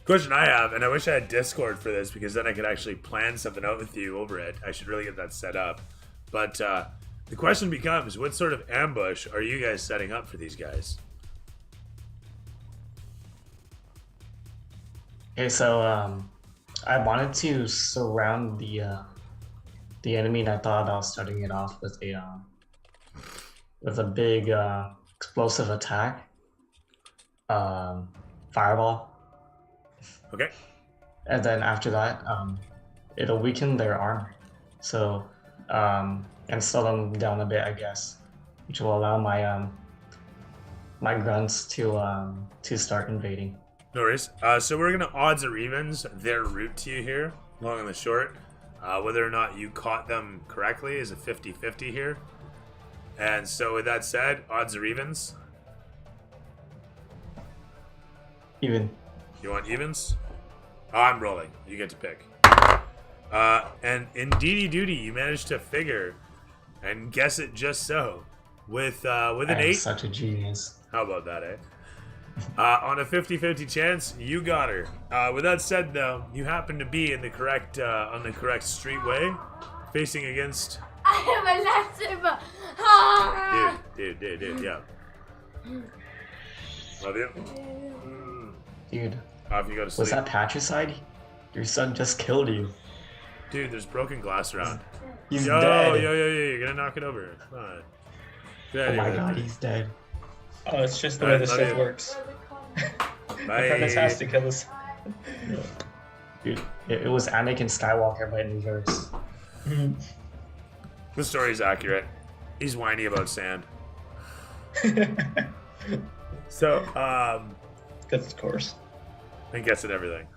Question I have, and I wish I had Discord for this because then I could actually plan something out with you over it. I should really get that set up. But the question becomes, what sort of ambush are you guys setting up for these guys? Okay, so I wanted to surround the enemy, and I thought I was starting it off with a big explosive attack, fireball. Okay. And then after that, it'll weaken their armor, so and slow them down a bit, I guess, which will allow my grunts to start invading. No worries. So we're gonna odds or evens their route to you here, long and the short. Whether or not you caught them correctly is a 50-50 here. And so with that said, odds or evens? Even. You want evens? Oh, I'm rolling. You get to pick. And in DD Duty, you managed to figure and guess it just so. With an 8. Such a genius. How about that, eh? On a 50-50 chance, you got her. With that said, though, you happen to be in the correct on the correct streetway, facing against. I am a lightsaber. Ah! Dude, yeah. Love you. Dude, Off you go to sleep. was that patricide? Your son just killed you. Dude, there's broken glass around. He's yo, dead. Yo, you're gonna knock it over. Come on. Oh my god, he's dead. Oh, it's just the way the Love Sith you. works. Bye. Apprentice has to kill us. Dude, it was Anakin Skywalker, but in reverse. The story's accurate. He's whiny about sand. So, Because of course. and gets at everything.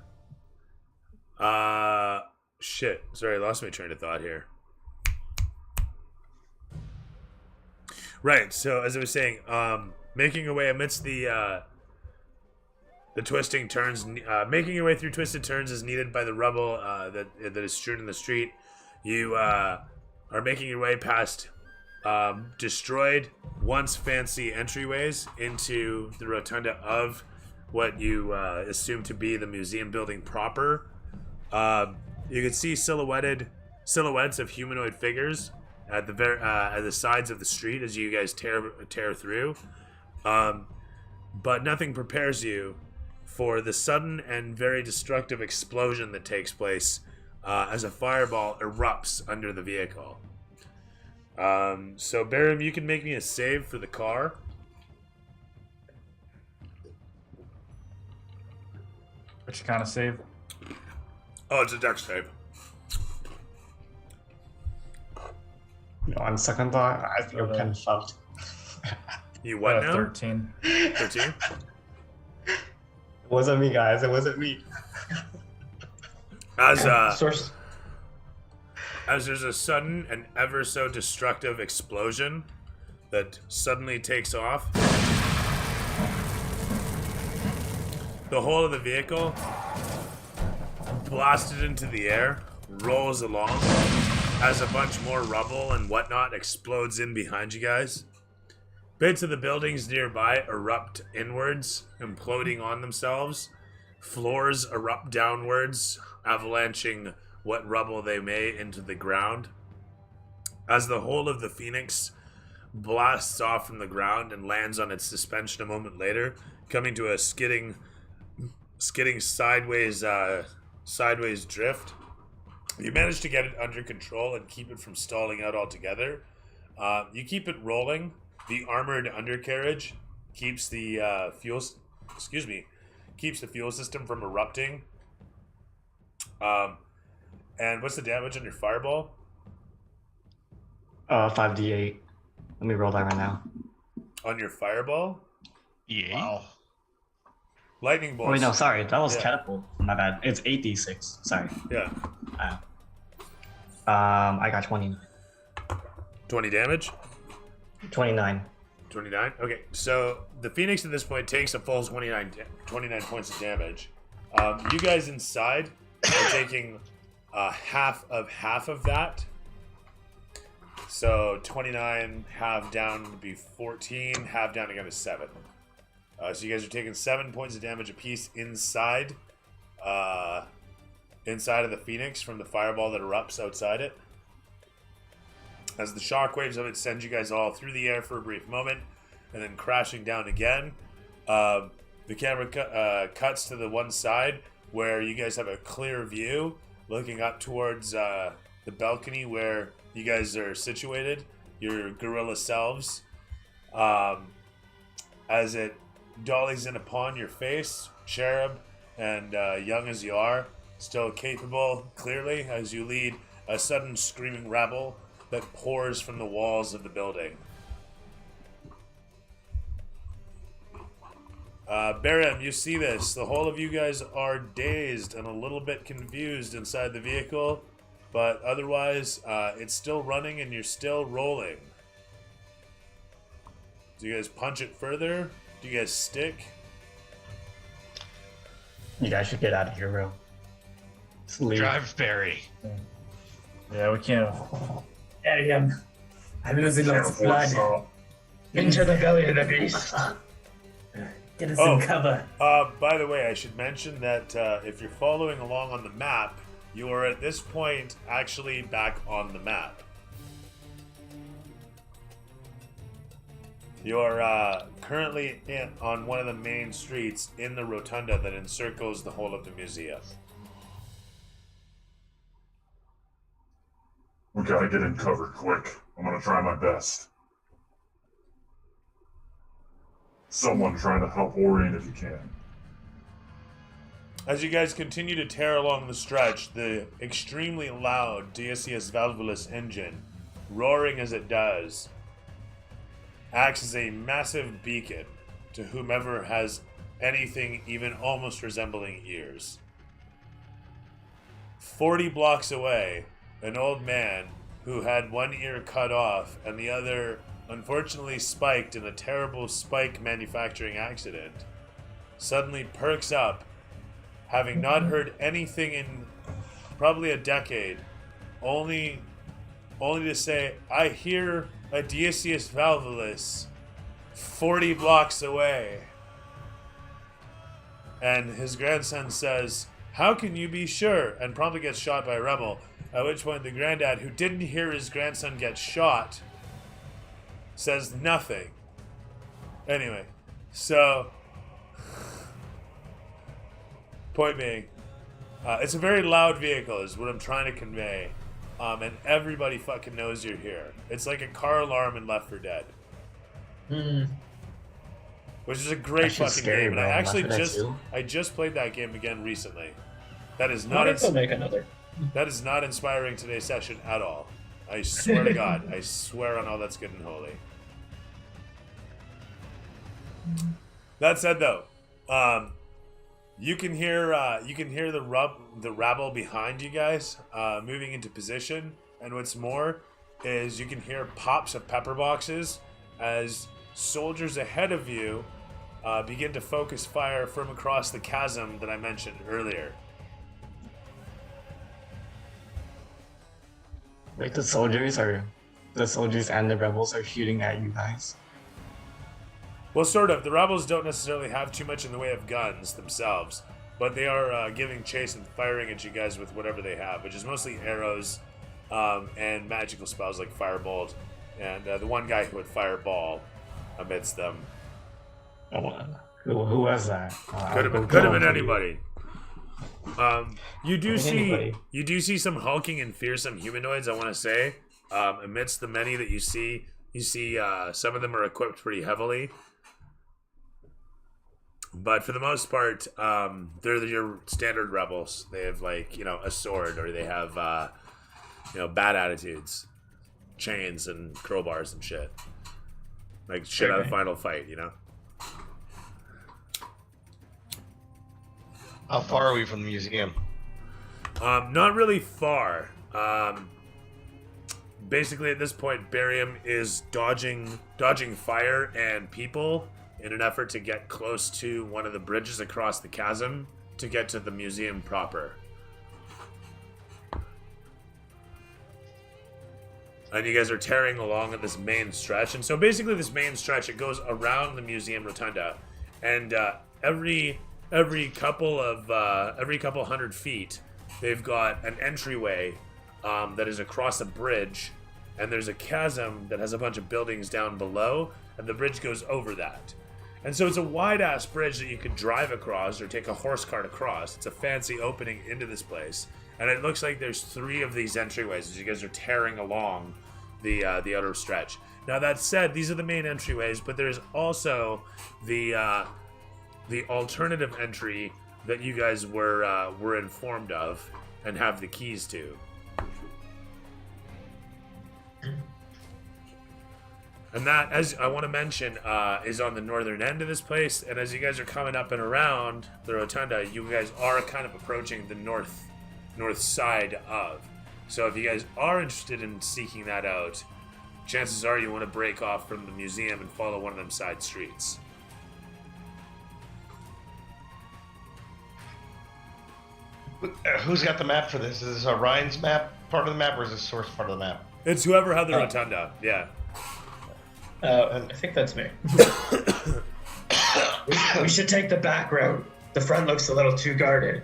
Shit. Sorry, I lost my train of thought here. Right. So, as I was saying, making your way amidst the twisting turns, making your way through twisted turns is needed by the rubble that is strewn in the street. You are making your way past destroyed, once fancy entryways into the rotunda of what you assume to be the museum building proper. You can see silhouettes of humanoid figures at the sides of the street as you guys tear through, but nothing prepares you for the sudden and very destructive explosion that takes place as a fireball erupts under the vehicle. So, Barium, you can make me a save for the car. Which kind of save? Oh, it's a dex save. On second thought, I feel kind of fucked. You what now? 13. 13? It wasn't me, guys. It wasn't me. As Source. as there's a sudden and ever so destructive explosion that suddenly takes off, the whole of the vehicle blasted into the air, rolls along, as a bunch more rubble and whatnot explodes in behind you guys. Bits of the buildings nearby erupt inwards, imploding on themselves. Floors erupt downwards, avalanching what rubble they may into the ground. As the whole of the Phoenix blasts off from the ground and lands on its suspension a moment later, coming to a skidding sideways drift. You manage to get it under control and keep it from stalling out altogether. You keep it rolling. The armored undercarriage keeps the keeps the fuel system from erupting. And what's the damage on your fireball? 5d8. Let me roll that right now. On your fireball? Yeah. Wow. Lightning bolts. Oh, wait, no, sorry. That was Yeah. catapult. My bad. It's 8d6. Sorry. Yeah. I got 29. 20 damage? 29. 29? Okay, so the Phoenix at this point takes a full 29 points of damage. You guys inside are taking half of that. So 29, half down would be 14, half down again is 7. So you guys are taking 7 points of damage apiece inside of the Phoenix from the fireball that erupts outside it. As the shockwaves of it send you guys all through the air for a brief moment, and then crashing down again. The camera cuts to the one side where you guys have a clear view looking up towards the balcony where you guys are situated, your gorilla selves. As it dollies in upon your face, cherub and young as you are, still capable, clearly, as you lead a sudden screaming rabble that pours from the walls of the building. Barium, you see this. The whole of you guys are dazed and a little bit confused inside the vehicle, but otherwise, it's still running and you're still rolling. Do you guys punch it further? Do you guys stick? You guys should get out of here, bro. Just leave. Drive, Barry. Yeah, we can't. Ariam, I'm losing lots of blood. Into the belly of the beast. Get us some cover. By the way, I should mention that if you're following along on the map, you are at this point actually back on the map. You're currently on one of the main streets in the rotunda that encircles the whole of the museum. We gotta get in cover quick. I'm gonna try my best. Someone trying to help orient if you can. As you guys continue to tear along the stretch, the extremely loud Diasius Valvulus engine, roaring as it does, acts as a massive beacon to whomever has anything even almost resembling ears. 40 blocks away, an old man who had one ear cut off and the other unfortunately spiked in a terrible spike manufacturing accident, suddenly perks up, having not heard anything in probably a decade, only to say, "I hear a Diasius Valvulus 40 blocks away." And his grandson says, "How can you be sure?" and promptly gets shot by a rebel. At which point the granddad, who didn't hear his grandson get shot, says nothing. Anyway, so Point being, it's a very loud vehicle is what I'm trying to convey. And everybody fucking knows you're here. It's like a car alarm in Left 4 Dead. Which is a great fucking game. And I actually just played that game again recently. That is not make another. That is not inspiring today's session at all. I swear to God. I swear on all that's good and holy. That said, though, you can hear the rabble behind you guys moving into position, and what's more is you can hear pops of pepper boxes as soldiers ahead of you begin to focus fire from across the chasm that I mentioned earlier. Like the soldiers and the rebels are shooting at you guys. Well, sort of. The rebels don't necessarily have too much in the way of guns themselves, but they are giving chase and firing at you guys with whatever they have, which is mostly arrows and magical spells like Firebolt, and the one guy who had Fireball amidst them. Oh, who was that? Could have been anybody. You do see some hulking and fearsome humanoids, I want to say. Amidst the many that you see some of them are equipped pretty heavily. But for the most part, they're your standard rebels. They have a sword, or they have bad attitudes, chains and crowbars and shit. Like shit out of Final Fight, How far are we from the museum? Not really far. Basically, at this point, Barium is dodging fire and people in an effort to get close to one of the bridges across the chasm to get to the museum proper. And you guys are tearing along at this main stretch. And so basically this main stretch, it goes around the museum rotunda. And every couple hundred feet, they've got an entryway that is across a bridge. And there's a chasm that has a bunch of buildings down below. And the bridge goes over that. And so it's a wide-ass bridge that you could drive across or take a horse cart across. It's a fancy opening into this place. And it looks like there's 3 of these entryways as you guys are tearing along the outer stretch. Now that said, these are the main entryways, but there's also the alternative entry that you guys were informed of and have the keys to. And that, as I want to mention, is on the northern end of this place. And as you guys are coming up and around the rotunda, you guys are kind of approaching the north side of. So if you guys are interested in seeking that out, chances are you want to break off from the museum and follow one of them side streets. Who's got the map for this? Is this Orion's map part of the map, or is this Source part of the map? It's whoever had the rotunda, yeah. I think that's me. We should take the back road. The front looks a little too guarded.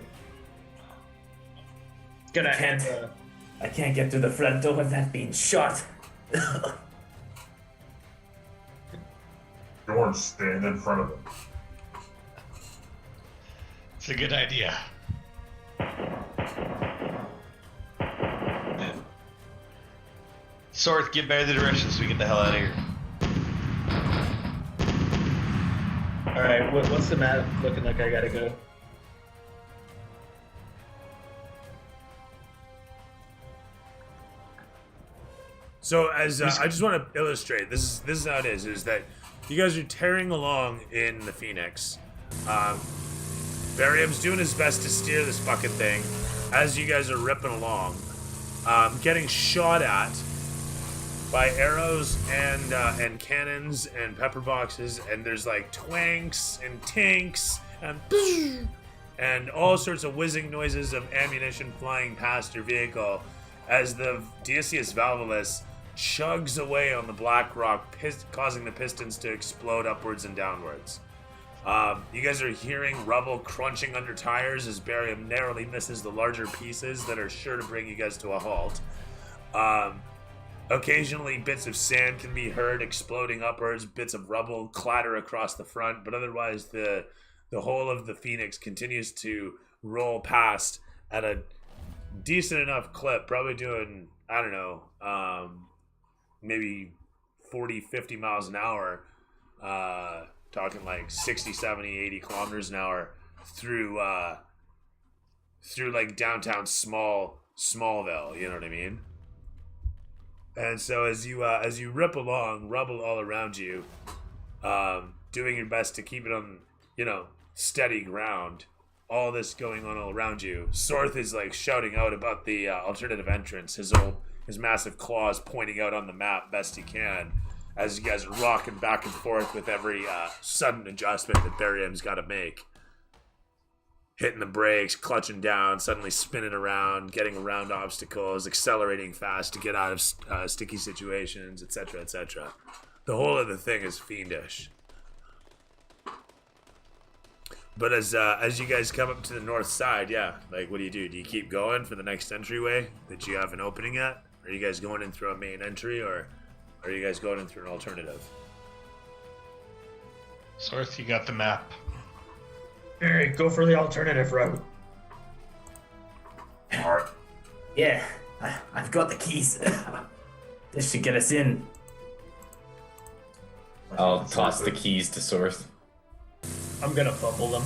I can't get through the front door without being shot. Dorn, stand in front of him. It's a good idea. Sorth, give Barry the directions so we get the hell out of here. Alright, what's the map looking like I gotta go? So as I just want to illustrate, this is how it is that you guys are tearing along in the Phoenix. Barium's doing his best to steer this fucking thing as you guys are ripping along, getting shot at by arrows and cannons and pepper boxes, and there's like twanks and tinks and all sorts of whizzing noises of ammunition flying past your vehicle as the Decius Valvulus chugs away on the black rock, causing the pistons to explode upwards and downwards. You guys are hearing rubble crunching under tires as Barium narrowly misses the larger pieces that are sure to bring you guys to a halt. Occasionally, bits of sand can be heard exploding upwards, bits of rubble clatter across the front, but otherwise the the whole of the Phoenix continues to roll past at a decent enough clip, probably doing, I don't know, maybe 40, 50 miles an hour, talking like 60, 70, 80 kilometers an hour through like downtown Smallville, you know what I mean? And so as you rip along, rubble all around you, doing your best to keep it on, steady ground, all this going on all around you, Sorth is like shouting out about the alternative entrance, his massive claws pointing out on the map best he can, as you guys are rocking back and forth with every sudden adjustment that Barium's got to make. Hitting the brakes, clutching down, suddenly spinning around, getting around obstacles, accelerating fast to get out of sticky situations, etc., etc. The whole of the thing is fiendish. But as you guys come up to the north side, what do? Do you keep going for the next entryway that you have an opening at? Are you guys going in through a main entry, or are you guys going in through an alternative? Sorth, you got the map. Alright, go for the alternative route. Alright. Yeah, I've got the keys. This should get us in. I'll toss the keys to Sorth. I'm gonna fumble them.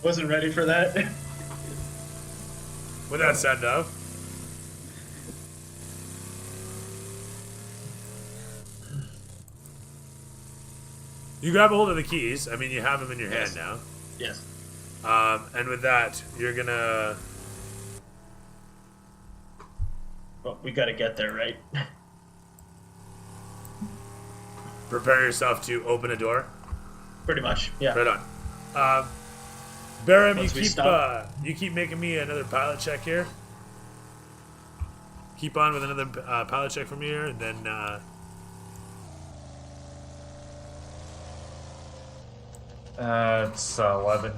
Wasn't ready for that. With that said, though, you grab a hold of the keys. I mean, you have them in your hand now. Yes. And with that, you're gonna... Well, we gotta get there, right? prepare yourself to open a door. Pretty much, yeah. Right on. Barum, Once we stop. you keep making me another pilot check here. Keep on with another pilot check from here, and then it's 11.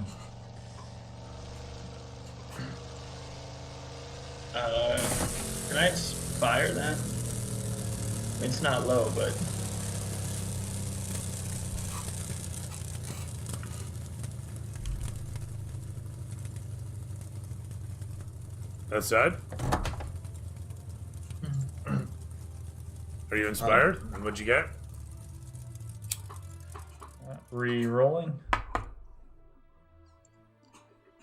Can I expire that? It's not low, but that side. Are you inspired? And what'd you get? Re-rolling.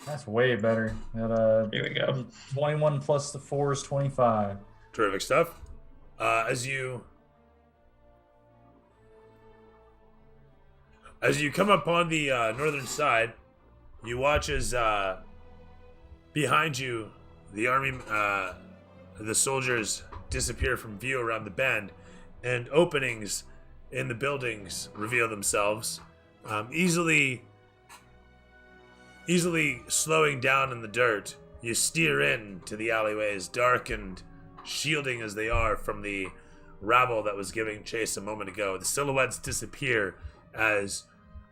That's way better. Here we go. 21 plus the 4 is 25. Terrific stuff. As you come up on the northern side, you watch as behind you the army, the soldiers disappear from view around the bend, and openings in the buildings reveal themselves, easily slowing down in the dirt. You steer in to the alleyways, dark and shielding as they are from the rabble that was giving chase a moment ago. The silhouettes disappear as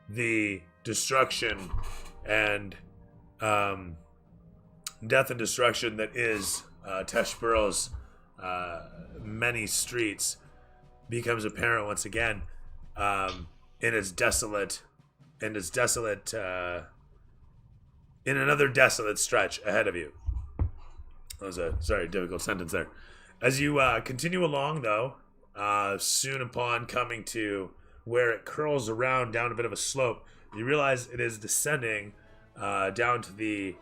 the destruction and death and destruction that is Teshburl's many streets becomes apparent once again, in another desolate stretch ahead of you. That was a difficult sentence there. As you continue along, though, soon upon coming to where it curls around down a bit of a slope, you realize it is descending down to the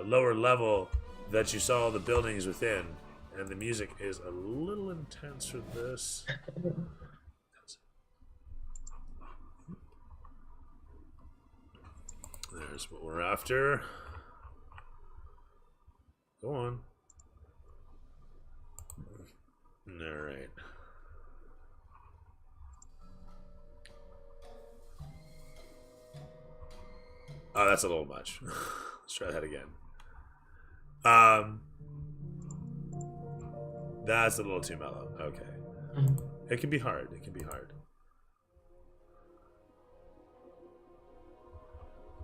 lower level that you saw the buildings within, and the music is a little intense for this. There's what we're after. Go on. All right. Oh, that's a little much. Let's try that again. That's a little too mellow. Okay. It can be hard.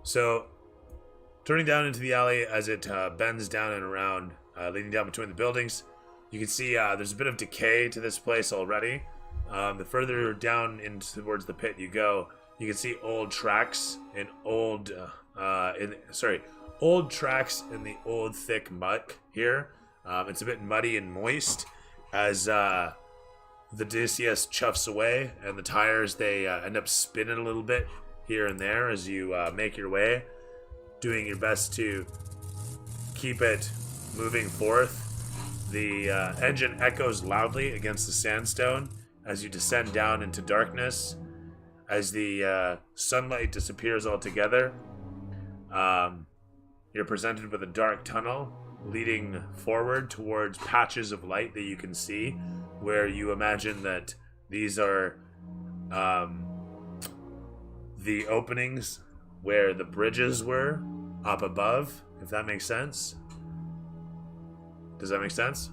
So, turning down into the alley as it bends down and around, leading down between the buildings, you can see there's a bit of decay to this place already. The further down towards the pit you go, you can see old tracks and old tracks in the old thick muck here. It's a bit muddy and moist as the Odysseus chuffs away, and the tires they end up spinning a little bit here and there as you make your way, doing your best to keep it moving forth. The engine echoes loudly against the sandstone as you descend down into darkness. As the sunlight disappears altogether, you're presented with a dark tunnel leading forward towards patches of light that you can see, where you imagine that these are the openings where the bridges were up above, if that makes sense. Does that make sense?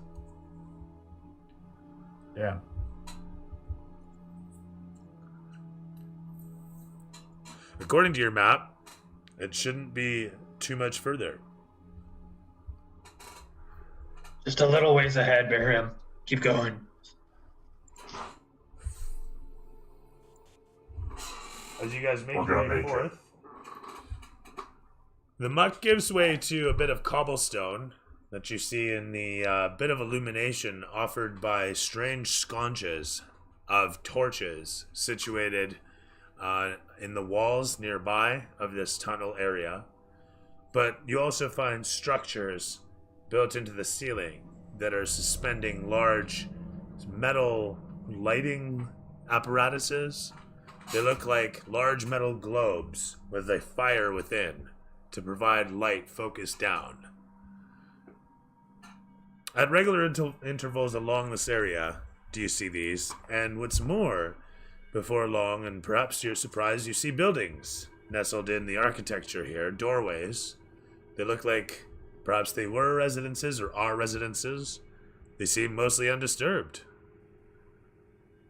Yeah. According to your map, it shouldn't be too much further. Just a little ways ahead, Barium. Keep going. As you guys make We're your gonna way make forth, the muck gives way to a bit of cobblestone that you see in the bit of illumination offered by strange sconces of torches situated in the walls nearby of this tunnel area. But you also find structures built into the ceiling that are suspending large metal lighting apparatuses. They look like large metal globes with a fire within to provide light focused down. At regular intervals along this area, do you see these? And what's more, before long, and perhaps to your surprise, you see buildings nestled in the architecture here, doorways. They look like perhaps they were residences or are residences. They seem mostly undisturbed.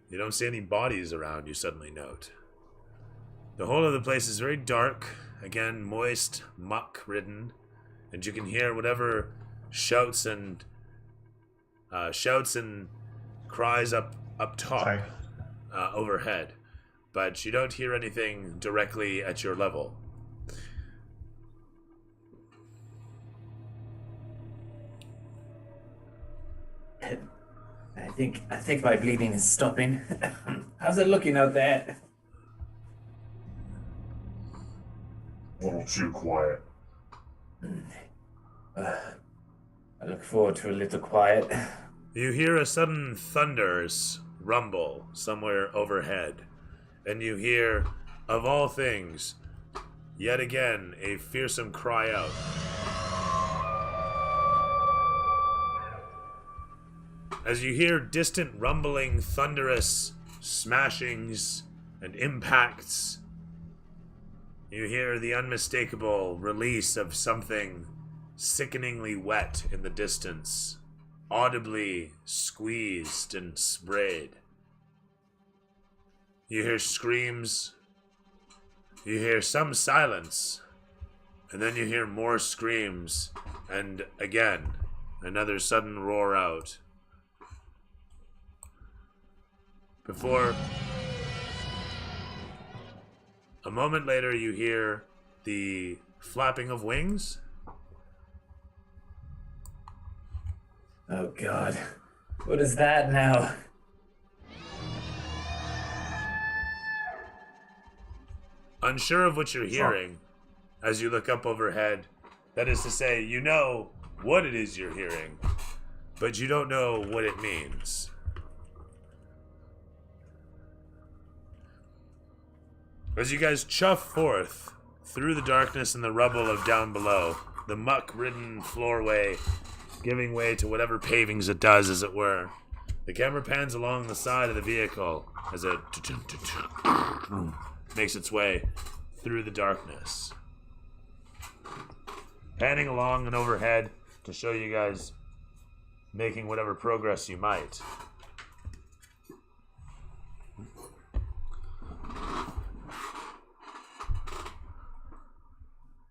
You don't see any bodies around, you suddenly note. The whole of the place is very dark, again moist, muck-ridden, and you can hear whatever shouts and cries up top, overhead, but you don't hear anything directly at your level. I think my bleeding is stopping. How's it looking out there? A little too quiet. I look forward to a little quiet. You hear a sudden thunderous rumble somewhere overhead, and you hear, of all things, yet again a fearsome cry out. As you hear distant rumbling, thunderous smashings and impacts, you hear the unmistakable release of something sickeningly wet in the distance, audibly squeezed and sprayed. You hear screams, you hear some silence, and then you hear more screams, and again, another sudden roar out. Before, a moment later, you hear the flapping of wings. Oh God, what is that now? Unsure of what you're hearing, as you look up overhead, that is to say, you know what it is you're hearing, but you don't know what it means. As you guys chuff forth through the darkness and the rubble of down below, the muck-ridden floorway giving way to whatever pavings it does, as it were, the camera pans along the side of the vehicle as it makes its way through the darkness. Panning along and overhead to show you guys making whatever progress you might.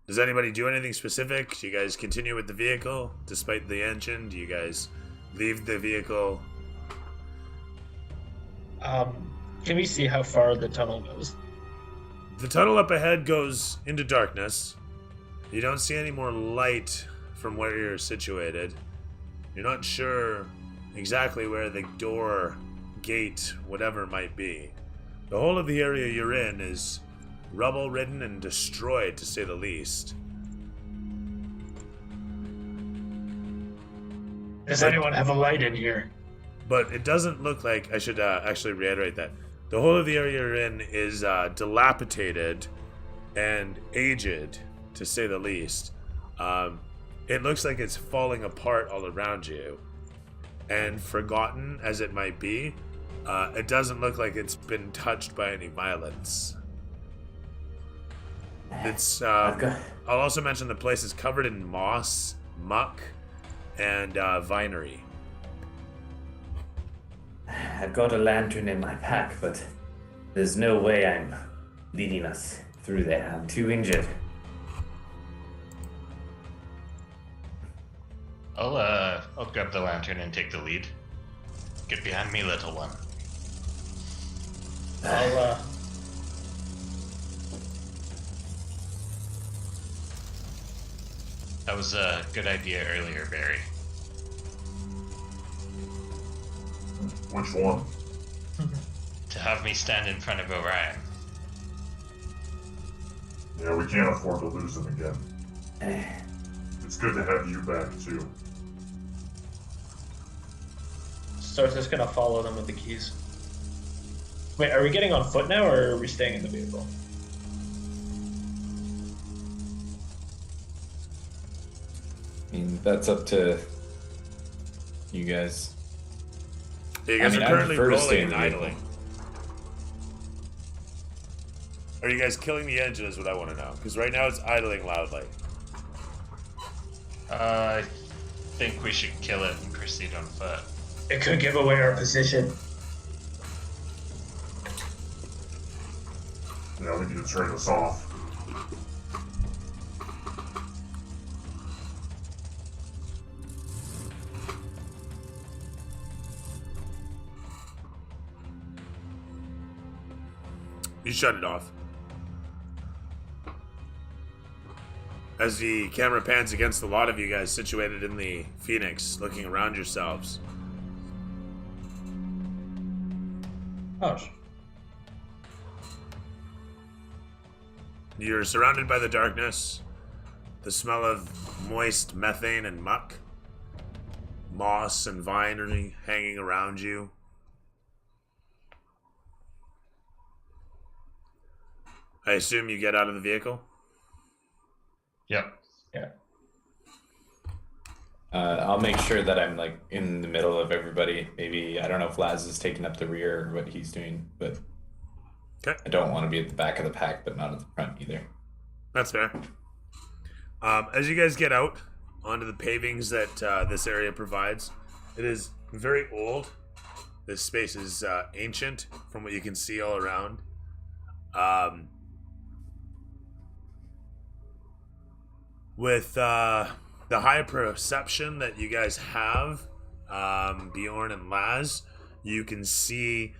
Does anybody do anything specific? Do you guys continue with the vehicle despite the engine? Do you guys leave the vehicle? Can we see how far the tunnel goes? The tunnel up ahead goes into darkness. You don't see any more light from where you're situated. You're not sure exactly where the door, gate, whatever might be. The whole of the area you're in is rubble-ridden and destroyed, to say the least. Does anyone have a light in here? But it doesn't look like... I should actually reiterate that. The whole of the area you're in is dilapidated and aged, to say the least. It looks like it's falling apart all around you. And forgotten as it might be, it doesn't look like it's been touched by any violence. It's I'll also mention the place is covered in moss, muck, and vinery. I've got a lantern in my pack, but there's no way I'm leading us through there. I'm too injured. I'll grab the lantern and take the lead. Get behind me, little one. That was a good idea earlier, Barry. Which one? To have me stand in front of Orion. Yeah, we can't afford to lose him again. It's good to have you back, too. So it's just gonna follow them with the keys. Wait, are we getting on foot now, or are we staying in the vehicle? I mean, that's up to you guys. You guys are currently prefer to stay rolling in and the vehicle. idling. Are you guys killing the engine is what I want to know. Because right now it's idling loudly. I think we should kill it and proceed on foot. It could give away our position. Yeah, we need to turn this off. You shut it off. As the camera pans against the lot of you guys situated in the Phoenix, looking around yourselves. Gosh. You're surrounded by the darkness, the smell of moist methane and muck, moss and vinery hanging around you. I assume you get out of the vehicle? Yep. Yeah. I'll make sure that I'm like in the middle of everybody. Maybe I don't know if Laz is taking up the rear or what he's doing, but okay. I don't want to be at the back of the pack, but not at the front either. That's fair. As you guys get out onto the pavings that this area provides, it is very old. This space is ancient from what you can see all around. With the high perception that you guys have, Bjorn and Laz, you can see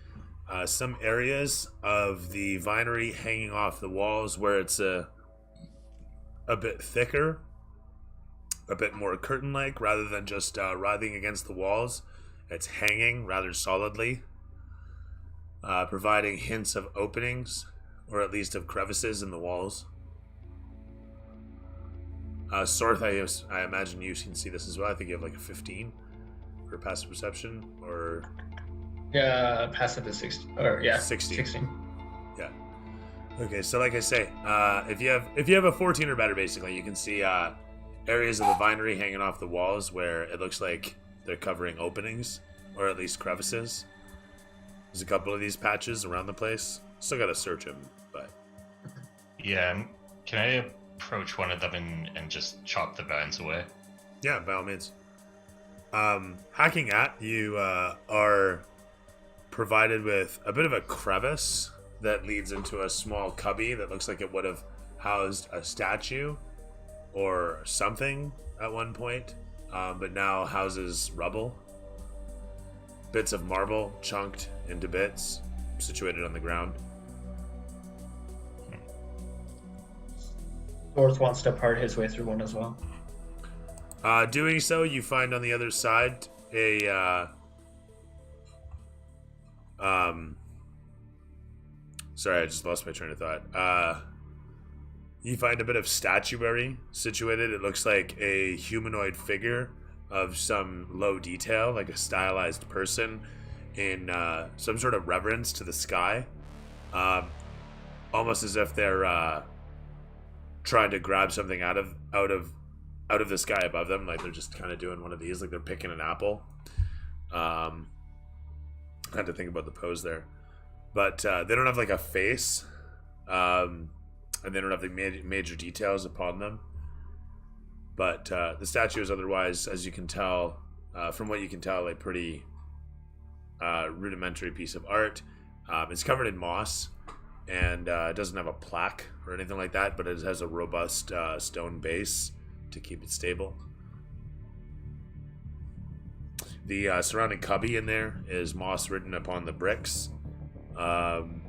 some areas of the vinery hanging off the walls where it's a bit thicker, a bit more curtain-like, rather than just writhing against the walls. It's hanging rather solidly, providing hints of openings, or at least of crevices in the walls. Sorth, I imagine you can see this as well. I think you have like a 15 for passive perception, or... Yeah, passive is 16. Or, yeah, 16. Yeah. Okay, so like I say, if you have a 14 or better, basically, you can see areas of the vinery hanging off the walls where it looks like they're covering openings, or at least crevices. There's a couple of these patches around the place. Still gotta search them, but... Yeah, can I approach one of them and just chop the vines away? Yeah, by all means. Hacking at, you are provided with a bit of a crevice that leads into a small cubby that looks like it would have housed a statue or something at one point, but now houses rubble. bits of marble chunked into bits, situated on the ground. North wants to part his way through one as well. Doing so, you find on the other side a sorry, I just lost my train of thought. You find a bit of statuary situated. It looks like a humanoid figure of some low detail, like a stylized person in some sort of reverence to the sky, almost as if they're trying to grab something out of the sky above them, like they're just kind of doing one of these, like they're picking an apple. I had to think about the pose there, but they don't have like a face, and they don't have the major details upon them. But the statue is otherwise, as you can tell, from what you can tell, a pretty rudimentary piece of art. It's covered in moss, and it doesn't have a plaque or anything like that, but it has a robust stone base to keep it stable. The surrounding cubby in there is moss written upon the bricks. And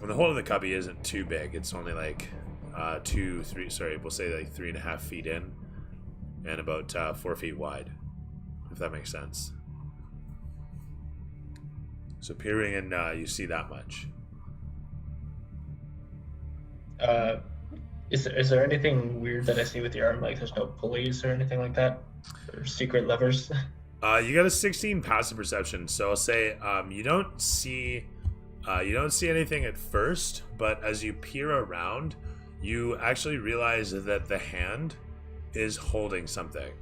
the whole of the cubby isn't too big. It's only like 3.5 feet in and about 4 feet wide, if that makes sense. So peering in, you see that much. Is there anything weird that I see with the arm? Like there's no pulleys or anything like that? Or secret levers? You got a 16 passive perception, so I'll say you don't see anything at first, but as you peer around, you actually realize that the hand is holding something.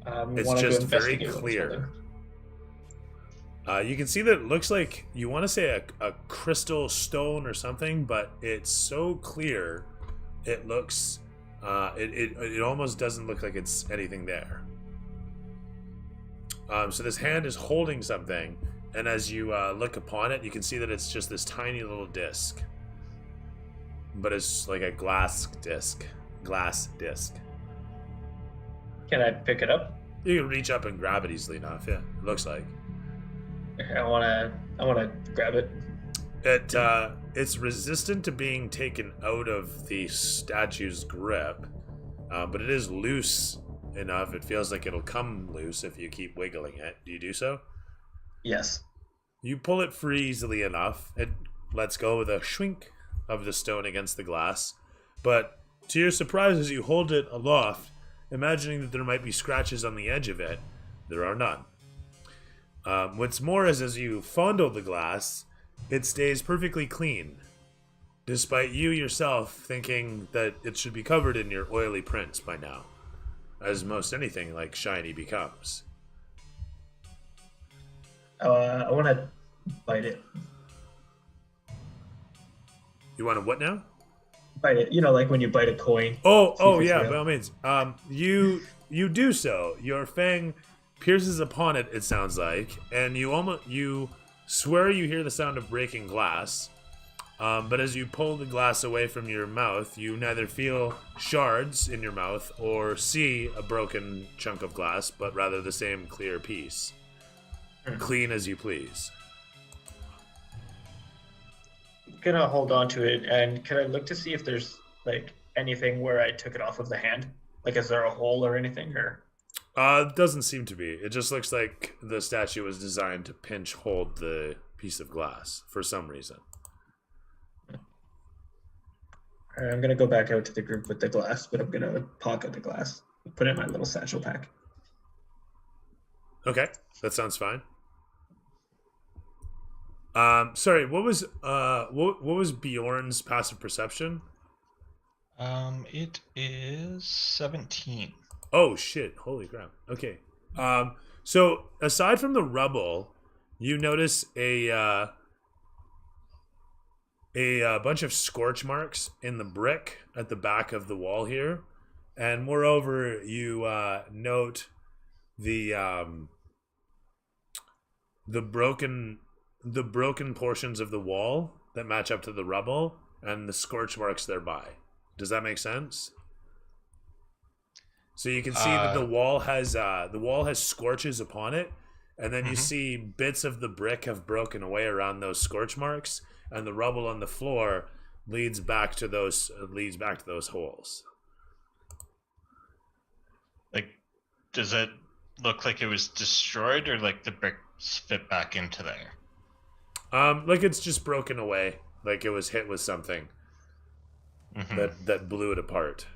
It's just very clear. You can see that it looks like, you want to say a crystal stone or something, but it's so clear, it looks, it almost doesn't look like it's anything there. So this hand is holding something, and as you look upon it, you can see that it's just this tiny little disc. But it's like a glass disc. Can I pick it up? You can reach up and grab it easily enough, yeah. It looks like. I wanna grab it. It's resistant to being taken out of the statue's grip, but it is loose enough. It feels like it'll come loose if you keep wiggling it. Do you do so? Yes. You pull it free easily enough. It lets go with a shwink of the stone against the glass, but to your surprise, as you hold it aloft, imagining that there might be scratches on the edge of it, there are none. What's more is, as you fondle the glass, it stays perfectly clean, despite you yourself thinking that it should be covered in your oily prints by now, as most anything like shiny becomes. I want to bite it. You want to what now? Bite it. You know, like when you bite a coin. Oh yeah, by all means. You do so. Your fang pierces upon it, it sounds like, and you swear you hear the sound of breaking glass. But as you pull the glass away from your mouth, you neither feel shards in your mouth or see a broken chunk of glass, but rather the same clear piece. Clean as you please. I'm gonna hold on to it, and can I look to see if there's like anything where I took it off of the hand? Like, is there a hole or anything? Or it doesn't seem to be. It just looks like the statue was designed to pinch hold the piece of glass for some reason. Alright, I'm gonna go back out to the group with the glass, but I'm gonna pocket the glass, put it in my little satchel pack. Okay, that sounds fine. Sorry, what was Bjorn's passive perception? It is 17. Oh shit! Holy crap! Okay. So aside from the rubble, you notice a bunch of scorch marks in the brick at the back of the wall here, and moreover, you note the broken portions of the wall that match up to the rubble and the scorch marks thereby. Does that make sense? So you can see that the wall has scorches upon it, and then you see bits of the brick have broken away around those scorch marks, and the rubble on the floor leads back to those holes. Like, does it look like it was destroyed, or like the bricks fit back into there? Like it's just broken away, like it was hit with something that blew it apart.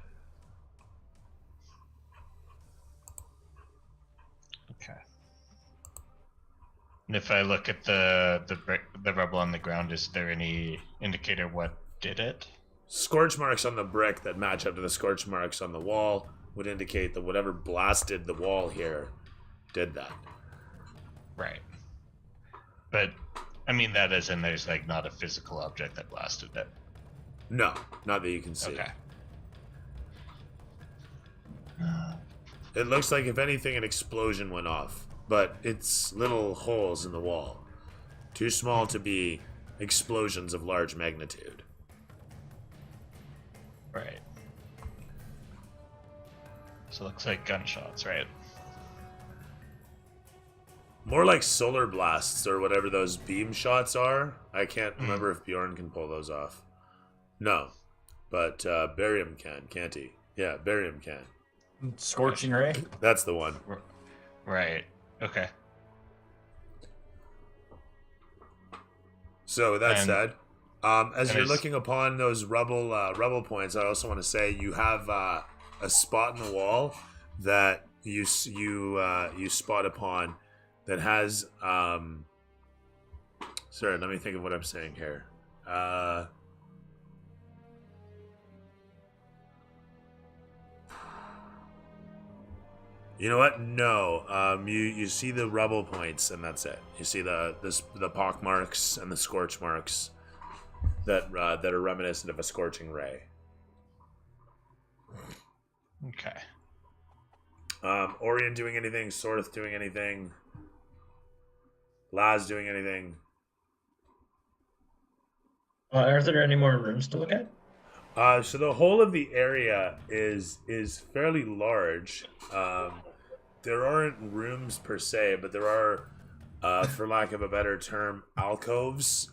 Okay. And if I look at the rubble on the ground, is there any indicator what did it? Scorch marks on the brick that match up to the scorch marks on the wall would indicate that whatever blasted the wall here did that. Right. But I mean, that as in there's like not a physical object that blasted it. No, not that you can see. Okay. It looks like, if anything, an explosion went off, but it's little holes in the wall, too small to be explosions of large magnitude. Right. So it looks like gunshots, right? More like solar blasts or whatever those beam shots are. I can't remember if Bjorn can pull those off. No, but barium can, can't he? Yeah, barium can. Scorching ray? That's the one. Right. Okay. So with that said, as you're is- looking upon those rubble points, I also want to say you have a spot in the wall that you spot upon that has sorry, let me think of what I'm saying here. You know what? No. You see the rubble points, and that's it. You see the pock marks and the scorch marks that are reminiscent of a scorching ray. Okay. Orion doing anything? Sorth doing anything? Laz doing anything? Are there any more rooms to look at? So the whole of the area is fairly large. There aren't rooms per se, but there are, for lack of a better term, alcoves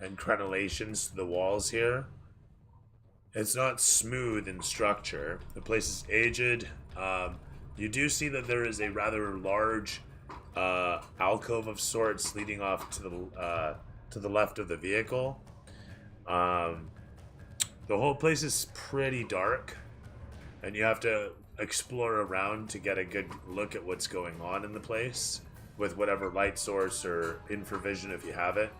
and crenellations to the walls here. It's not smooth in structure. The place is aged. You do see that there is a rather large alcove of sorts leading off to the left of the vehicle. The whole place is pretty dark, and you have to explore around to get a good look at what's going on in the place with whatever light source or infravision if you have it.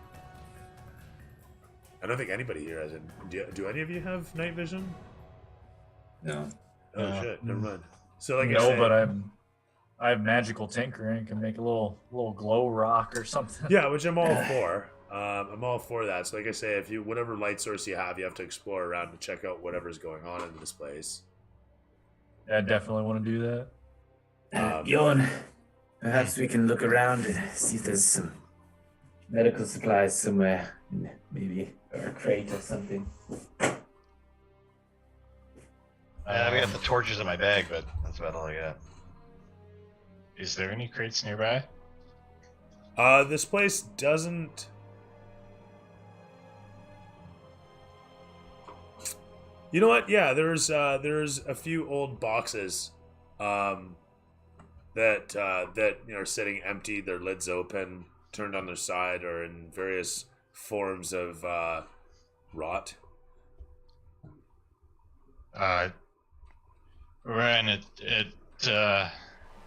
I don't think anybody here has it. Do any of you have night vision? No. Oh shit, never mind. So like I No, said, but I have magical tinkering. Can make a little glow rock or something. yeah, which I'm all for. I'm all for that. So like I say, if you whatever light source you have to explore around to check out whatever's going on in this place. I definitely want to do that. Bjorn, perhaps we can look around and see if there's some medical supplies somewhere. Maybe, or a crate or something. I got the torches in my bag, but that's about all I got. Is there any crates nearby? This place doesn't. You know what? Yeah, there's a few old boxes, that are sitting empty, their lids open, turned on their side, or in various forms of rot. Ryan, it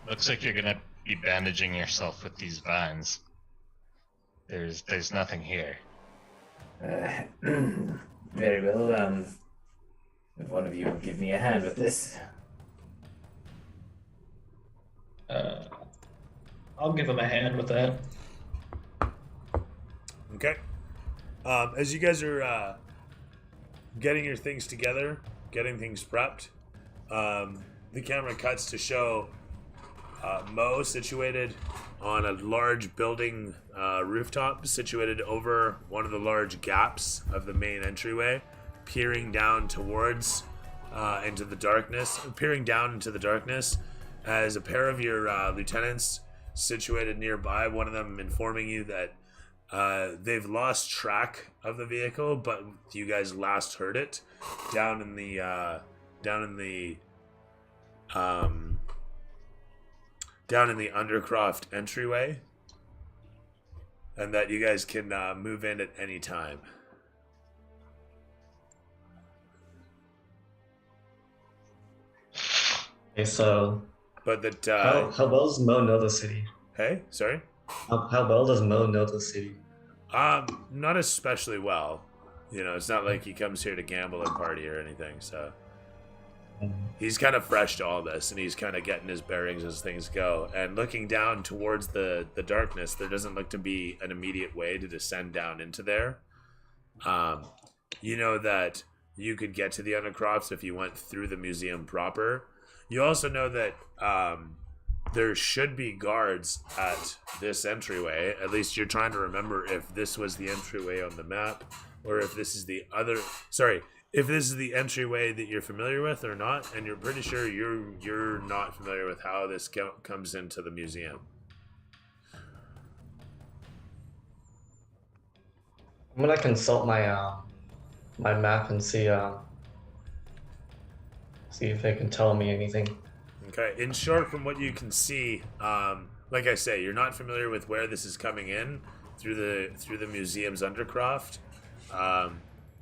looks like you're gonna be bandaging yourself with these vines. There's nothing here. Very well. If one of you will give me a hand with this. I'll give him a hand with that. Okay. As you guys are getting your things together, getting things prepped, the camera cuts to show Mo situated on a large building rooftop, situated over one of the large gaps of the main entryway, peering down towards peering down into the darkness as a pair of your lieutenants situated nearby. One of them informing you that they've lost track of the vehicle, but you guys last heard it down in the Undercroft entryway, and that you guys can move in at any time. Okay, so But that how well does Mo know the city? hey, sorry. How well does Mo know the city? Not especially well. You know, it's not like he comes here to gamble and party or anything. So he's kind of fresh to all this, and he's kind of getting his bearings as things go. And looking down towards the darkness, there doesn't look to be an immediate way to descend down into there. You know that you could get to the Undercrofts if you went through the museum proper. You also know that there should be guards at this entryway. At least you're trying to remember if this was the entryway on the map, or if this is the other. Sorry, if this is the entryway that you're familiar with or not, and you're pretty sure you're not familiar with how this comes into the museum. I'm gonna consult my my map and see if they can tell me anything. Okay, in short, from what you can see, like I say, you're not familiar with where this is coming in through the museum's Undercroft.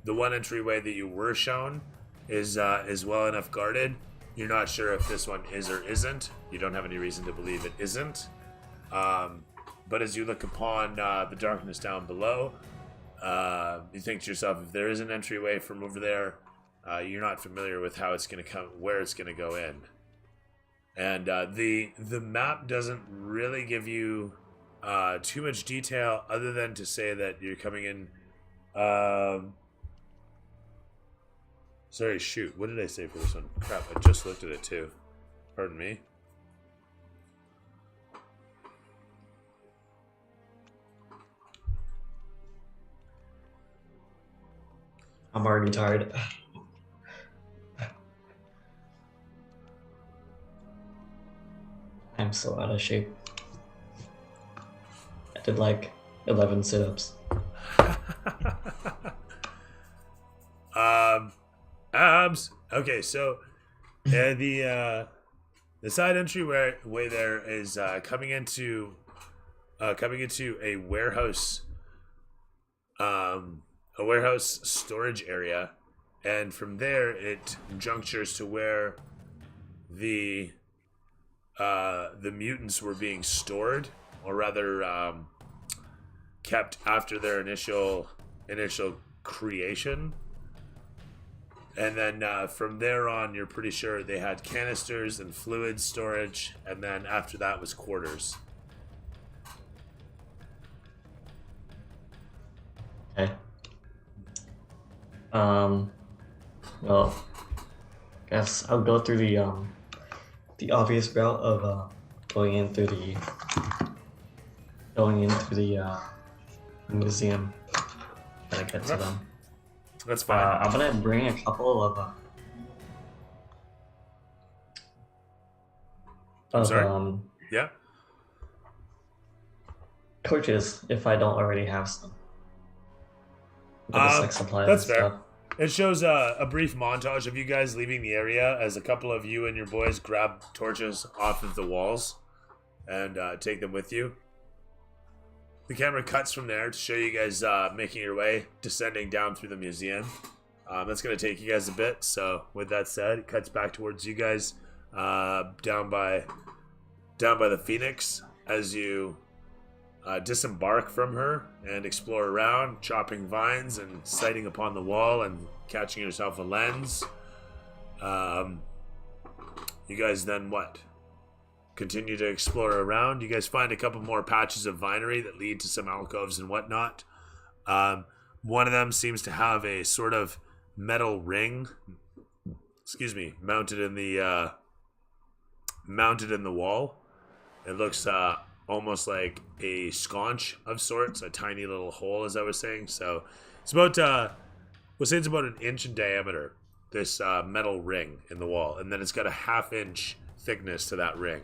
The one entryway that you were shown is well enough guarded. You're not sure if this one is or isn't. You don't have any reason to believe it isn't. But as you look upon the darkness down below, you think to yourself, if there is an entryway from over there, you're not familiar with how it's going to come, where it's going to go in. And the map doesn't really give you too much detail, other than to say that you're coming in. Sorry, shoot. What did I say for this one? Crap, I just looked at it too. Pardon me. I'm already tired. I'm so out of shape. I did like 11 sit-ups. Abs. Okay, so the side entryway there is coming into a warehouse storage area, and from there it junctures to where the mutants were being stored, or rather kept after their initial creation. And then from there on, you're pretty sure they had canisters and fluid storage, and then after that was quarters. Okay. Well, guess I'll go through the obvious route of going into the museum when I get to them. That's fine. I'm gonna bring a couple of sorry? Yeah. torches if I don't already have some. Like supplies that's and fair. stuff. It shows a brief montage of you guys leaving the area as a couple of you and your boys grab torches off of the walls and take them with you. The camera cuts from there to show you guys making your way, descending down through the museum. That's going to take you guys a bit, so with that said, it cuts back towards you guys down by the Phoenix as you disembark from her and explore around, chopping vines and sighting upon the wall and catching yourself a lens. You guys then what? Continue to explore around. You guys find a couple more patches of vinery that lead to some alcoves and whatnot. One of them seems to have a sort of metal ring, mounted in the wall. It looks almost like a sconce of sorts, a tiny little hole, as I was saying. So it's about, we'll say it's about an inch in diameter, this metal ring in the wall. And then it's got a 1/2 inch thickness to that ring.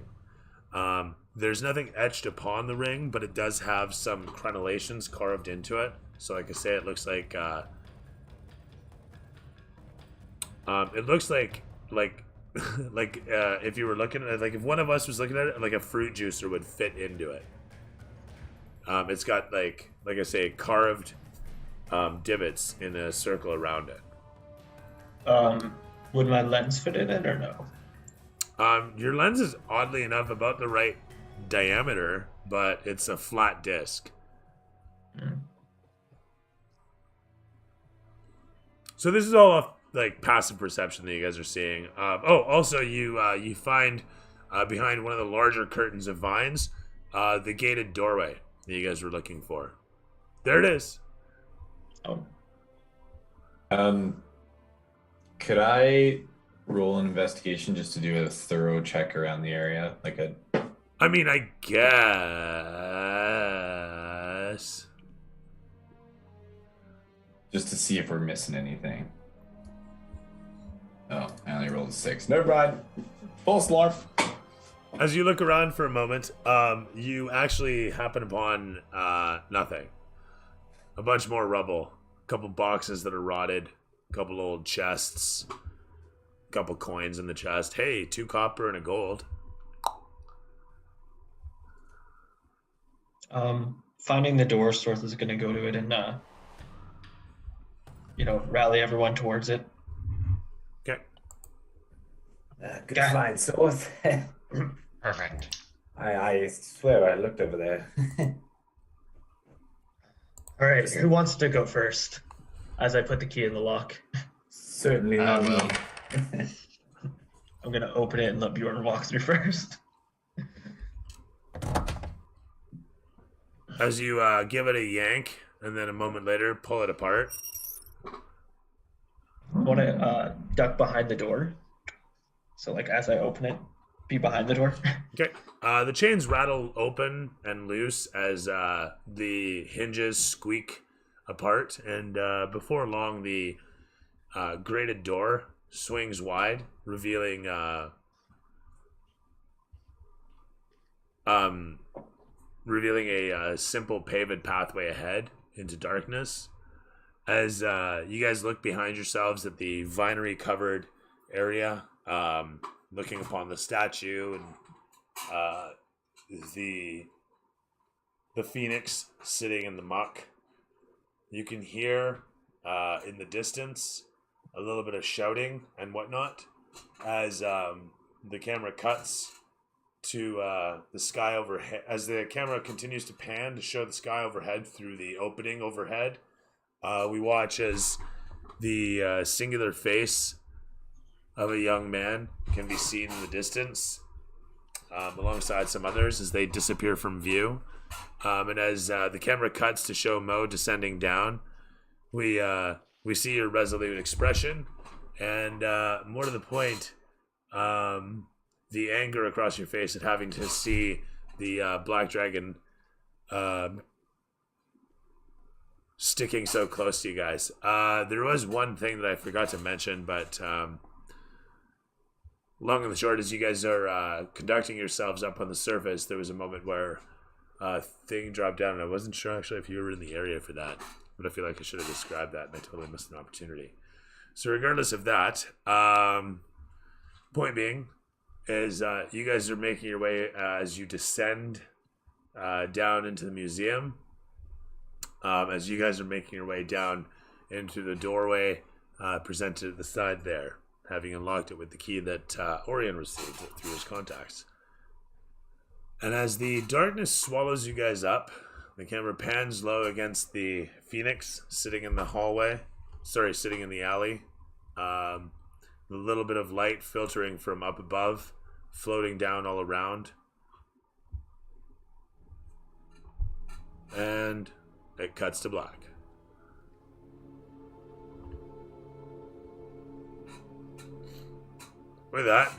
there's nothing etched upon the ring, but it does have some crenellations carved into it. So like I say, it looks like like if you were looking at it, like if one of us was looking at it, like a fruit juicer would fit into it. It's got like I say, carved divots in a circle around it. Would my lens fit in it or no? Your lens is oddly enough about the right diameter, but it's a flat disc. So this is all off like passive perception that you guys are seeing. Also you find behind one of the larger curtains of vines the gated doorway that you guys were looking for. There it is. Oh. Could I roll an investigation just to do a thorough check around the area? I mean, I guess. Just to see if we're missing anything. Oh, I only rolled a 6. Never mind. False alarm. As you look around for a moment, you actually happen upon nothing. A bunch more rubble. A couple boxes that are rotted. A couple old chests. A couple coins in the chest. Hey, 2 copper and a gold. Finding the door, Sorth is going to go to it and, rally everyone towards it. Okay. Good find, Sorth. Perfect. I swear I looked over there. All right, who wants to go first? As I put the key in the lock. Certainly not me. I'm going to open it and let Bjorn walk through first. As you give it a yank, and then a moment later, pull it apart. I want to duck behind the door. So, as I open it, be behind the door. Okay. The chains rattle open and loose as the hinges squeak apart, and before long, the grated door swings wide, revealing a simple paved pathway ahead into darkness. As you guys look behind yourselves at the vinery-covered area, looking upon the statue and the phoenix sitting in the muck, you can hear in the distance a little bit of shouting and whatnot as the camera cuts to the sky overhead. As the camera continues to pan to show the sky overhead through the opening overhead, we watch as the singular face of a young man can be seen in the distance, alongside some others as they disappear from view. And as the camera cuts to show Mo descending down, we see your resolute expression, and more to the point, the anger across your face at having to see the black dragon sticking so close to you guys. There was one thing that I forgot to mention, but long and the short, as you guys are conducting yourselves up on the surface, there was a moment where a thing dropped down, and I wasn't sure actually if you were in the area for that, but I feel like I should have described that, and I totally missed an opportunity. So regardless of that, point being is you guys are making your way as you descend down into the museum. As you guys are making your way down into the doorway presented at the side there, having unlocked it with the key that Orion received through his contacts. And as the darkness swallows you guys up, the camera pans low against the phoenix sitting in the alley. A little bit of light filtering from up above, floating down all around. And it cuts to black. With that,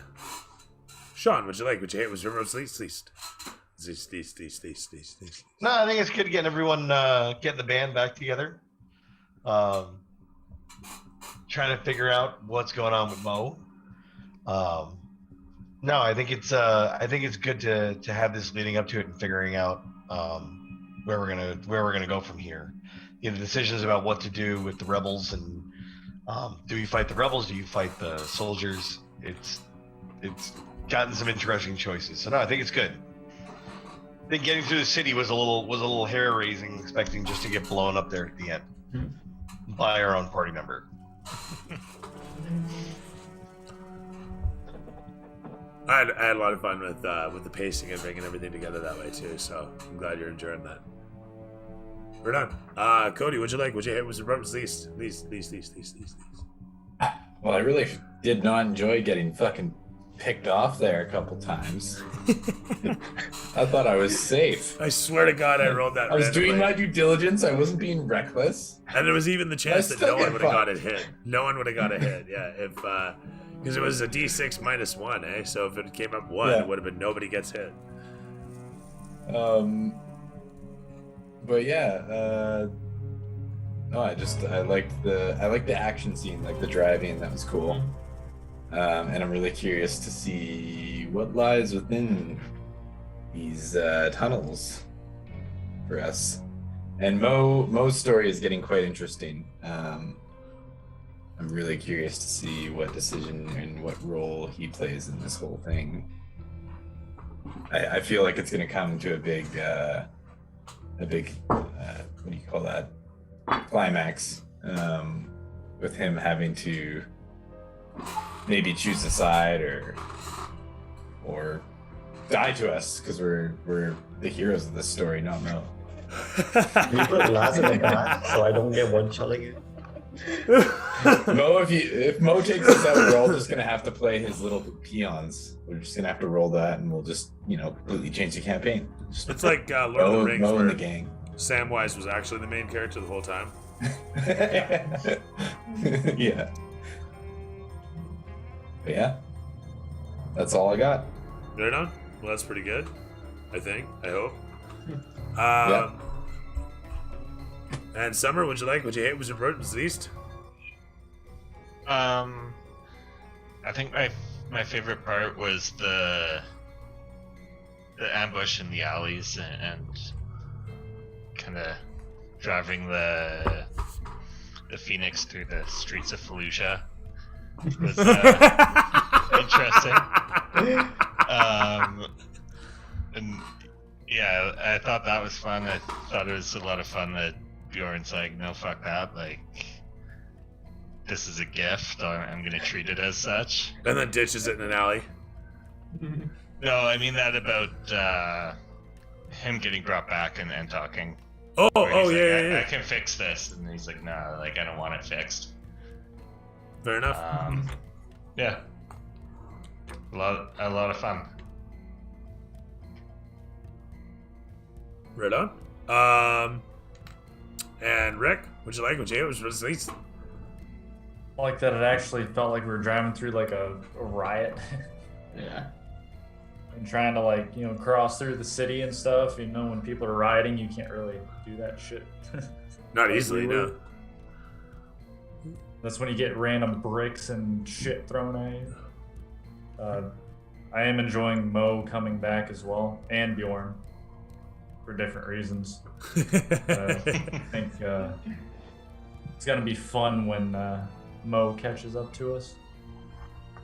Sean, what'd you like? What'd you hate? Was your most least? No, I think it's good getting everyone, getting the band back together. Trying to figure out what's going on with Mo. No, I think it's good to have this leading up to it and figuring out where we're gonna go from here. The decisions about what to do with the rebels and do you fight the rebels? Do you fight the soldiers? It's gotten some interesting choices. So no, I think it's good. I think getting through the city was a little hair raising, expecting just to get blown up there at the end by our own party member. I had a lot of fun with the pacing and bringing everything together that way too. So I'm glad you're enjoying that. We're done. Cody, what'd you like? What'd you hate? Was the least? Well, I really did not enjoy getting fucking picked off there a couple times. I thought I was safe. I swear to God, I rolled that. I was doing my due diligence. I wasn't being reckless. And there was even the chance that no one would have got it hit. No one would have got a hit. Yeah, if because it was a D6 -1, eh? So if it came up 1, it would have been nobody gets hit. But yeah, no, I liked the action scene, like the driving. That was cool. And I'm really curious to see what lies within these tunnels for us. And Mo's story is getting quite interesting. I'm really curious to see what decision and what role he plays in this whole thing. I feel like it's going to come to a big what do you call that, climax, with him having to maybe choose a side or die to us because we're the heroes of this story, not Mo. You put last in the back so I don't get one shot again. Mo, if Mo takes us out, we're all just gonna have to play his little peons. We're just gonna have to roll that, and we'll just completely change the campaign. It's like Lord of the Rings, Mo where and the gang. Samwise was actually the main character the whole time. Yeah. But yeah, that's all I got. Right on. Well, that's pretty good. I think. I hope. Yeah. And Summer, what'd you like? What'd you hate? Was it least? I think my favorite part was the ambush in the alleys and kind of driving the Phoenix through the streets of Fallujah. Was interesting. And yeah, I thought that was fun. I thought it was a lot of fun that Bjorn's like, no, fuck that. Like, this is a gift. I'm going to treat it as such. And then ditches it in an alley. No, I mean that about him getting brought back and talking. Oh, Like, yeah. I can fix this. And he's like, no, like, I don't want it fixed. Fair enough. Yeah. A lot of fun. Right on. And Rick, what'd you like? What'd you hate? What was least? I like that it actually felt like we were driving through like a riot. Yeah. And trying to cross through the city and stuff. When people are rioting, you can't really do that shit. Not easily, no. That's when you get random bricks and shit thrown at you. I am enjoying Mo coming back as well, and Bjorn, for different reasons. I think it's gonna be fun when Mo catches up to us.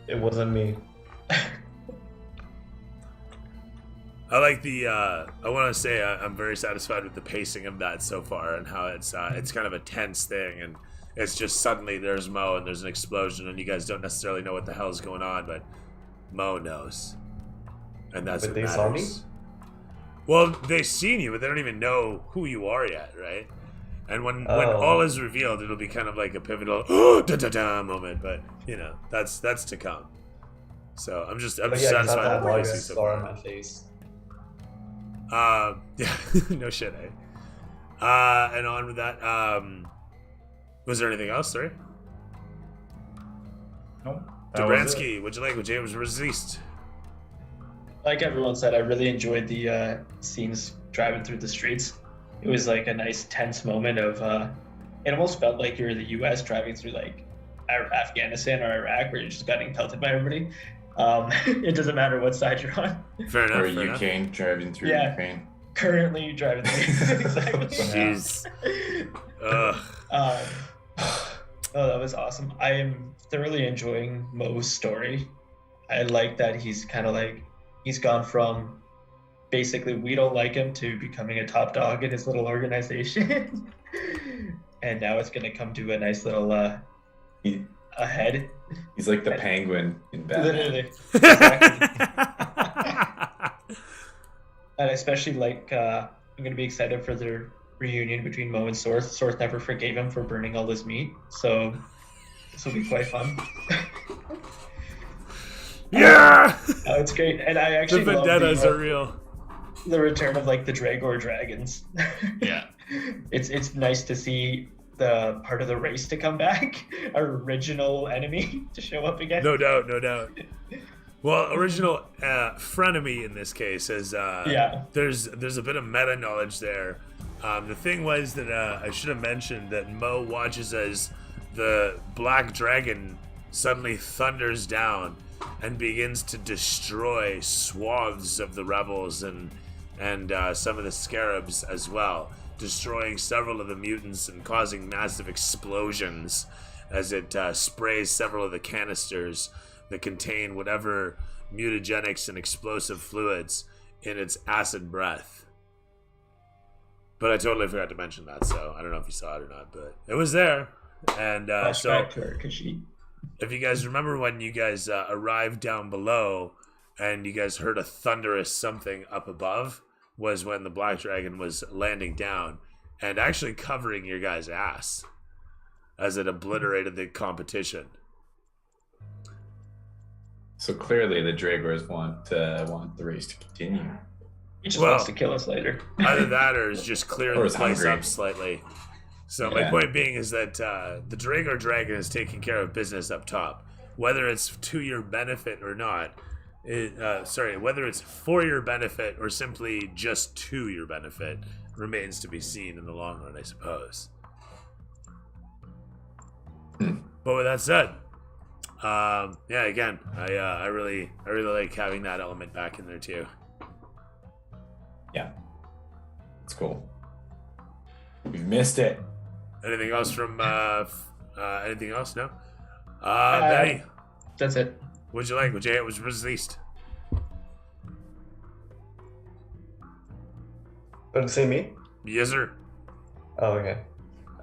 It wasn't me. I like the. I want to say I'm very satisfied with the pacing of that so far, and how it's kind of a tense thing, and it's just suddenly there's Mo and there's an explosion, and you guys don't necessarily know what the hell is going on, but Mo knows, and that's But what they matters. saw me? Well, they've seen you, but they don't even know who you are yet, right? And when all is revealed, it'll be kind of like a pivotal da-da-da moment, but that's to come. So I'm just But satisfied I with the have pacing a so scar on far. my face. Yeah, no shit, eh? And on with that, was there anything else? Sorry, Nope. That was it. Dobransky, what'd you like? What James released? Like everyone said, I really enjoyed the scenes driving through the streets. It was like a nice tense moment of it almost felt like you're in the US driving through like Afghanistan or Iraq, where you're just getting pelted by everybody. It doesn't matter what side you're on. Fair enough. Or fair enough. Ukraine, driving through Yeah. Ukraine. Currently driving through. Exactly. Jeez. Ugh. Oh, that was awesome. I am thoroughly enjoying Mo's story. I like that he's kind of like, he's gone from basically we don't like him to becoming a top dog in his little organization. And now it's going to come to a nice little ahead. He's like the penguin in Batman. Literally. Exactly. And I especially like, I'm going to be excited for their reunion between Mo and Sorth. Sorth never forgave him for burning all this meat, so this will be quite fun. Yeah! It's great, and I The actually love vendettas are real. the return of like the Dragor dragons. Yeah. It's nice to see the part of the race to come back, our original enemy to show up again. No doubt, no doubt. Well, original frenemy in this case is there's a bit of meta knowledge there. The thing was that I should have mentioned that Mo watches as the black dragon suddenly thunders down and begins to destroy swaths of the rebels and some of the scarabs as well, destroying several of the mutants and causing massive explosions as it sprays several of the canisters that contain whatever mutagenics and explosive fluids in its acid breath. But I totally forgot to mention that, so I don't know if you saw it or not, but it was there. And so if you guys remember when you guys arrived down below and you guys heard a thunderous something up above, was when the black dragon was landing down and actually covering your guys' ass as it obliterated the competition. So clearly the Dragors want the race to continue. He just wants to kill us later. Either that or is just clear Or the is place hungry. up slightly. So my point being is that the Dragor dragon is taking care of business up top. Whether it's to your benefit or not, whether it's for your benefit or simply just to your benefit remains to be seen in the long run, I suppose. But with that said, again, I really like having that element back in there too. Yeah, it's cool. We've missed it. Anything else from anything else? No. Benny, That's it. what'd you like? What'd you hate? What was released? Didn't say me? Yes, sir. Oh, okay.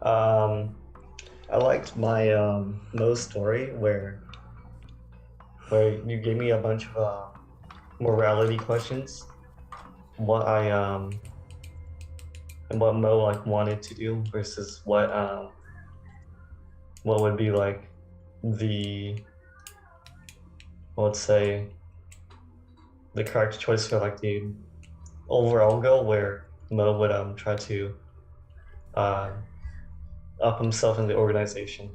I liked my Mo story where you gave me a bunch of morality questions. What I and what Mo like wanted to do versus what would be like let's say the correct choice for like the overall goal, where Mo would try to up himself in the organization.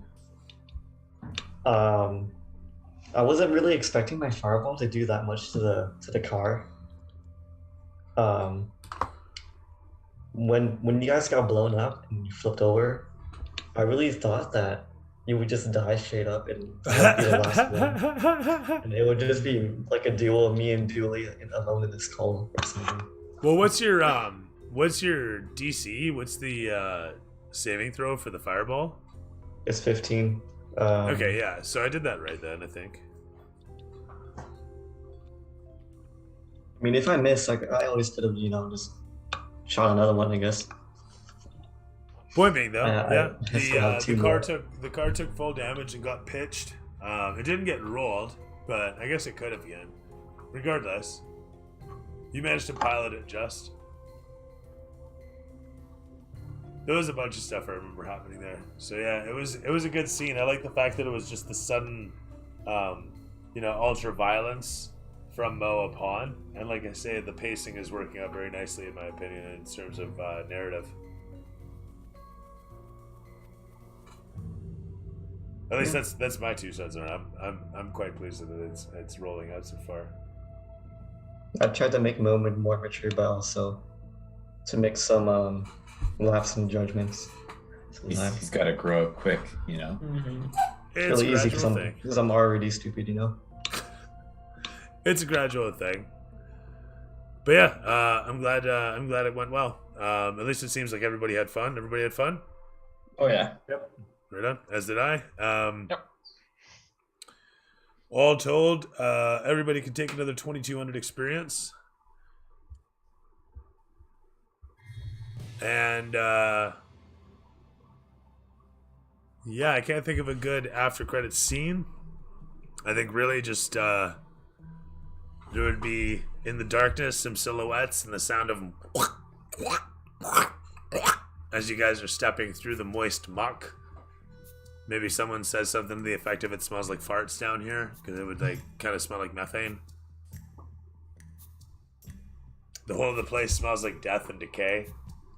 I wasn't really expecting my fireball to do that much to the car. When you guys got blown up and you flipped over, I really thought that you would just die straight up and that would be the last one. And it would just be like a duel of me and Dooley alone in this call or something. Well, what's your DC? What's the saving throw for the fireball? It's 15. Okay, yeah. So I did that right then, I think. I mean, if I miss, like I always could have, just shot another one, I guess. Point being though, I still have two more. the car took full damage and got pitched. It didn't get rolled, but I guess it could have again. Regardless, you managed to pilot it just. There was a bunch of stuff I remember happening there. So yeah, it was a good scene. I like the fact that it was just the sudden, ultra violence from Mo upon, and like I say, the pacing is working out very nicely in my opinion in terms of narrative. At least that's my 2 cents on it. I'm quite pleased that it's rolling out so far. I tried to make Mo more mature, but also to make some laughs and judgments. He's got to grow up quick, It's It's really a easy gradual thing. because I'm already stupid, It's a gradual thing. But yeah, I'm glad it went well. At least it seems like everybody had fun. Everybody had fun? Oh yeah. Yep. Right on. As did I. Yep. All told, everybody can take another 2200 experience. And yeah, I can't think of a good after credits scene. I think really just there would be in the darkness some silhouettes and the sound of as you guys are stepping through the moist muck. Maybe someone says something to the effect of "it smells like farts down here," because it would like kind of smell like methane. The whole of the place smells like death and decay,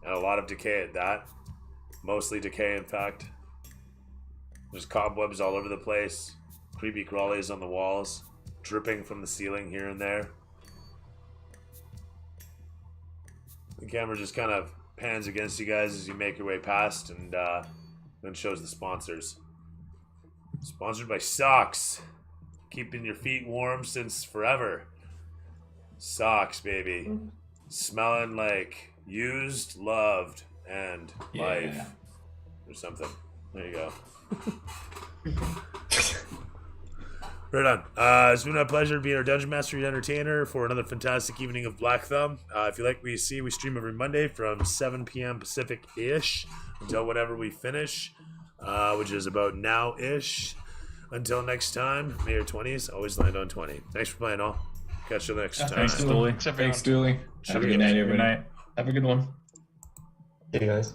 and a lot of decay at that. Mostly decay, in fact. There's cobwebs all over the place, creepy crawlies on the walls, dripping from the ceiling here and there. The camera just kind of pans against you guys as you make your way past, and then shows the sponsors. Sponsored by Socks. Keeping your feet warm since forever. Socks, baby. Smelling like used, loved, and life. Or something. There you go. Right on. It's been my pleasure to be our Dungeon Master and Entertainer for another fantastic evening of Black Thumb. If you like what you see, we stream every Monday from 7 p.m. Pacific-ish until whenever we finish, which is about now-ish. Until next time, may your 20s always land on 20. Thanks for playing, all. Catch you next time. Thanks, Dooley. Thanks, Dooley. Have a good night, everybody. Have a good one. See you guys.